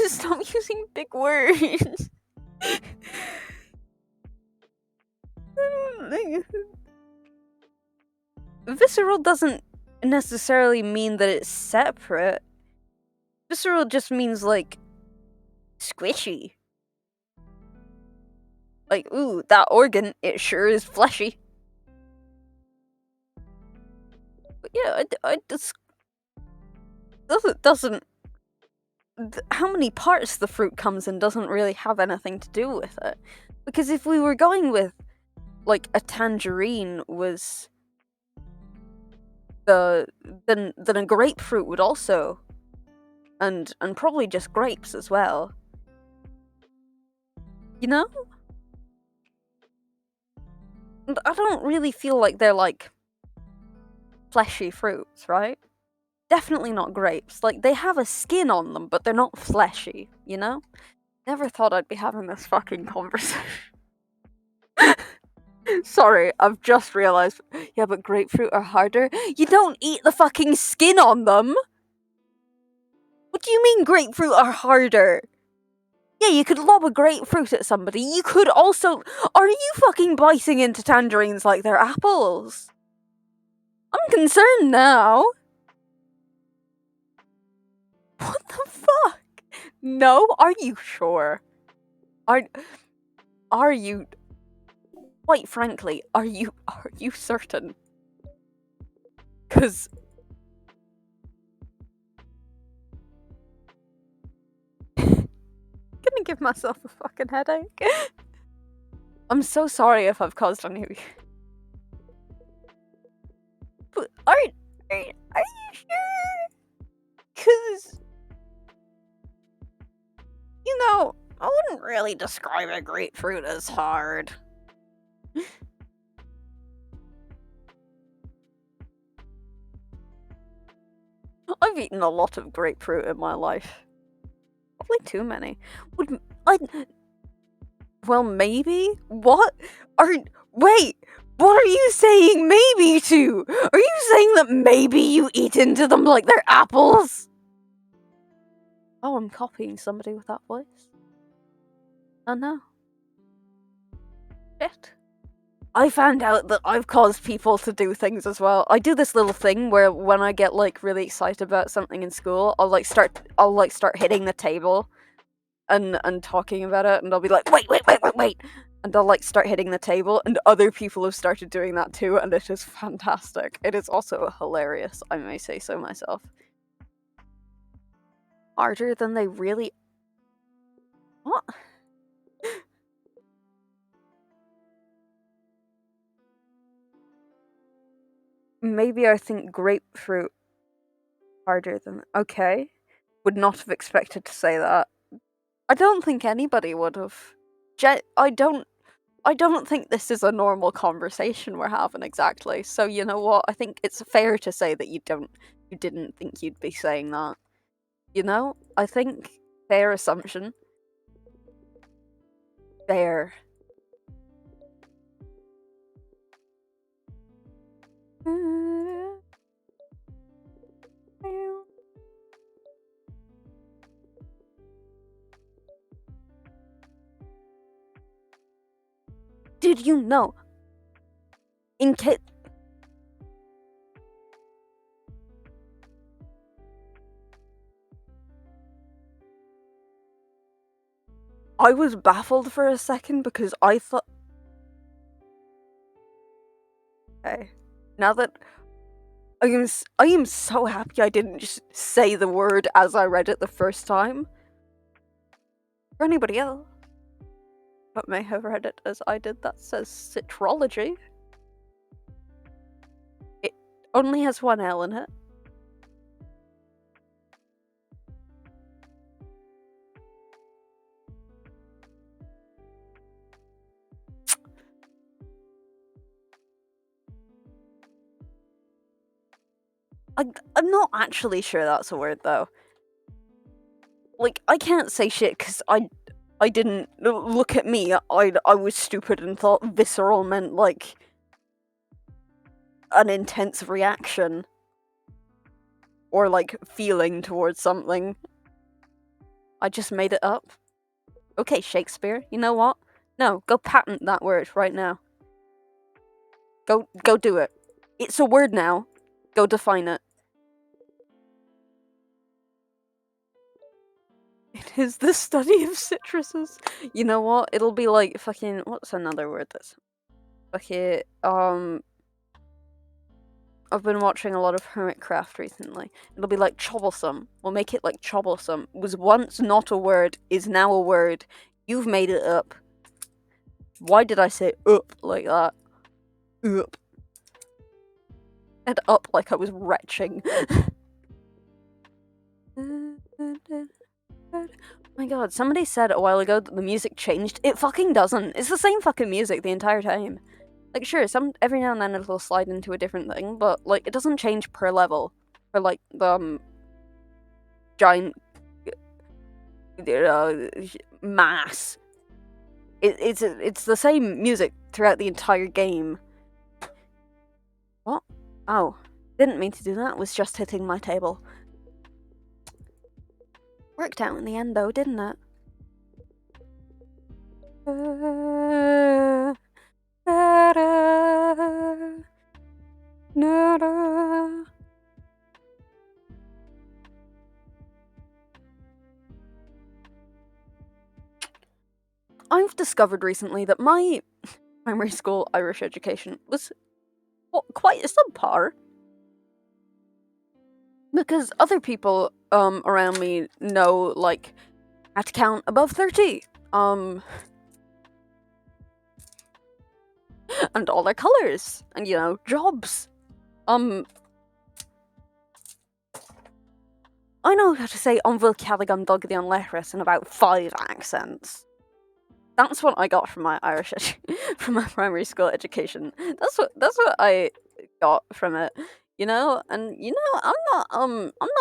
Speaker 1: Stop using big words. Visceral doesn't necessarily mean that it's separate. Visceral just means, like, squishy. Like, ooh, that organ, it sure is fleshy. But yeah, I just... doesn't... How many parts the fruit comes in doesn't really have anything to do with it. Because if we were going with, like, a tangerine was... then a grapefruit would also... And probably just grapes as well. You know? And I don't really feel like they're, like, fleshy fruits, right? Definitely not grapes. Like, they have a skin on them, but they're not fleshy, you know? Never thought I'd be having this fucking conversation. Sorry, I've just realized. Yeah, but grapefruit are harder. You don't eat the fucking skin on them! What do you mean grapefruit are harder? Yeah, you could lob a grapefruit at somebody. You could also... Are you fucking biting into tangerines like they're apples? I'm concerned now. What the fuck? No? Are you sure? Are you... Quite frankly, are you certain? 'Cause... Gonna give myself a fucking headache. I'm so sorry if I've caused any of you. But are you sure? 'Cause... You know, I wouldn't really describe a grapefruit as hard. I've eaten a lot of grapefruit in my life. Probably too many. Well, maybe? What? Wait! What are you saying maybe to? Are you saying that maybe you eat into them like they're apples? Oh, I'm copying somebody with that voice. Oh no. Shit. I found out that I've caused people to do things as well. I do this little thing where when I get like really excited about something in school, I'll start hitting the table and talking about it, and I'll be like, wait, and I'll like start hitting the table, and other people have started doing that too, and it is fantastic. It is also hilarious, I may say so myself. Harder than they really... What? Maybe I think grapefruit harder than... Okay. Would not have expected to say that. I don't think anybody would have. I don't think this is a normal conversation we're having exactly. So you know what? I think it's fair to say that you didn't think you'd be saying that. You know? I think fair assumption. Fair. Did you know? In case... I was baffled for a second because I thought... Okay. Now that... I am so happy I didn't just say the word as I read it the first time. For anybody else that may have read it as I did, that says citrology. It only has one L in it. I'm not actually sure that's a word, though. Like, I can't say shit because I didn't... Look at me, I was stupid and thought visceral meant, like, an intense reaction. Or, like, feeling towards something. I just made it up. Okay, Shakespeare, you know what? No, go patent that word right now. Go do it. It's a word now. Go define it. It is the study of citruses. You know what? It'll be like fucking... What's another word that's... Okay, I've been watching a lot of Hermitcraft recently. It'll be like troublesome. We'll make it like troublesome. Was once not a word, is now a word. You've made it up. Why did I say up like that? Up. And up like I was retching. Oh my god, somebody said a while ago that the music changed. It fucking doesn't. It's the same fucking music the entire time. Like, sure, every now and then it'll slide into a different thing, but, like, it doesn't change per level. For, like, the, giant... mass. It's the same music throughout the entire game. What? Oh. Didn't mean to do that, was just hitting my table. Worked out in the end, though, didn't it? I've discovered recently that my primary school Irish education was quite subpar. Because other people around me know, like, how to count above 30. And all their colours. And, jobs. I know how to say Onvil Cadigam Dogdion Letters in about 5 accents. That's what I got from my from my primary school education. That's what I got from it, and I'm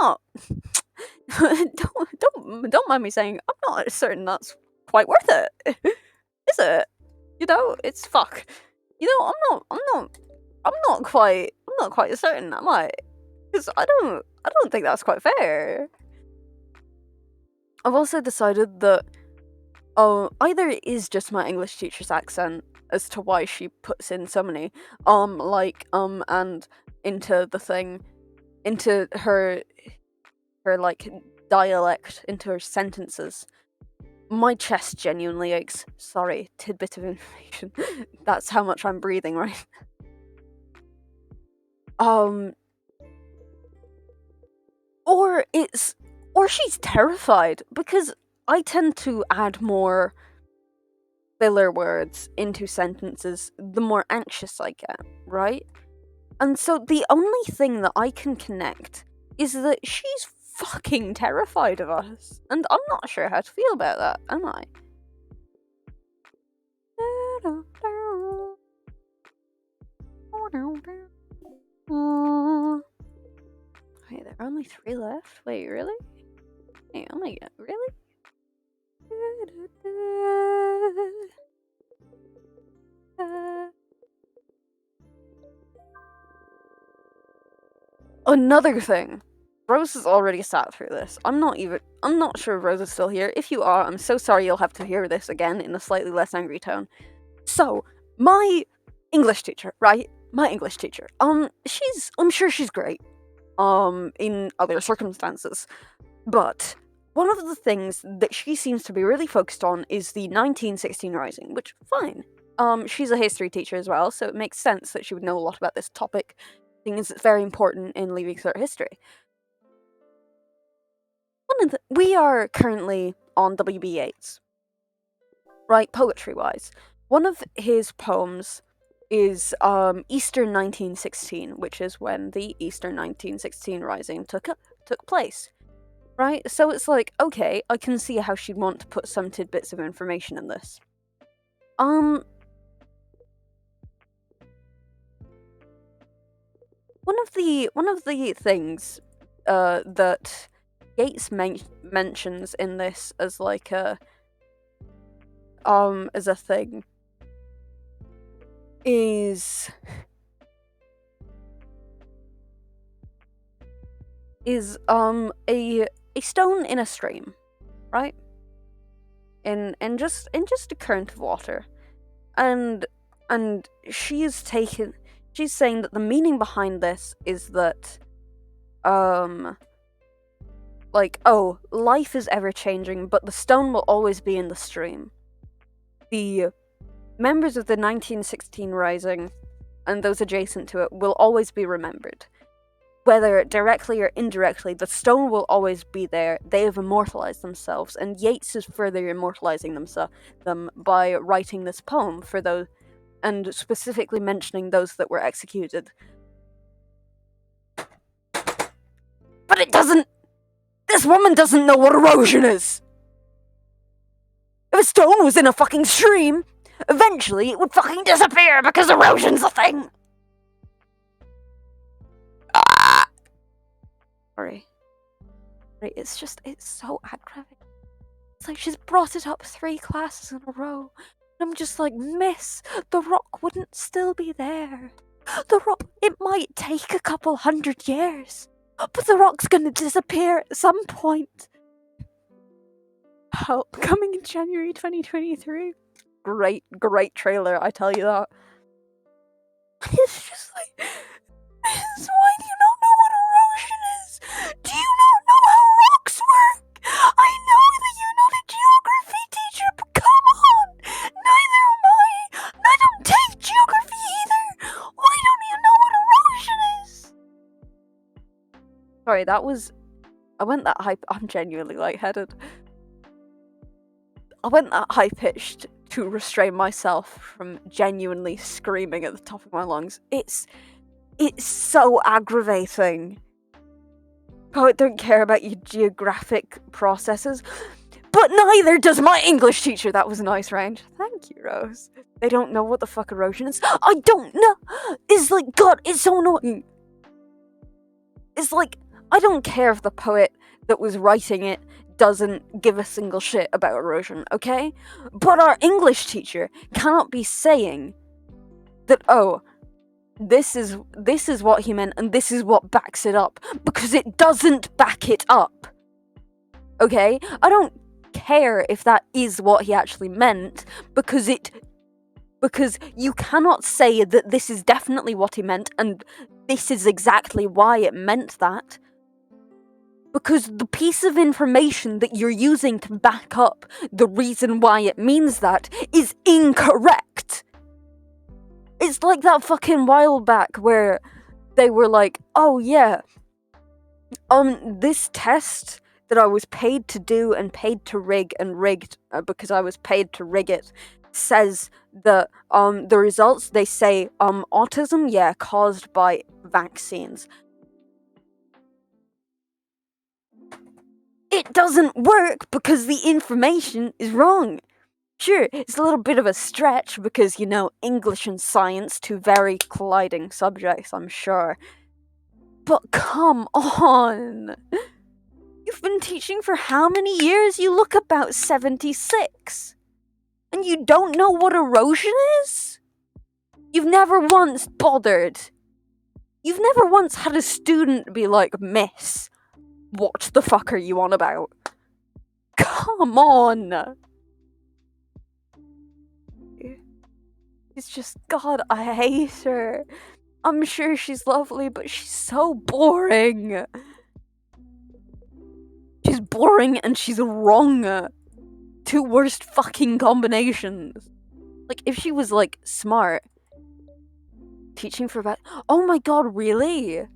Speaker 1: not don't mind me saying I'm not certain that's quite worth it. Is it? It's fuck. I'm not quite certain, am I? Because I don't think that's quite fair. I've also decided that either it is just my English teacher's accent as to why she puts in so many and into the thing, into her like dialect, into her sentences. My chest genuinely aches. Sorry, tidbit of information. That's how much I'm breathing right. Or she's terrified, because I tend to add more filler words into sentences the more anxious I get, right? And so the only thing that I can connect is that she's fucking terrified of us. And I'm not sure how to feel about that, am I? Wait, there are only 3 left? Wait, really? Wait, oh my god, really? Another thing. Rose has already sat through this. I'm not sure if Rose is still here. If you are, I'm so sorry you'll have to hear this again in a slightly less angry tone. So, my English teacher, right? My English teacher. I'm sure she's great. In other circumstances. But one of the things that she seems to be really focused on is the 1916 Rising, which, fine. She's a history teacher as well, so it makes sense that she would know a lot about this topic, seeing as it's very important in leaving cert history. We are currently on W.B. Yeats, right, poetry-wise. One of his poems is Eastern 1916, which is when the Eastern 1916 Rising took place. Right? So it's like, okay, I can see how she'd want to put some tidbits of information in this. One of the things that Yeats mentions in this as like as a thing is a stone in a stream, right? In just a current of water, and she's saying that the meaning behind this is that life is ever changing, but the stone will always be in the stream. The members of the 1916 Rising and those adjacent to it will always be remembered. Whether directly or indirectly, the stone will always be there. They have immortalized themselves, and Yeats is further immortalizing them by writing this poem for those, and specifically mentioning those that were executed. But it doesn't. This woman doesn't know what erosion is. If a stone was in a fucking stream, eventually it would fucking disappear because erosion's a thing. Sorry. It's so aggravating. It's like she's brought it up 3 classes in a row. And I'm just like, miss, the rock wouldn't still be there. The rock, it might take a couple 100 years. But the rock's gonna disappear at some point. Help, coming in January 2023. Great trailer, I tell you that. It's just like, why do you not know what erosion is? Do you not know how rocks work? I know that you're not a geography teacher, but come on! Neither am I! I don't take geography either! Why don't you know what erosion is? Sorry, I went that high. I'm genuinely lightheaded. I went that high pitched to restrain myself from genuinely screaming at the top of my lungs. It's so aggravating. I don't care about your geographic processes, but neither does my English teacher. That was a nice range. Thank you, Rose. They don't know what the fuck erosion is. I don't know. It's like, God, it's so annoying. It's like, I don't care if the poet that was writing it doesn't give a single shit about erosion, okay? But our English teacher cannot be saying that, oh, this is what he meant and this is what backs it up, because it doesn't back it up. Okay? I don't care if that is what he actually meant, because you cannot say that this is definitely what he meant and this is exactly why it meant that. Because the piece of information that you're using to back up the reason why it means that is incorrect. It's like that fucking while back where they were like, oh yeah, this test that I was paid to do and paid to rig and rigged because I was paid to rig it says that the results, they say autism, yeah, caused by vaccines. It doesn't work because the information is wrong. Sure, it's a little bit of a stretch because, English and science, two very colliding subjects, I'm sure. But come on! You've been teaching for how many years? You look about 76. And you don't know what erosion is? You've never once bothered. You've never once had a student be like, Miss, what the fuck are you on about? Come on! It's just, God, I hate her. I'm sure she's lovely, but she's so boring. She's boring and she's wrong. Two worst fucking combinations. Like, if she was, like, smart, teaching for about... Oh my God, really?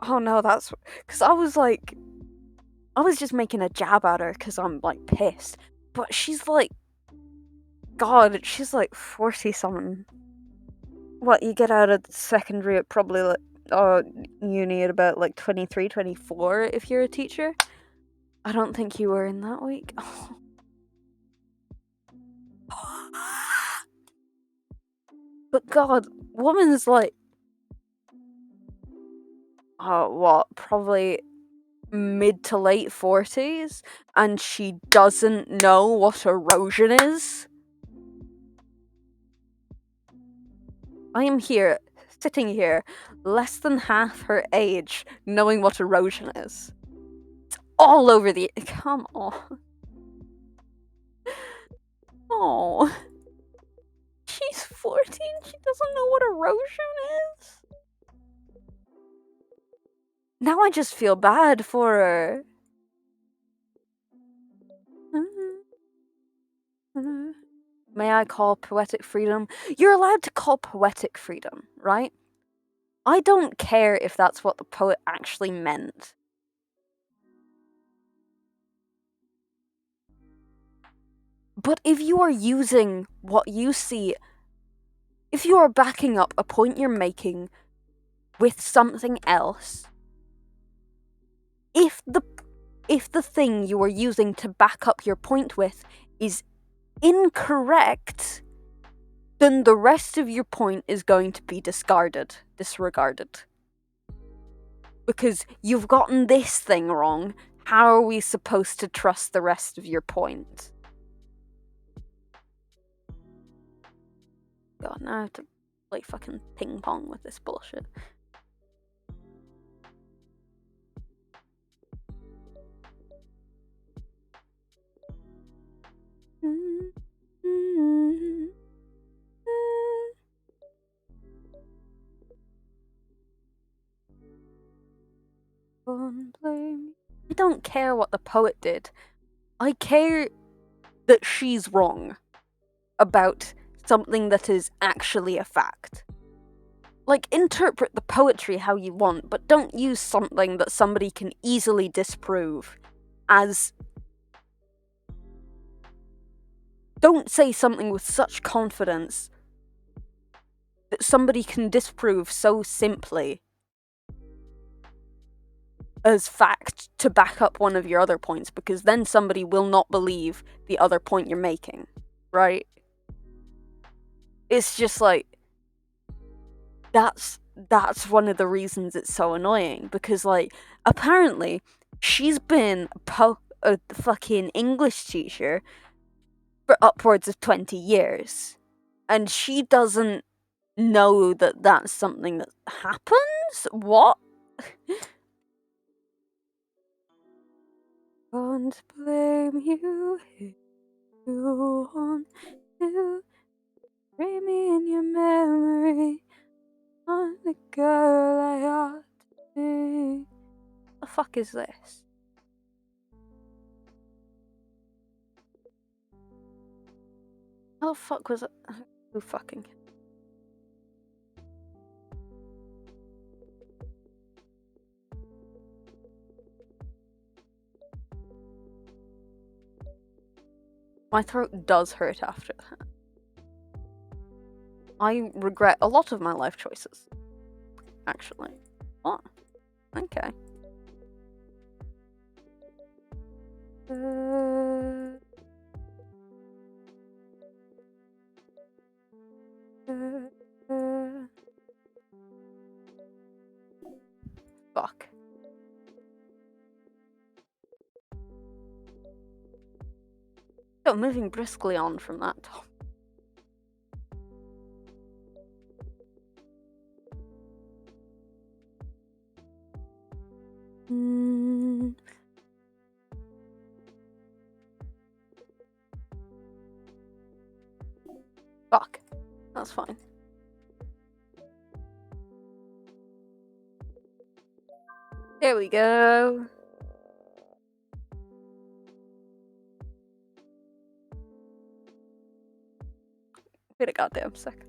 Speaker 1: Oh no, that's... Because I was just making a jab at her because I'm, like, pissed. But she's, like... God, she's, like, 40-something. What, you get out of secondary at probably, like, uni at about, like, 23, 24 if you're a teacher? I don't think you were in that week. Oh. But God, woman's like... probably mid to late 40s, and she doesn't know what erosion is? I am here, sitting here, less than half her age, knowing what erosion is. It's all over the... Come on. Oh. She's 14, she doesn't know what erosion is? Now I just feel bad for her. May I call poetic freedom? You're allowed to call poetic freedom, right? I don't care if that's what the poet actually meant. But if you are using what you see, if you are backing up a point you're making with something else, if the thing you are using to back up your point with is incorrect, then the rest of your point is going to be disregarded. Because you've gotten this thing wrong, how are we supposed to trust the rest of your point? God, now I have to play fucking ping pong with this bullshit. Don't blame me. I don't care what the poet did. I care that she's wrong about something that is actually a fact. Like, interpret the poetry how you want, but don't use something that somebody can easily disprove as. Don't say something with such confidence that somebody can disprove so simply as fact to back up one of your other points, because then somebody will not believe the other point you're making, right? It's just like, that's one of the reasons it's so annoying, because like apparently she's been a fucking English teacher for upwards of 20 years and she doesn't know that that's something that happens. What? Can't blame you if you want to bring me in your memory. I'm the girl I ought to be. The fuck is this? How the fuck was it? Who fucking? My throat does hurt after that. I regret a lot of my life choices. Actually. What? Okay. Fuck. So moving briskly on from that top. Fuck. That's fine. There we go. Wait a goddamn second.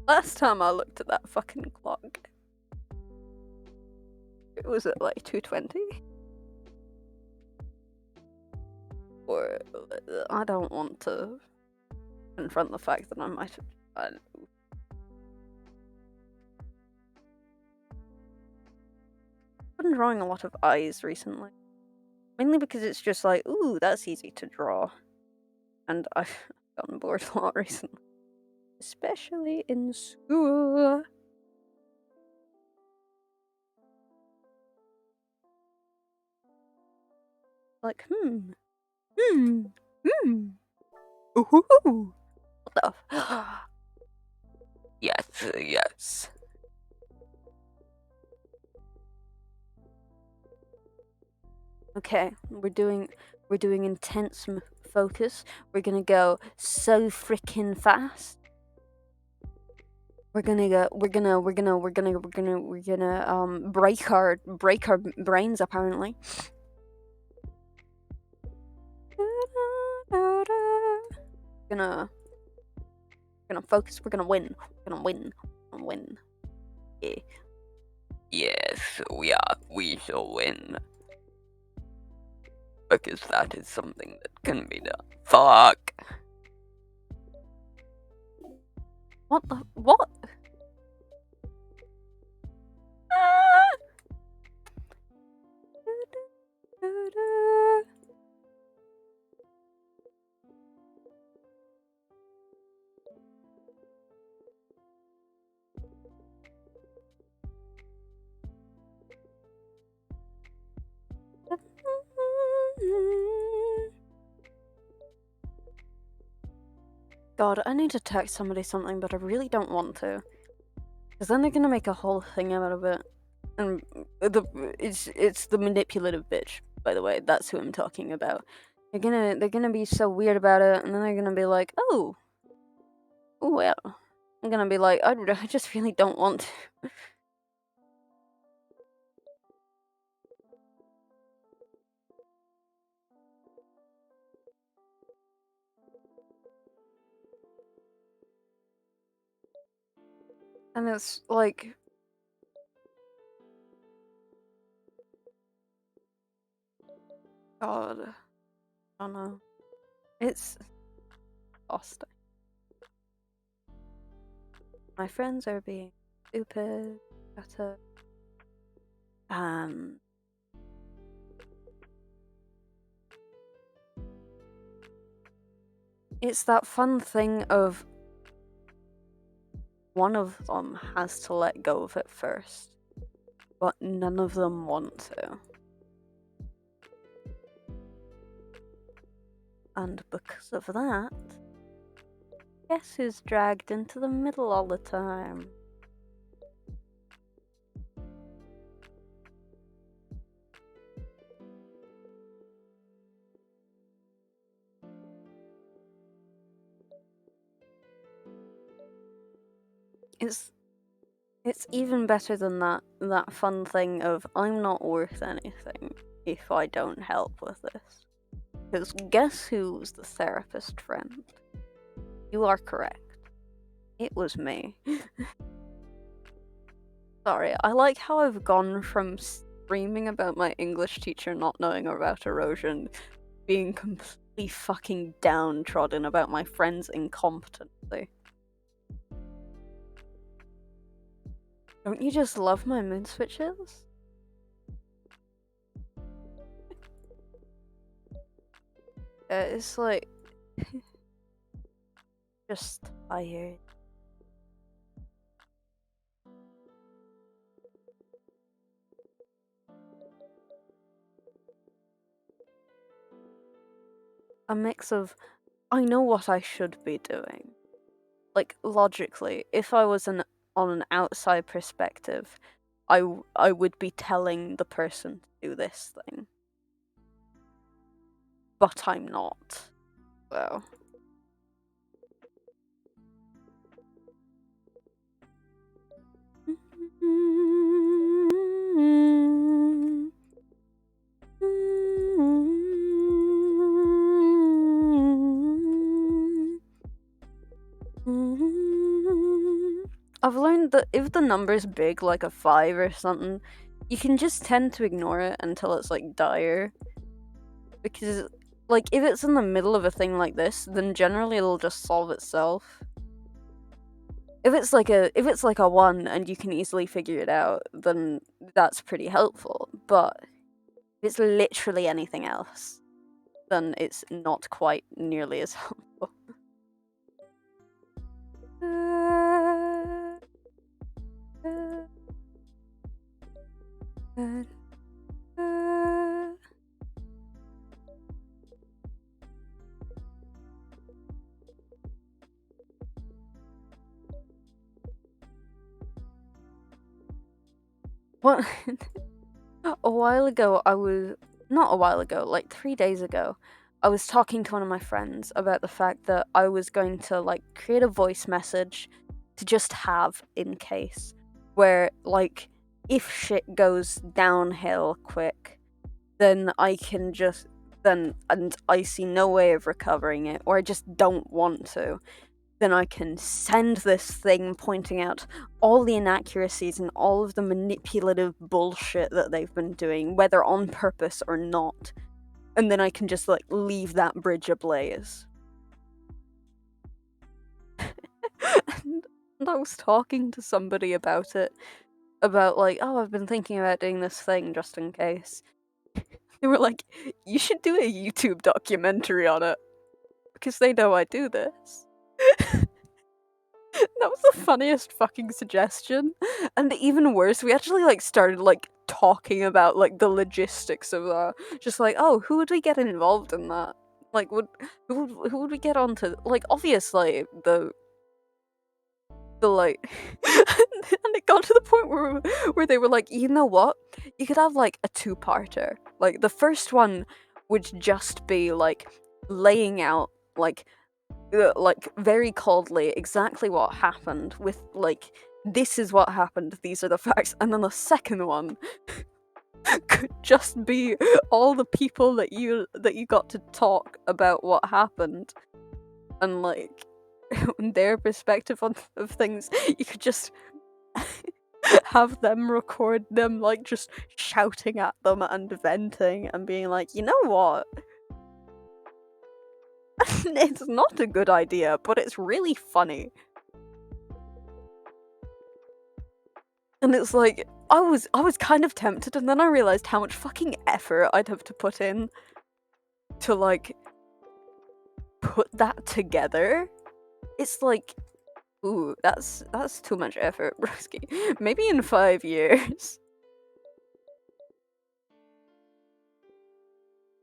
Speaker 1: Last time I looked at that fucking clock, it was at like 2:20. Or I don't want to confront the fact that I might have. I've been drawing a lot of eyes recently. Mainly because it's just like, ooh, that's easy to draw. And I've gotten bored a lot recently. Especially in school. Like, ooh. What the? Yes, yes. Okay, we're doing intense focus. We're gonna go so freaking fast. We're gonna break our brains apparently. Gonna focus. We're gonna win. We're gonna win. Yeah. Yes, we shall win. Because that is something that can be done. Fuck. What the? What? God, I need to text somebody something, but I really don't want to. Because then they're gonna make a whole thing out of it. And it's the manipulative bitch, by the way. That's who I'm talking about. They're gonna be so weird about it, and then they're gonna be like, oh well. I'm gonna be like, I just really don't want to. And it's like, God, I don't know. It's exhausting. My friends are being stupid at it. It's that fun thing of one of them has to let go of it first, but none of them want to. And because of that, guess who's dragged into the middle all the time? It's even better than that fun thing of I'm not worth anything if I don't help with this. Because guess who's the therapist friend? You are correct. It was me. Sorry, I like how I've gone from screaming about my English teacher not knowing about erosion, being completely fucking downtrodden about my friend's incompetency. Don't you just love my mood switches? It's like just tired. A mix of I know what I should be doing. Like logically, if I was on an outside perspective, I would be telling the person to do this thing. But I'm not. So I've learned that if the number's big, like a 5 or something, you can just tend to ignore it until it's like dire. Because, like, if it's in the middle of a thing like this, then generally it'll just solve itself. If it's like a 1 and you can easily figure it out, then that's pretty helpful. But if it's literally anything else, then it's not quite nearly as helpful. What? A while ago, not a while ago, like 3 days ago, I was talking to one of my friends about the fact that I was going to like create a voice message to just have in case, where like if shit goes downhill quick, then I can just and I see no way of recovering it, or I just don't want to, then I can send this thing pointing out all the inaccuracies and all of the manipulative bullshit that they've been doing, whether on purpose or not. And then I can just like leave that bridge ablaze. and I was talking to somebody about it, about like, oh, I've been thinking about doing this thing just in case. They were like, you should do a YouTube documentary on it, because they know I do this. That was the funniest fucking suggestion. And even worse, we actually like started like talking about like the logistics of that. Just like, oh, who would we get involved in that? Like, who would we get onto? Like, obviously the like, and it got to the point where they were like, you know what? You could have like a 2-parter. Like the first one would just be like laying out like very coldly exactly what happened with like this is what happened, these are the facts, and then the second one could just be all the people that you got to talk about what happened and like their perspective of things. You could just have them record them, like, just shouting at them and venting and being like, you know what? It's not a good idea, but it's really funny. And it's like, I was kind of tempted, and then I realized how much fucking effort I'd have to put in to, like, put that together. It's like, ooh, that's too much effort, broski. Maybe in 5 years.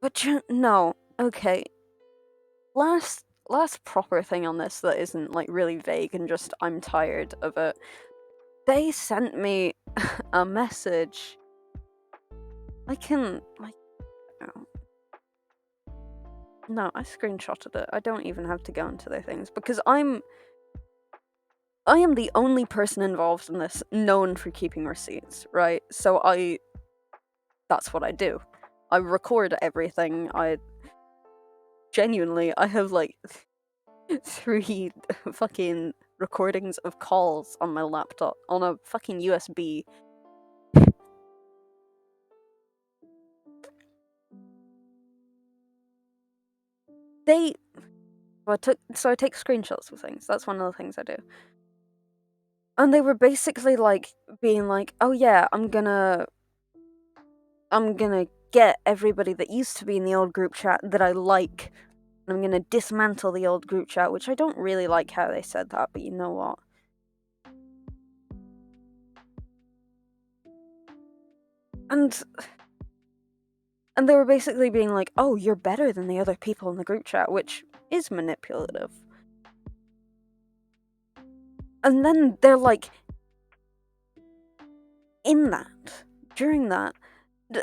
Speaker 1: But no, okay. Last proper thing on this that isn't, like, really vague and just I'm tired of it. They sent me a message. I can, like, oh. No, I screenshotted it. I don't even have to go into their things because I am the only person involved in this known for keeping receipts, right? So that's what I do. I record everything. I have like 3 fucking recordings of calls on my laptop on a fucking USB. I take screenshots of things. That's one of the things I do. And they were basically like being like, "Oh yeah, I'm gonna get everybody that used to be in the old group chat that I like, and I'm gonna dismantle the old group chat," which I don't really like how they said that, but you know what? And they were basically being like, "Oh, you're better than the other people in the group chat," which is manipulative. And then they're like, during that,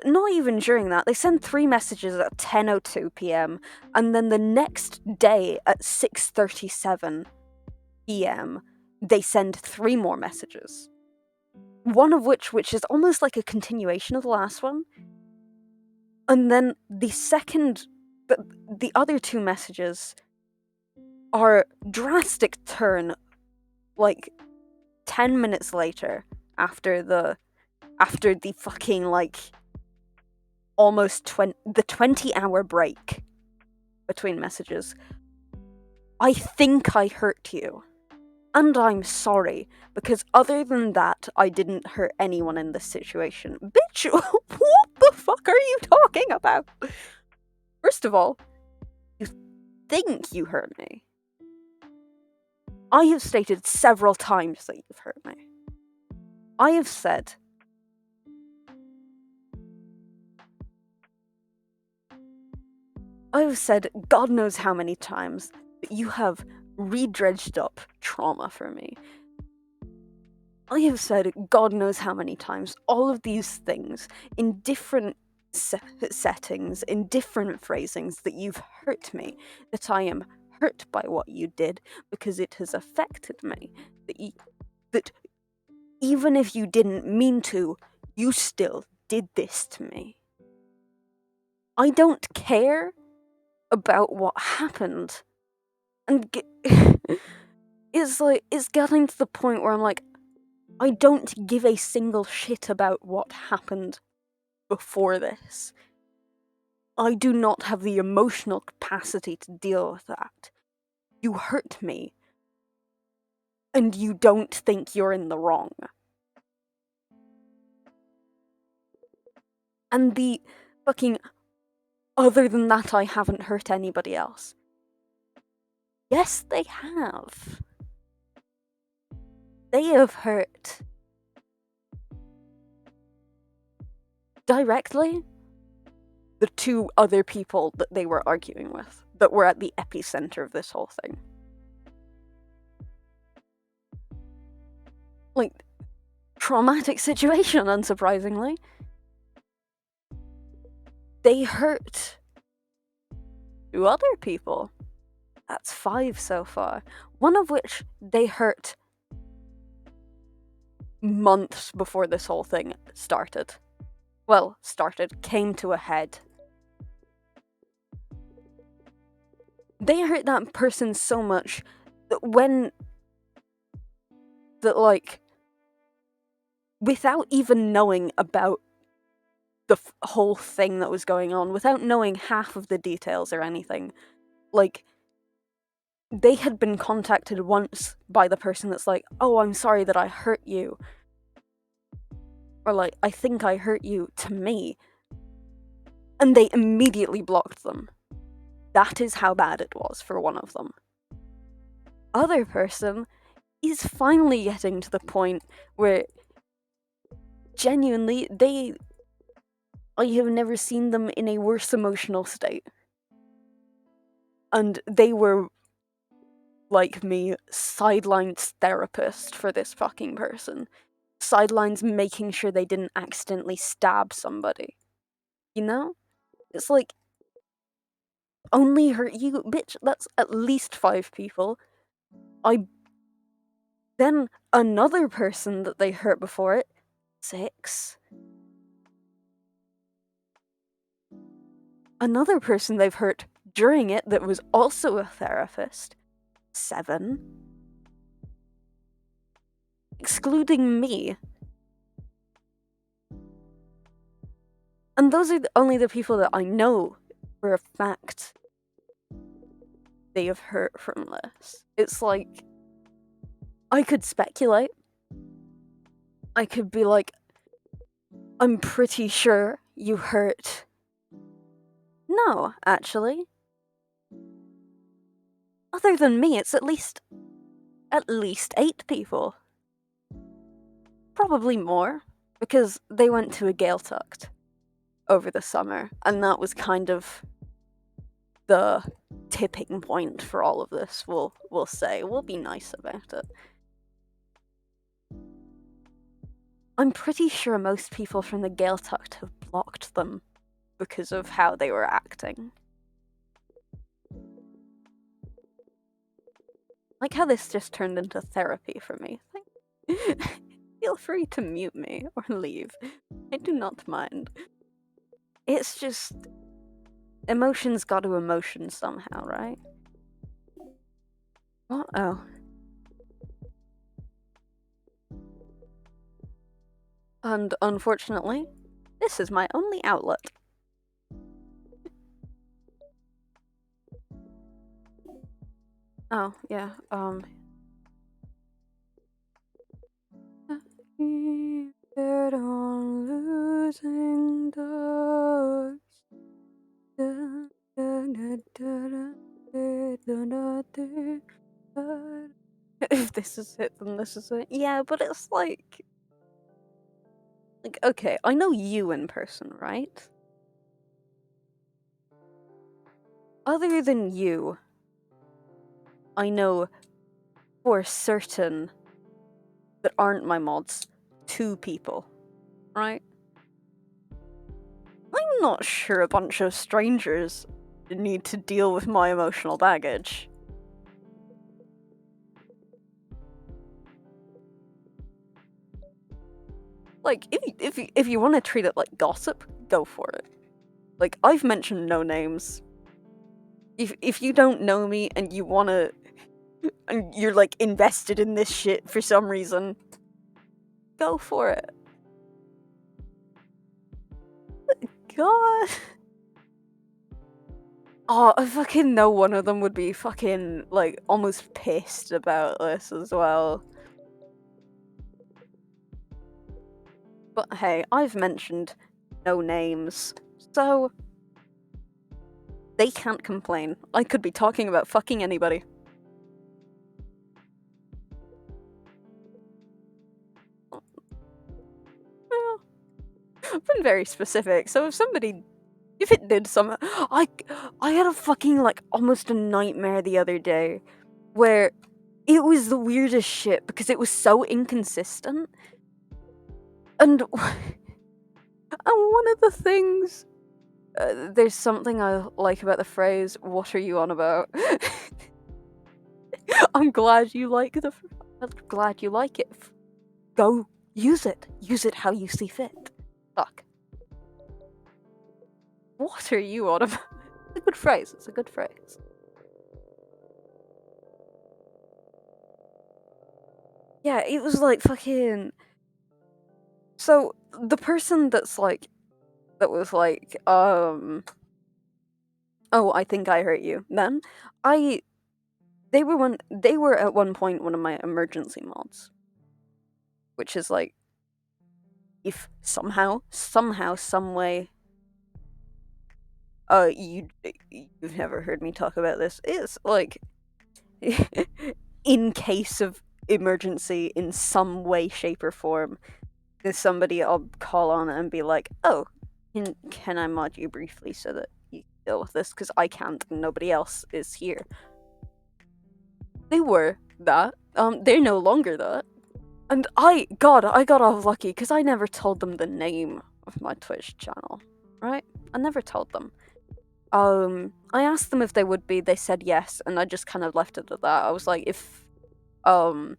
Speaker 1: not even during that, they send 3 messages at 10:02 p.m. and then the next day at 6:37 p.m. they send 3 more messages. One of which is almost like a continuation of the last one. And then the other 2 messages are drastic turn, like 10 minutes later after the fucking, like, almost 20-hour break between messages. I think I hurt you. And I'm sorry, because other than that, I didn't hurt anyone in this situation. Bitch, what the fuck are you talking about? First of all, you think you hurt me. I have stated several times that you've hurt me. I have said God knows how many times that you have re-dredged up trauma for me. I have said God knows how many times all of these things in different settings, in different phrasings, that you've hurt me, that I am hurt by what you did because it has affected me, that even if you didn't mean to, you still did this to me. I don't care about what happened. And it's getting to the point where I'm like, I don't give a single shit about what happened before this. I do not have the emotional capacity to deal with that. You hurt me. And you don't think you're in the wrong. And the fucking, other than that, I haven't hurt anybody else. Yes, they have. They have hurt directly the 2 other people that they were arguing with, that were at the epicenter of this whole thing. Like, traumatic situation, unsurprisingly. They hurt 2 other people. That's 5 so far. One of which they hurt months before this whole thing started. Well, came to a head. They hurt that person so much that without even knowing about the whole thing that was going on, without knowing half of the details or anything. Like, they had been contacted once by the person that's like, oh, I'm sorry that I hurt you. Or like, I think I hurt you to me. And they immediately blocked them. That is how bad it was for one of them. Other person is finally getting to the point where genuinely I have never seen them in a worse emotional state. And they were, like me, sidelines therapist for this fucking person. Sidelines making sure they didn't accidentally stab somebody. You know? It's like, only hurt you? Bitch, that's at least 5 people. Then another person that they hurt before it, 6. Another person they've hurt during it that was also a therapist, 7. Excluding me. And those are only the people that I know for a fact they have hurt from this. It's like, I could speculate. I could be like, I'm pretty sure you hurt. No, actually. Other than me, it's at least 8 people. Probably more, because they went to a Gaeltacht over the summer, and that was kind of the tipping point for all of this, we'll say. We'll be nice about it. I'm pretty sure most people from the Gaeltacht have blocked them because of how they were acting. Like how this just turned into therapy for me. Feel free to mute me or leave. I do not mind. It's just, emotions got to emotion somehow, right? What? Oh. And unfortunately, this is my only outlet. Oh, yeah, Keep on losing doors. If this is it, then this is it. Yeah, but it's like, okay, I know you in person, right? Other than you, I know for certain that aren't my mods 2 people, right? I'm not sure a bunch of strangers need to deal with my emotional baggage. Like, if you want to treat it like gossip, go for it. Like, I've mentioned no names. If you don't know me and you wanna, and you're like invested in this shit for some reason, go for it. God. Oh, I fucking know one of them would be fucking, like, almost pissed about this as well. But hey, I've mentioned no names, so they can't complain. I could be talking about fucking anybody. Well, I've been very specific, so if it did some, I had a fucking, like, almost a nightmare the other day, where it was the weirdest shit, because it was so inconsistent, and one of the things, there's something I like about the phrase, what are you on about? I'm glad you like it. Go, use it how you see fit. Fuck. What are you on about? It's a good phrase. Yeah, it was like fucking, So the person that was like, oh, I think I hurt you. Then I they were at one point one of my emergency mods, which is like, if somehow, some way, you've never heard me talk about this. It's like, in case of emergency in some way, shape, or form, there's somebody I'll call on and be like, oh, can I mod you briefly so that you can deal with this? Because I can't and nobody else is here. They were that. They're no longer that. And I got off lucky because I never told them the name of my Twitch channel, right? I never told them. I asked them if they would be, they said yes, and I just kind of left it at that. I was like, if I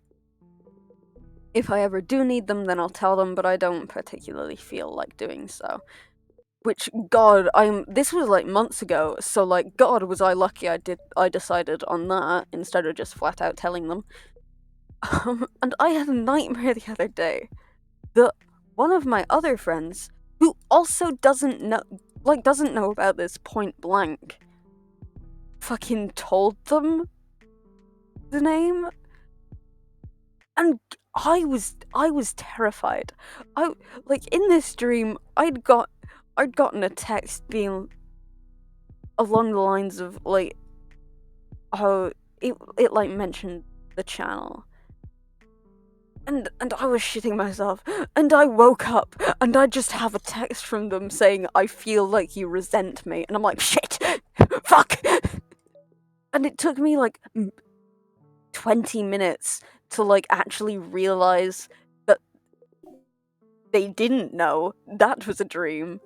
Speaker 1: ever do need them, then I'll tell them, but I don't particularly feel like doing so. Which, God, this was like months ago, so like, God, was I lucky I decided on that instead of just flat out telling them. And I had a nightmare the other day that one of my other friends, who also doesn't know about this point blank, fucking told them the name, and I was terrified. In this dream, I'd gotten a text being along the lines of like, oh, it like mentioned the channel. And I was shitting myself, and I woke up, and I just have a text from them saying, I feel like you resent me, and I'm like, shit, fuck! And it took me like 20 minutes to like actually realize that they didn't know that was a dream.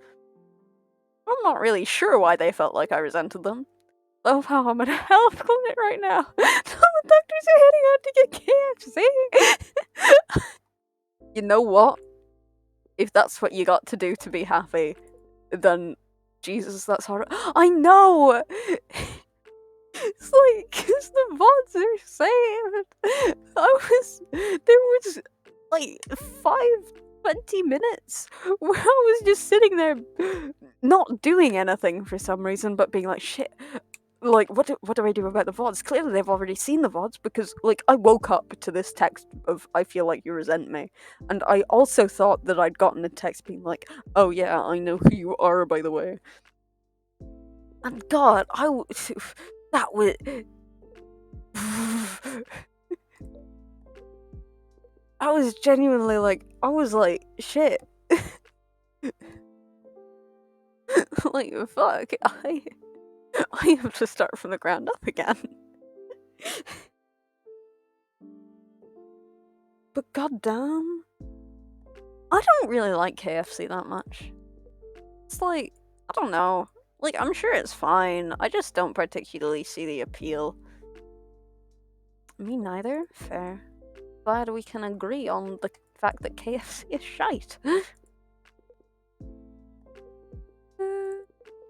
Speaker 1: I'm not really sure why they felt like I resented them. Oh wow, I'm in a health clinic right now. The doctors are heading out to get KFC. You know what? If that's what you got to do to be happy, then Jesus, that's hard. I know! It's like, cause the VODs are saying there was like 20 minutes where I was just sitting there not doing anything for some reason, but being like, shit, like, what do I do about the VODs? Clearly they've already seen the VODs, because, like, I woke up to this text of, I feel like you resent me, and I also thought that I'd gotten a text being like, oh yeah, I know who you are, by the way. And God, that was... I was genuinely like, shit. Like, fuck, I have to start from the ground up again. But goddamn, I don't really like KFC that much. It's like, I don't know. Like, I'm sure it's fine. I just don't particularly see the appeal. Me neither. Fair. Glad we can agree on the fact that KFC is shite.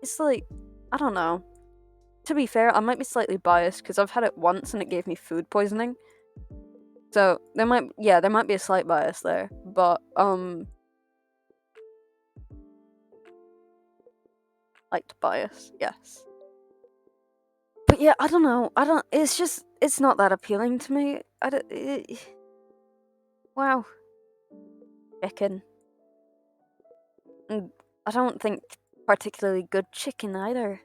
Speaker 1: It's like, I don't know. To be fair, I might be slightly biased because I've had it once and it gave me food poisoning. So there might be a slight bias there, but liked bias, yes. But yeah, I don't know. It's not that appealing to me. Wow. Chicken. And I don't think particularly good chicken either.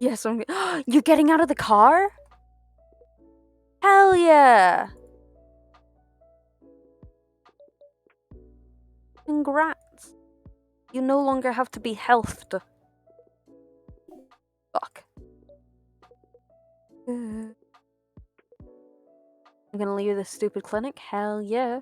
Speaker 1: Yes, you getting out of the car? Hell yeah! Congrats. You no longer have to be healthed. Fuck. I'm gonna leave this stupid clinic? Hell yeah.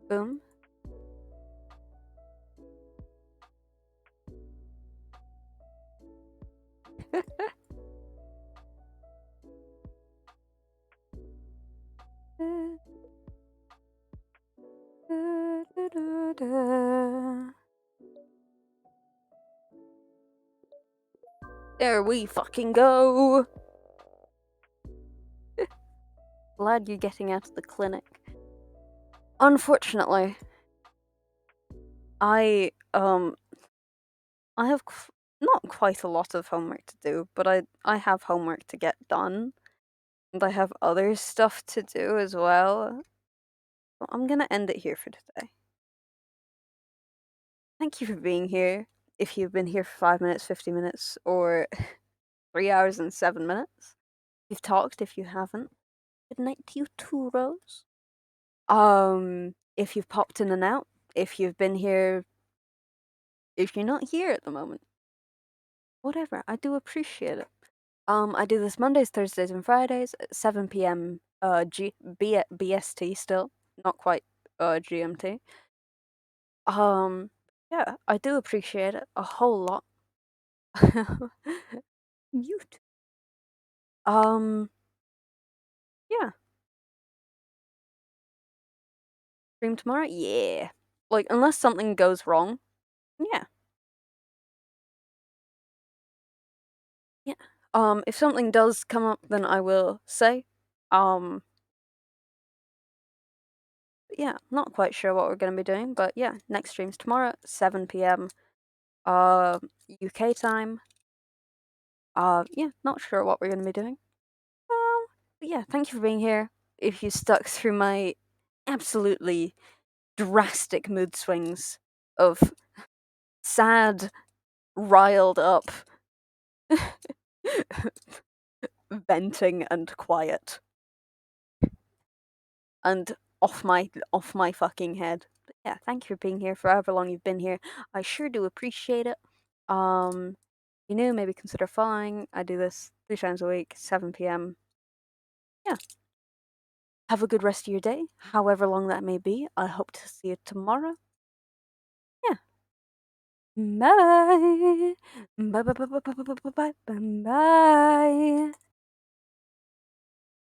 Speaker 1: Boom. There we fucking go. Glad you're getting out of the clinic. Unfortunately, I have not quite a lot of homework to do, but I have homework to get done, and I have other stuff to do as well. So I'm gonna end it here for today. Thank you for being here. If you've been here for 5 minutes, 50 minutes, or 3 hours and 7 minutes, you've talked. If you haven't, good night to you too, Rose. If you've popped in and out, if you've been here, if you're not here at the moment, whatever, I do appreciate it. I do this Mondays, Thursdays, and Fridays at 7 p.m. BST still, not quite GMT. Yeah, I do appreciate it a whole lot. Mute. Yeah. Stream tomorrow? Yeah. Like, unless something goes wrong. Yeah. Yeah. If something does come up, then I will say. Um, yeah, not quite sure what we're gonna be doing, but yeah, next stream's tomorrow, 7 p.m. UK time. Yeah, not sure what we're gonna be doing. But yeah, thank you for being here. If you stuck through my absolutely drastic mood swings of sad, riled up, venting and quiet, and off my fucking head. But yeah, thank you for being here for however long you've been here. I sure do appreciate it. If you're new, maybe consider following. I do this 3 times a week, 7 p.m. Yeah. Have a good rest of your day, however long that may be. I hope to see you tomorrow. Yeah. Bye. Bye bye bye bye bye bye bye bye bye.